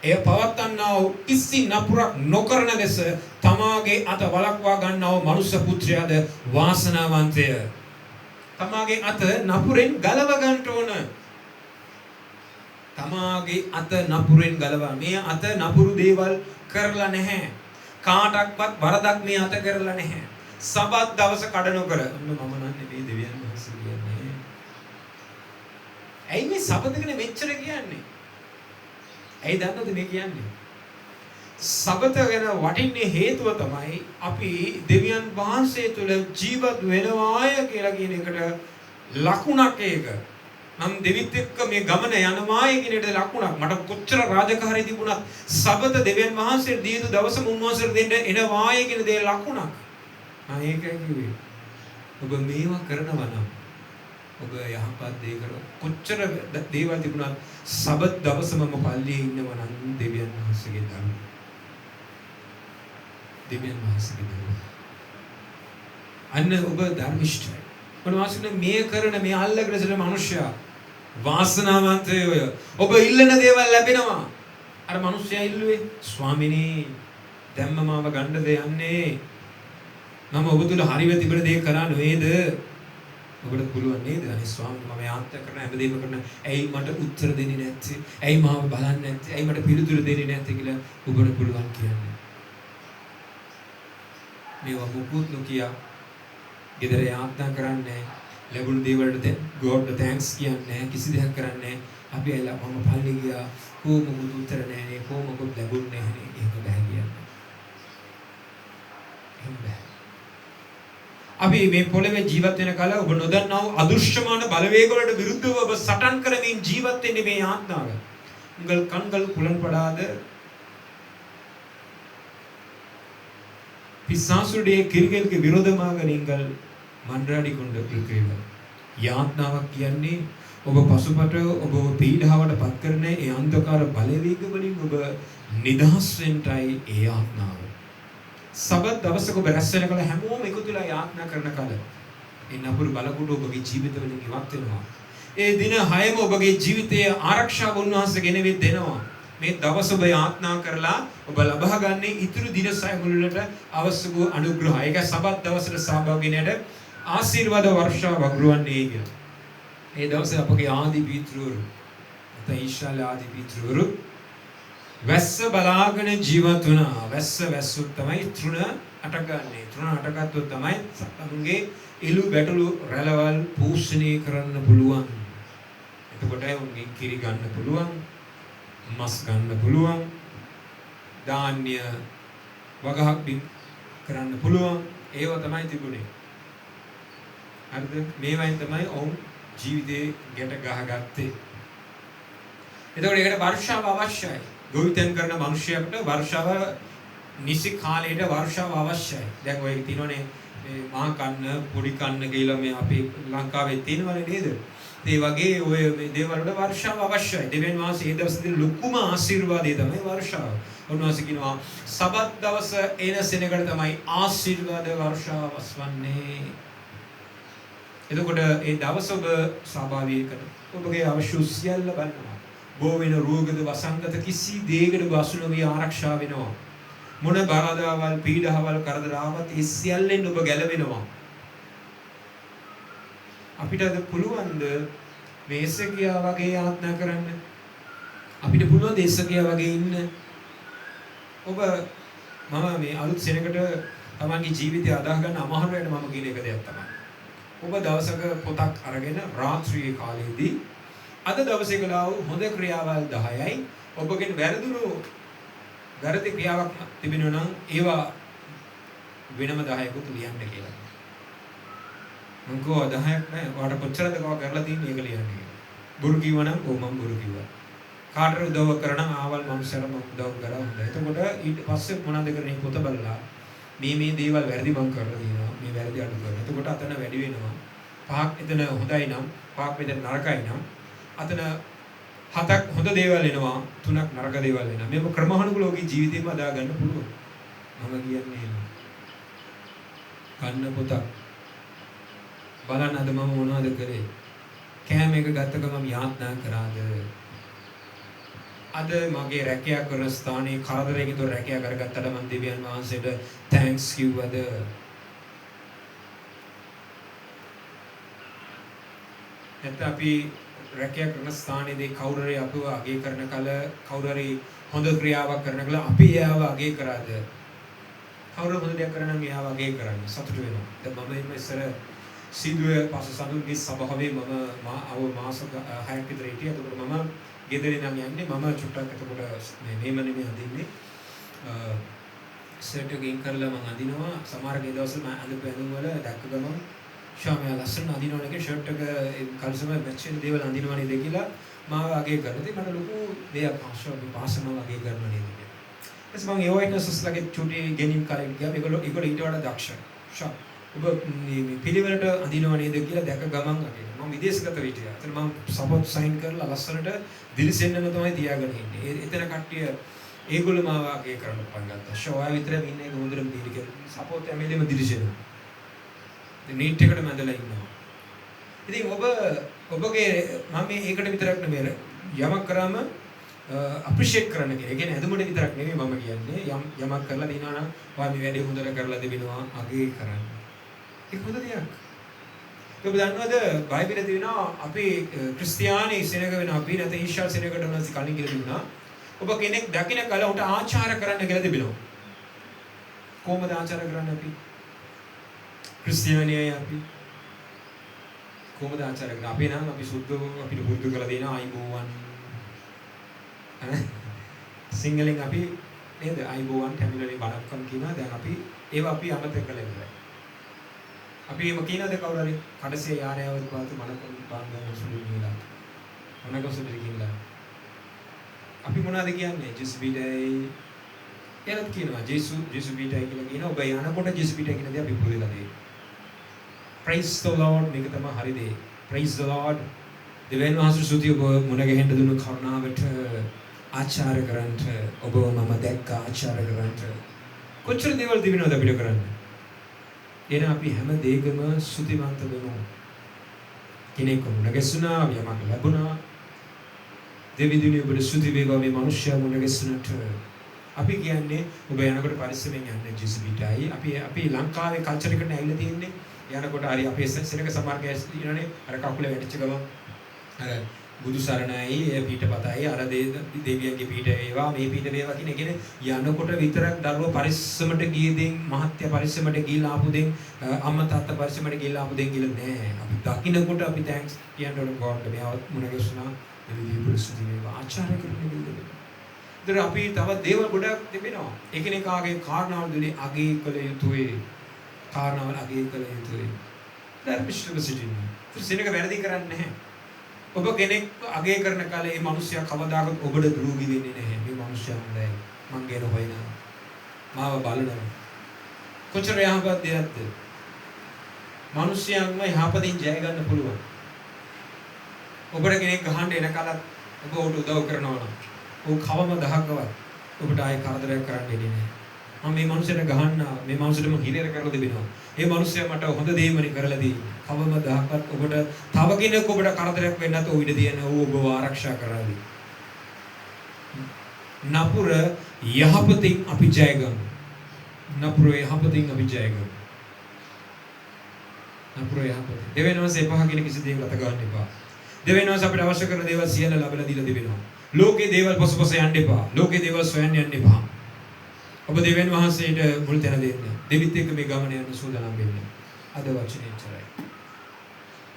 Speaker 2: එය පවත්වන්නා වූ කිසි නපුරක් නොකරන ලෙස තමාගේ අත වළක්වා ගන්නා වූ මනුෂ්‍ය පුත්‍රයාද වාසනාවන්තය. තමාගේ අත නපුරෙන් ගලව ගන්න ඕන. තමාගේ අත නපුරෙන් ගලවා මේ අත නපුරු දේවල් කරලා නැහැ. කාටක්වත් වරදක් මේ අත කරලා නැහැ. සබත් දවස කඩ නොකර. මම නන්නේ මේ දෙවියන් වහන්සේ කියන්නේ. ඇයි මේ සබතකනේ මෙච්චර කියන්නේ? ඇයි දන්නවද මේ කියන්නේ? සබත ගැන වටින්නේ හේතුව තමයි අපි දෙවියන් වහන්සේ තුල ජීවත් වෙනවාය කියලා කියන එකට ලකුණක් ඒක. නම් දෙවිත් එක්ක මේ ගමන යනවායි කියන එකට ලකුණක්. මට කොච්චර රාජකාරී තිබුණත් සබත දෙවියන් වහන්සේ දීතු දවසම උන්වහන්සේට දෙන්න එනවායි කියන දේ ලකුණක්. ඒකයි කිව්වේ. ඔබ මේවා කරනවා නම් ඔබ යහපත් දේ කර කොච්චර දේවල් තිබුණත් සබත් දවසම පල්ලියේ ඉන්නවා නම් දෙවියන් වහන්සේගේ දරුවෝ. දෙවියන් වහන්සේගේ දරුවෝ. අන්න ඔබ ධර්මිෂ්ඨයි. මොනවාසින මේ කරන මේ අල්ලගෙන සිටින මිනිසයා වාසනාවන්තයෝ ඔය. ඔබ ඉල්ලන දේවල් ලැබෙනවා. අර මිනිස්සයා ඉල්ලුවේ ස්වාමිනී දැම්ම මාව ගන්නද යන්නේ. මම ඔබ තුල හරිව තිබෙන දේ කරා නේද? ඔබට පුළුවන් නේද? අනේ ස්වාමීනි මම යාත්‍රා කරන හැමදේම කරන. ඇයි මට උත්තර දෙන්නේ නැත්තේ? ඇයි මාව බලන්නේ නැත්තේ? ඇයි මට පිළිතුරු දෙන්නේ නැත්තේ කියලා ඔබට පුළුවන් කියන්නේ. මේවා මුකුත් නොකිය ගෙදර යාත්‍රා කරන්නේ ලැබුණු දේවල්ට God thanks කියන්නේ කිසි දෙයක් කරන්නේ අපි ඇවිල්ලා මම පල්ලි ගියා කොහොමද උත්තර නැහැ කොහොමද ලැබුණේ නැහැ ඒක බෑ කියන්නේ. එහෙම බෑ. අපි මේ පොළවේ ජීවත් වෙන කල ඔබ නොදන්නා වූ අදෘශ්‍යමාන බලවේග වලට විරුද්ධව ඔබ සටන් කරමින් ජීවත් වෙන්නේ මේ ආත්මාව. උங்கள் கண்கள் புலன்படாத பிசாசுடைய கிரிகளுக்கு விரோதமாக நீங்கள் මන්ත්‍රාඩි කොණ්ඩ ප්‍රක්‍රියාව. යාත්නාවක් කියන්නේ ඔබ පසුපට ඔබ පීඩාවට පත් කරන ඒ අන්ධකාර බලවේග වලින් ඔබ නිදහස් වෙන්නයි ඒ යාත්නාව. සබත් දවසක ඔබ රැස් වෙන කල හැමෝම එකතුලා යාත්නා කරන කල ඒ නපුරු බලකුඩු ඔබගේ ජීවිතවලින් ඉවත් වෙනවා. ඒ දින 6ම ඔබගේ ජීවිතයේ ආරක්ෂාව උන්වහන්සේ ගෙනවෙත් දෙනවා. මේ දවස ඔබ යාත්නා කරලා ඔබ ලබා ගන්නේ ඊතුරු දින 6 මුළුල්ලට අවශ්‍ය වූ අනුග්‍රහය. ඒක සබත් දවසට සහභාගී වෙන්නට ආශිර්වාද වර්ෂාව වගුරුවන්නේ කියලා. ඒ දවසේ අපගේ ආදි පිතෘවරු නැත්නම් ඊශ්‍රායල ආදි පිතෘවරු වැස්ස බලාගෙන ජීවත් වුණා. වැස්සුත් තමයි තෘණ අටගන්නේ. තෘණ අටගත්තොත් තමයි සතුන්ගේ ඉලු බැටළු රැළවල් පෝෂණය කරන්න පුළුවන්. එතකොට උන්ගෙන් කිරි ගන්න පුළුවන්. මස් ගන්න පුළුවන්. ධාන්‍ය වගහක් බිම් කරන්න පුළුවන්. ඒව තමයි තිබුණේ. හරිද? මේවයින් තමයි ඔවුන් ජීවිතේ ගැට ගහගත්තේ. එතකොට ඒකට වර්ෂාව අවශ්‍යයි. ගොවිතැන් කරන මිනිසෙකුට වර්ෂාව නිසි කාලයට වර්ෂාව අවශ්‍යයි. දැන් ඔය තියෙනනේ මේ මහා කන්න පොඩි කන්න කියලා මේ අපේ ලංකාවේ තියෙනවනේ නේද? ඒ වගේ ඔය මේ දේවල් වල වර්ෂාව අවශ්‍යයි. දෙවියන් වහන්සේ ඒ දවස්වල ලොකුම ආශිර්වාදය තමයි වර්ෂාව. උන්වහන්සේ කියනවා සබත් දවස එන සෙනඟට තමයි ආශිර්වාද වර්ෂාව වස්වන්නේ. එතකොට ඒ දවස ඔබ සහභාගී කරන ඔබගේ අවශ්‍ය සියල්ල ගන්නවා. බෝ වෙන රෝගද වසංගත කිසි දෙයකට වසු නොවි ආරක්ෂා වෙනවා. මොන බාධාවල් පීඩාවල් කරදර ආවත් ඒ සියල්ලෙන් ඔබ ගැලවෙනවා. අපිට පුළුවන්ද මේ එසකියා වගේ යාත්නා කරන්න? අපිට පුළුවන් එසකියා වගේ ඉන්න? ඔබ මම මේ අලුත් සෙනඟට තමන්ගේ ජීවිතය අදාහ ගන්න අමාරු වෙන මම කියන එක දෙයක් තමයි. ඔබ දවසක පොතක් අරගෙන රාත්‍රියේ කාලයේදී අද දවසේ කළා වූ හොඳ ක්‍රියාවල් 10යි ඔබගෙන් වැරදි ක්‍රියාවක් තිබෙනවා නම් ඒවා වෙනම 10කුත් ලියන්න කියලා. මම කෝ 10ක් නෑ. ඔයාලට කොච්චරද කරලා තියෙන්නේ ඒක ලියන්න කියලා. බොරු කිව්වනම් ඔව් මම බොරු කිව්වා. කාටද උදව් කරනම් ආවල් මනුස්සයර මම උදව් කරා හොඳයි. එතකොට ඊට පස්සේ මොනවද කරන්නේ පොත බලලා මේ දේවල් වැරදි මං කරලා තියෙනවා. මේ වැරදි අඩු කරනවා. එතකොට අතන වැඩි වෙනවා. පහක් එතන හොඳයි නම් පහක් මෙතන නරකයි නම් අතන හතක් හොඳ දේවල් එනවා. තුනක් නරක දේවල් එනවා. මේක ක්‍රමානුකූලව ඔබේ ජීවිතේම අදා ගන්න පුළුවන්. මම කියන්නේ කන්න පොතක් බලන්න අද මම මොනවද කරේ? කෑම එක ගත්ත ගමන් යාත්නා කරාද? අද මගේ රැකියා කරන ස්ථානයේ කරදරයකින් තොර රැකියා කරගත්තට මම දෙවියන් වහන්සේට තෑන්ක්ස් කිව්වද? නැත්නම් අපි රැකියා කරන ස්ථානයේදී කවුරු හරි අපව අගය කරන කල කවුරු හරි හොඳ ක්‍රියාවක් කරන කල අපි එයාව අගය කරාද? කවුරු හොඳ දෙයක් කරනවා නම් එයාව අගය කරන්න සතුටු වෙනවා. දැන් මම ඉස්සර සිදුවේ පස සඳුන්ගේ සභාවේ මම මාස 6ක් විතර හිටියා. එතකොට මම ගෙදරින් නම් යන්නේ මම චුට්ටක් එතකොට මේම නෙමෙයි අඳින්නේ. සර්ට් එකකින් කරලා මම අඳිනවා. සමහර ගේ දවස්වල මම අඳපු ඇඳුම් වල දැක්ක ගමන් ශාමයා ලස්සන අඳිනවනේ කියලා ෂර්ට් එක කල්සම මැච් වෙන දේවල් අඳිනවා නේද කියලා මාව අගය කරලා ඉතින් මට ලොකු දෙයක් පාසම අගය කරනවා නේද කියලා. ඊට මම ඒ වයිට්නස්ස්ලාගේ චුටි ගෙනින් කාලේ ගියා. ඒගොල්ලෝ ඊට වඩා දක්ෂයි. ඔබ මේ පිළිවෙලට අඳිනවා නේද කියලා දැක ගමන් අගය. මම විදේශගත හිටියා. එතන මම සපෝට් සයින් කරලා ලස්සනට දිලිසෙන්නම තමයි තියාගෙන ඉන්නේ. එතන කට්ටිය ඒගොල්ලෝ මාව අගය කරන්න පටන් ගත්තා. ෂෝවා විතරක් ඉන්නේ ගොමුදුරම දීලි කියලා. සපෝට් හැමදේම දිලිසෙනවා. නීට් එකට මැදලා ඉන්නවා. ඉතින් ඔබ ඔබගේ මම ඒකට විතරක් නෙමෙයි යමක් කරාම අප්‍රීෂিয়েට් කරන්න කියලා. ඒ කියන්නේ ඇදුමට විතරක් නෙමෙයි මම කියන්නේ යමක් කරලා දිනවා නම් ඔයා මේ වැඩේ හොඳට කරලා දෙවිනවා අගේ කරන්න. ඒක හොඳ දෙයක්. ඔබ දන්නවද බයිබලයේ තියෙනවා අපි ක්‍රිස්තියානි සෙනග වෙන අපි නැත්නම් ඊශ්වර සෙනගකට උනස් කලින් කියලා තිබුණා. ඔබ කෙනෙක් දකින්න කල උට ආචාර කරන්න කියලා තිබෙනවා. කොහොමද ආචාර කරන්නේ අපි? ක්‍රිස්තියානියයි අපි කොහොමද ආචාර කරන්නේ? අපි නම් අපි සුද්ධ අපිට බුද්ධ කරලා දෙන ආයිබෝවන්. සිංහලෙන් අපි නේද ආයිබෝවන් තමිලෙන් බණක්කම් කියනවා. දැන් අපි ඒව අපි අමතක කරලා ඉවරයි. අපි එම කියනද කවුරු හරි කඩසේ යානයවද පාතු මනකම් බාන්දන සුළු නිලා. මොනක සුළු කියලා. අපි මොනවද කියන්නේ? ජෙසුබීටයි එයාත් කියනවා ජෙසුබීටයි කියලා කියනවා. ඔබ යනකොට ජෙසුබීටයි කියන දේ අපි පුරුදුලා තියෙනවා. Praise the Lord මේක තමයි හරි දේ. Praise the Lord. දෙවියන් වහන්සේ සුතිය ඔබ මුණ ගැහෙන්න දුන්නු කරුණාවට ආචාර කරන්ට ඔබ මම දැක්ක ආචාර කරන්ට කොච්චර දේවල් දිවිනවද අපිට කරන්න. එන අපි හැම දෙයකම සුතිමන්ත වෙමු. කෙනෙක් මුණ ගැසුණා යමක් ලැබුණා. දෙවිදුනේ ඔබට සුති වේවා මේ මිනිස්යා මුණ ගැසුණට. අපි කියන්නේ ඔබ යනකොට පරිස්සමෙන් යන්න ජෙසුබීටයි. අපි ලංකාවේ කල්චර් එකට ඇවිල්ලා තියෙන්නේ. යනකොට හරි අපේ සෙනක සමාර්ගය ඉන්නනේ අර කකුල වැටිච්ච ගමන් අර බුදු සරණයි පීඨපතයි අර දෙවියන්ගේ පීඨ වේවා මේ පීඨ වේවා කියන එකනේ යනකොට විතරක් දරුවෝ පරිස්සමට ගියේදෙන් මහත්ය පරිස්සමට ගිහලා ආපු දෙන් අම්මා තාත්තා පරිස්සමට ගිහලා ආපු දෙන් කියලා නෑ අපි දකින්නකොට අපි තෑන්ක්ස් කියන්න ඕන ගෝඩ්ට මෙයාවත් මුණ ගැසුණා දෙවියන් පුරුෂ දේවා ආචාර කරන්න දෙන්න. ඒතර අපි තව දේවල් ගොඩක් තිබෙනවා. එකිනෙකාගේ කාරණාවල් දුලේ අගේ කළ යුතුයි. කාරණාවල් අගේ කළ යුතුයි. ධර්මිෂ්ඨව සිටින්න. සිනක වැරදි කරන්නේ නැහැ. ඔබ කෙනෙක් අගේ කරන කාලේ මේ මිනිස්සයා කවදාකවත් ඔබට ද්‍රෝහී වෙන්නේ නැහැ. මේ මිනිස්සයා හොඳයි. මං ගැන හොයනවා. මාව බලනවා. කොච්චර යහපත් දෙයක්ද? මිනිස්සයන්ම යහපතින් ජය ගන්න පුළුවන්. ඔබට කෙනෙක් ගහන්න එන කාලත් ඔබ උට උදව් කරනවා නම් ඔව් කවම දහකවත් ඔබට ආයේ කරදරයක් කරන්න දෙන්නේ නැහැ. මම මේ මිනිස්සුන්ට ගහන්න මේ මිනිස්සුන්ට මම හිරේර කරලා දෙනවා. මේ මිනිස්සයා මට හොඳ දෙයක්මනේ කරලා දෙන්නේ. කවම දහකවත් ඔබට තව කෙනෙක් ඔබට කරදරයක් වෙන්න නැතුව ඉඩ දෙන්න ඔබව ආරක්ෂා කරાવી. නපුර යහපතින් අපි ජය ගමු. නපුර යහපතින් අපි ජය ගමු. නපුර යහපත. දෙවෙනි වහන්සේ පහ කියන කිසි දෙයක් අත ගන්න එපා. දෙවෙනි වහන්සේ අපිට අවශ්‍ය කරන දේවල් සියල්ල ලැබලා දීලා දෙවෙනවා. ලෝකේ දේවල් පසුපස යන්න එපා. ලෝකේ දේවල් සොයන්න යන්න එපා. ඔබ දෙවියන් වහන්සේට මුල් තැන දෙන්න. දෙවිත් එක්ක මේ ගමන යන සූදානම් වෙන්න. අද වචනේ ඉතරයි.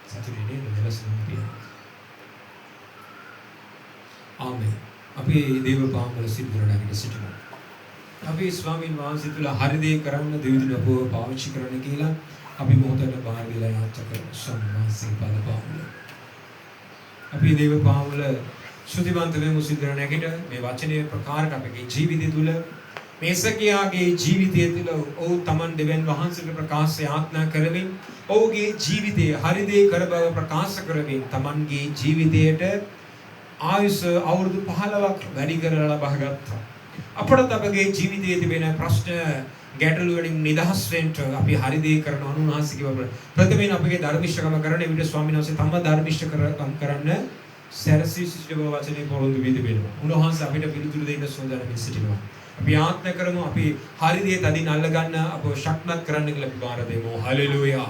Speaker 2: සතුටින් නේද දවසම පියා. ආමේන්. අපි දේව පාමුල සිද්ධරණගෙන සිටිනවා. අපි ස්වාමීන් වහන්සේ තුල හරි දේ කරන්න දෙවිදුන අපව පාවිච්චි කරන්න කියලා අපි මොහොතකට බාර වෙලා යාත්‍රා කරමු. සම්මාසී පද පාමුල. අපි දේව පාමුල සුද්ධිවන්ත වෙමු සිද්ධරණයකට මේ වචනේ ප්‍රකාරක අපේ ජීවිතය තුල මේසකියාගේ ජීවිතය තුළ ඔහු තමන් දෙවියන් වහන්සේට ප්‍රකාශ යාඥා කරමින් ඔහුගේ ජීවිතයේ හරි දේ කර බව ප්‍රකාශ කරමින් තමන්ගේ ජීවිතයට ආයුෂ අවුරුදු 15ක් වැඩි කරලා ලබා ගත්තා. අපට අපගේ ජීවිතයේ තිබෙන ප්‍රශ්න ගැටලු වලින් නිදහස් වෙන්න අපි හරි දේ කරන අනුහාසික ප්‍රථමයෙන් අපගේ ධර්මිෂ්ඨකම කරන විදිහ ස්වාමීන් වහන්සේ තම ධර්මිෂ්ඨකම් කරන්න සැරසී සිටින වචනේ පොරොන්දු වී තිබෙනවා. උන්වහන්සේ අපිට පිළිතුරු දෙන්න සෝදානම් සිටිනවා. අපි ආත්ම කරමු අපි හරි දේ තදින් අල්ල ගන්න අපව ශක්තිමත් කරන්න කියලා අපි බාර දෙමු. හලෙලූයා.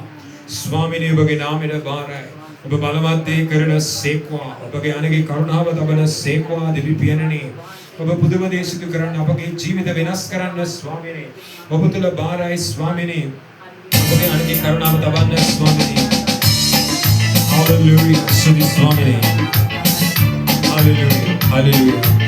Speaker 2: ස්වාමීනි ඔබගේ නාමයට බාරයි. ඔබ බලවත් දේ කරන සේක්වා. ඔබගේ අනගේ කරුණාව තබන සේක්වා දෙවි පියනනේ. ඔබ පුදුම දේ සිදු කරන්න අපගේ ජීවිත වෙනස් කරන්න ස්වාමීනි. ඔබ තුල බාරයි ස්වාමීනි. ඔබගේ අනගේ කරුණාව තබන්න ස්වාමීනි. හලෙලූයා. සුදි ස්වාමීනි. හලෙලූයා. හලෙලූයා.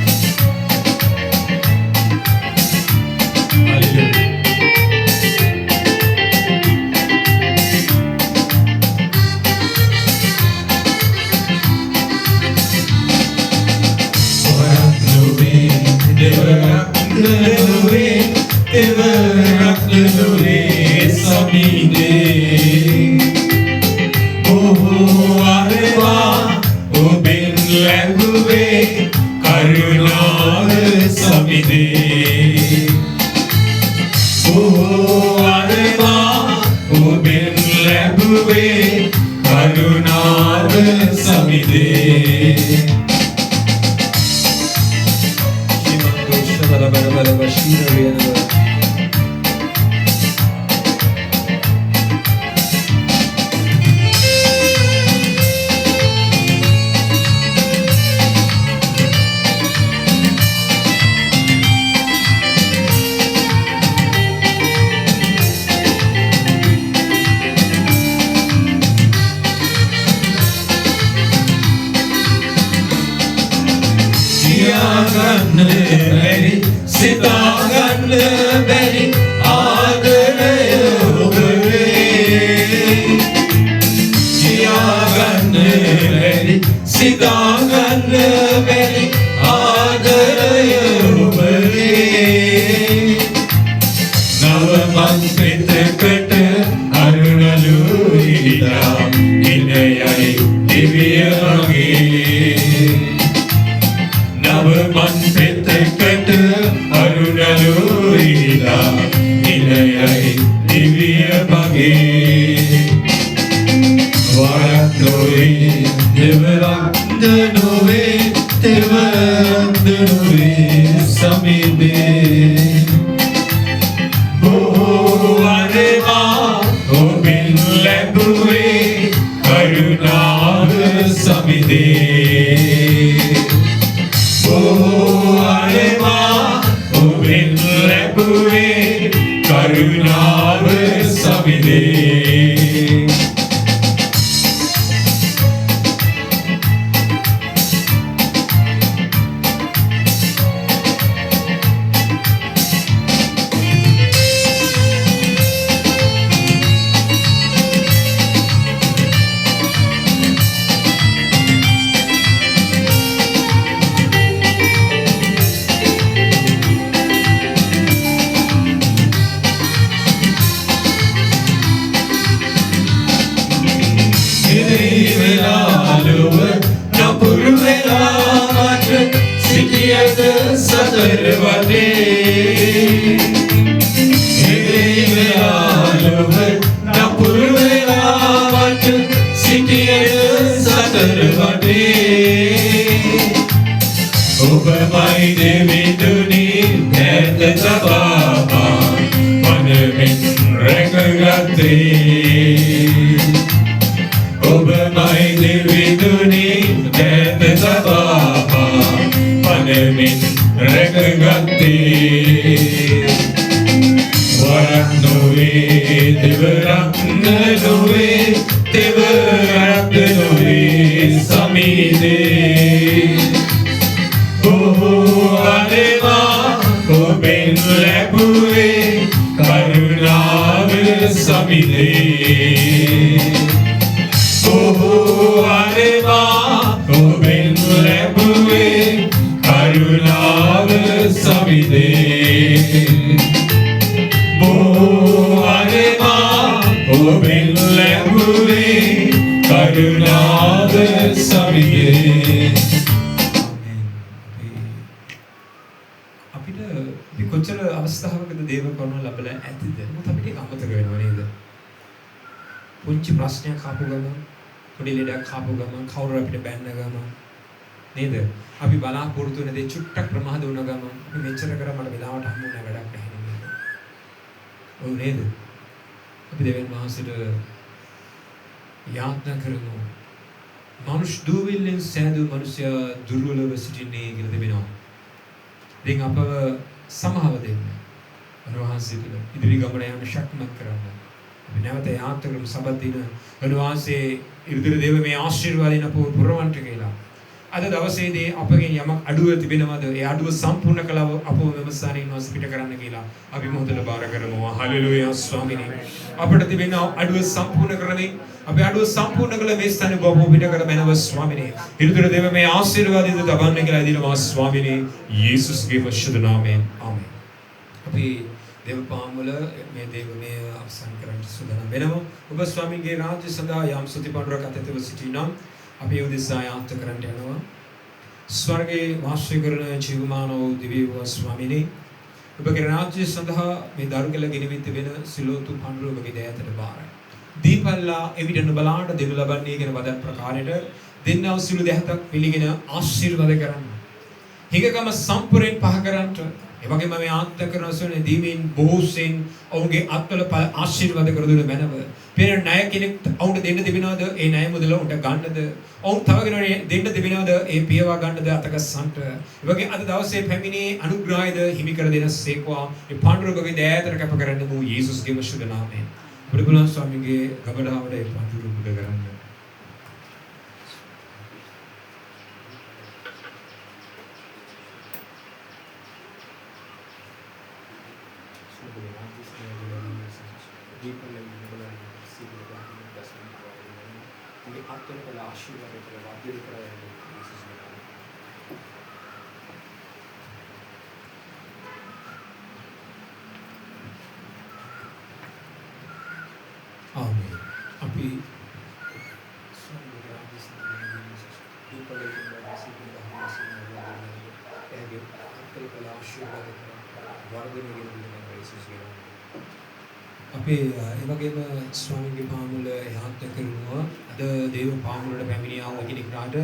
Speaker 4: කරුණාව
Speaker 2: සමිදේ Shimando Shabarabarabara Bashira සිතාගන්න බැරි ආදරය ඔබේ කියාගන්න බැරි සිතාගන්න බැරි ආදරය ඔබේ නව මන්ත්‍රිතකට අරුණලු ඉදා ඉනයයි දිව්‍යමගේ නව මන්ත්‍රිතකට අරුණලුයිලා ඉනයයි දිව්‍යමගේ වරක් නොවේ දෙවරක්ද නොවේ දෙවරක්ද නොවේ සමිදේ බොහෝ වරවා ඔබෙන් ලැබුවේ කරුණාව සමිදේ කරුණාව සමිදේ පුංචි ප්‍රශ්නයක් ආපු ගමන් පොඩි ලෙඩක් ආපු ගමන් කවුරු අපිට බැන්න ගමන් නේද අපි බලාපොරොත්තු වෙන දේ චුට්ටක් ප්‍රමාද වුණ ගමන් අපි මෙච්චර කර මට වෙලාවට හම්බුනේ වැඩක් නැහැ නේද ඔව් නේද අපි දෙවියන් වහන්සේට යාඥා කරමු මනුෂ්‍ය දුවිල්ලෙන් සෑදූ මනුෂ්‍ය දුර්වලව සිටින්නේ කියලා දෙවෙනවා දැන් අපව සමාව දෙන්න වහන්සේට ඉදිරි ගමන යන ශක්තිමත් කරන්න නැවත යාත්‍රකම් සබත් දින වහන්සේ ඉදිරි දේව මේ ආශිර්වාදයෙන් අපව පුරවන්ට කියලා අද දවසේදී අපගෙන් යමක් අඩුව තිබෙනවද ඒ අඩුව සම්පූර්ණ කළව අපව මෙමසාරින් වාස පිට කරන්න කියලා අපි මොහොතට බාර කරමු හලෙලූයා ස්වාමීනි අපට තිබෙන අඩුව සම්පූර්ණ කරමින් අපි අඩුව සම්පූර්ණ කළ මේ ස්ථානේ බොහෝ පිට කර බැනව ස්වාමීනි ඉදිරි දේව මේ ආශිර්වාදයෙන් තබන්න කියලා දිනවා ස්වාමීනි යේසුස්ගේ වශයෙන් නාමයෙන් ආමෙන් අපි දේවපාම් වල මේ දේවමය අවසන් කරන්න සූදානම් වෙනවා. ඔබ ස්වාමීන්ගේ රාජ්‍ය සඳහා යම් සුතිපඬුරක් අතැතිව සිටිනම් අපි ඒ උදෙසා යාත්‍ර කරන්න යනවා. ස්වර්ගයේ වාසය කරන ජීවමාන වූ දිව්‍ය වූ ස්වාමීනි ඔබගේ රාජ්‍ය සඳහා මේ දරුකල ගෙනවිත් වෙන සිලෝතු පඬුර ඔබගේ දෑතට බාරයි. දීපල්ලා එවිට නුඹලාට දෙනු ලබන්නේ කියන වදන් ප්‍රකාරයට දෙන්නව සිළු දෙහතක් පිළිගෙන ආශිර්වාද කරන්න. හිඟකම සම්පූර්ණයෙන් පහ කරන්නට. ඒ වගේම මේ ආත්මකරන සෝනේ දීමින් බොහෝසෙන් ඔවුන්ගේ අත්වල ආශිර්වාද කර දුන මැනව. පෙර ණය කෙනෙක් ඔවුන්ට දෙන්න තිබෙනවද? ඒ ණය මුදල උන්ට ගන්නද? ඔවුන් තව කෙනෙකුට දෙන්න තිබෙනවද? ඒ පියවා ගන්නද අතකසන්ට. ඒ වගේ අද දවසේ පැමිණි අනුග්‍රහයද හිමි කර දෙන සේකවා. මේ පාණ්ඩුරකගේ දෑතර කැප කරන්න වූ යේසුස්ගේ ශුද්ධ නාමයෙන්. බුදුබලන් ස්වාමීගේ ගබඩාවට ඒ පාණ්ඩුර මුද කරන්න. Amen. Api අපේ ඒ වගේම ස්වාමීන්ගේ පාමුල යහත් කරනවා අද දේව පාමුලට පැමිණියා වූ කෙනෙක්ට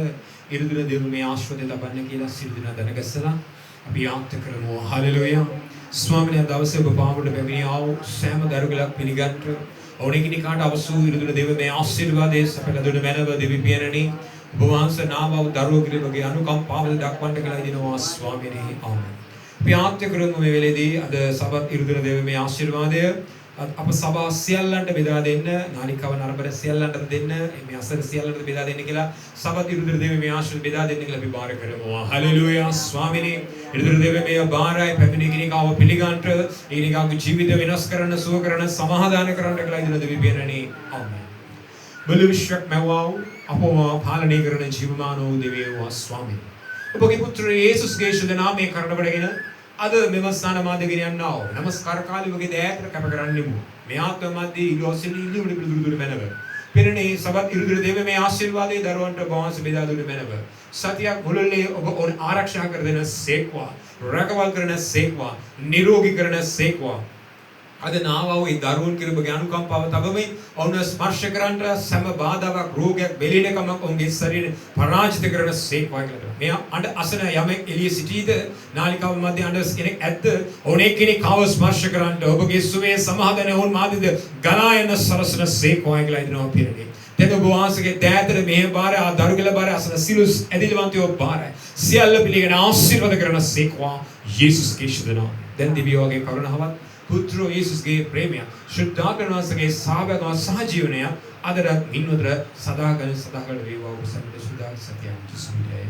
Speaker 2: ඉරුදුර දේව මේ ආශිර්වාදය ලබන්න කියලා සිල් දින දැනගස්සලා අපි යහත් කරනවා හලෙලූයා ස්වාමීන් දවසේ ඔබ පාමුලට පැමිණියා වූ සෑම දරුගලක් පිළිගන්න ඕනේ කෙනෙක්ට අවශ්‍ය වූ ඉරුදුර දේව මේ ආශිර්වාදයේ සපල දුන මැනව දෙවි පියනනි ඔබ වහන්සේ නාමව දරුවෝ කිරිමගේ අනුකම්පාව දක්වන්න කියලා දිනවා ස්වාමීනි ආමෙන් අපි යහත් කරමු මේ වෙලේදී අද සබත් ඉරුදුර දේව මේ ආශිර්වාදය අප සභා සියල්ලන්ට බෙදා දෙන්න නාලිකාව නරඹන සියල්ලන්ට දෙන්න මේ අසර සියල්ලන්ට බෙදා දෙන්න කියලා සබත් ඉරුදුර දේව මේ ආශිර්වාද බෙදා දෙන්න කියලා අපි බාර කරමු හලෙලූයා ස්වාමීනි ඉරුදුර දේව මේ බාරයි පැමිණි කෙනෙක්ව පිළිගන්නට ඊනිකාගේ ජීවිත වෙනස් කරන්න සුව කරන්න සමාදාන කරන්න කියලා ඉදින දෙවි පියනනි ආමෙන් බල විශ්වයක් මැවවෝ අපව පාලනය කරන ජීවමාන වූ දෙවියෝ ස්වාමීනි ඔබගේ පුත්‍ර යේසුස්ගේ ශුද්ධ නාමයෙන් කරනකොටගෙන අද මෙම ස්ථාන මාධ්‍ය ගෙනියන්නා වූ නමස්කාර කාලි වගේ දෑතර කැප කරන්නෙමු මේ ආත්ම මැදි ඉලෝසෙලි ඉල්ලුමුනි පිළිදුරු මැනව පෙරණේ සබත් ඉරුදුර දේව මේ ආශිර්වාදයේ දරුවන්ට බවන්ස බෙදා දුන මැනව සතියක් මුළුල්ලේ ඔබ ආරක්ෂා කර දෙන සේක්වා රැකවල් කරන සේක්වා නිරෝගී කරන සේක්වා අද නාවව ඒ දරුවන් කිරබගේ අනුකම්පාව තබමින් ඔවුන් ස්පර්ශ කරන්නට සෑම බාධාවක් රෝගයක් බෙලීනකමක් ඔවුන්ගේ ශරීරය පරාජිත කරන සේක්වා කියලා. මේ අඬ අසන යමෙක් එළිය සිටීද නාලිකාව මැද අඬ කෙනෙක් ඇද්ද ඕනේ කෙනෙක් ආව ස්පර්ශ කරන්නට ඔබගේ සුවේ සමාදාන ඔවුන් මාදිද ගලා යන සරසන සේක්වා කියලා දිනවා පිරේ. දැන් ඔබ වහන්සේගේ දෑතර මේ බාර ආ දරුගල බාර අසන සිලුස් ඇදිලිවන්තයෝ බාර සියල්ල පිළිගෙන ආශිර්වාද කරන සේක්වා යේසුස්ගේ ශුද්ධ නාමයෙන්. දැන් දිව්‍යෝගේ කරුණාවත් පුත්‍ර යේසුස්ගේ ප්‍රේමය ශුද්ධාත්ම වහන්සේගේ සහභාගීව සහජීවනය අදට මින්වතර සදාකල් වේවා ඔබ සම්පූර්ණ සුදාන් සත්‍යයන් ජීවිතය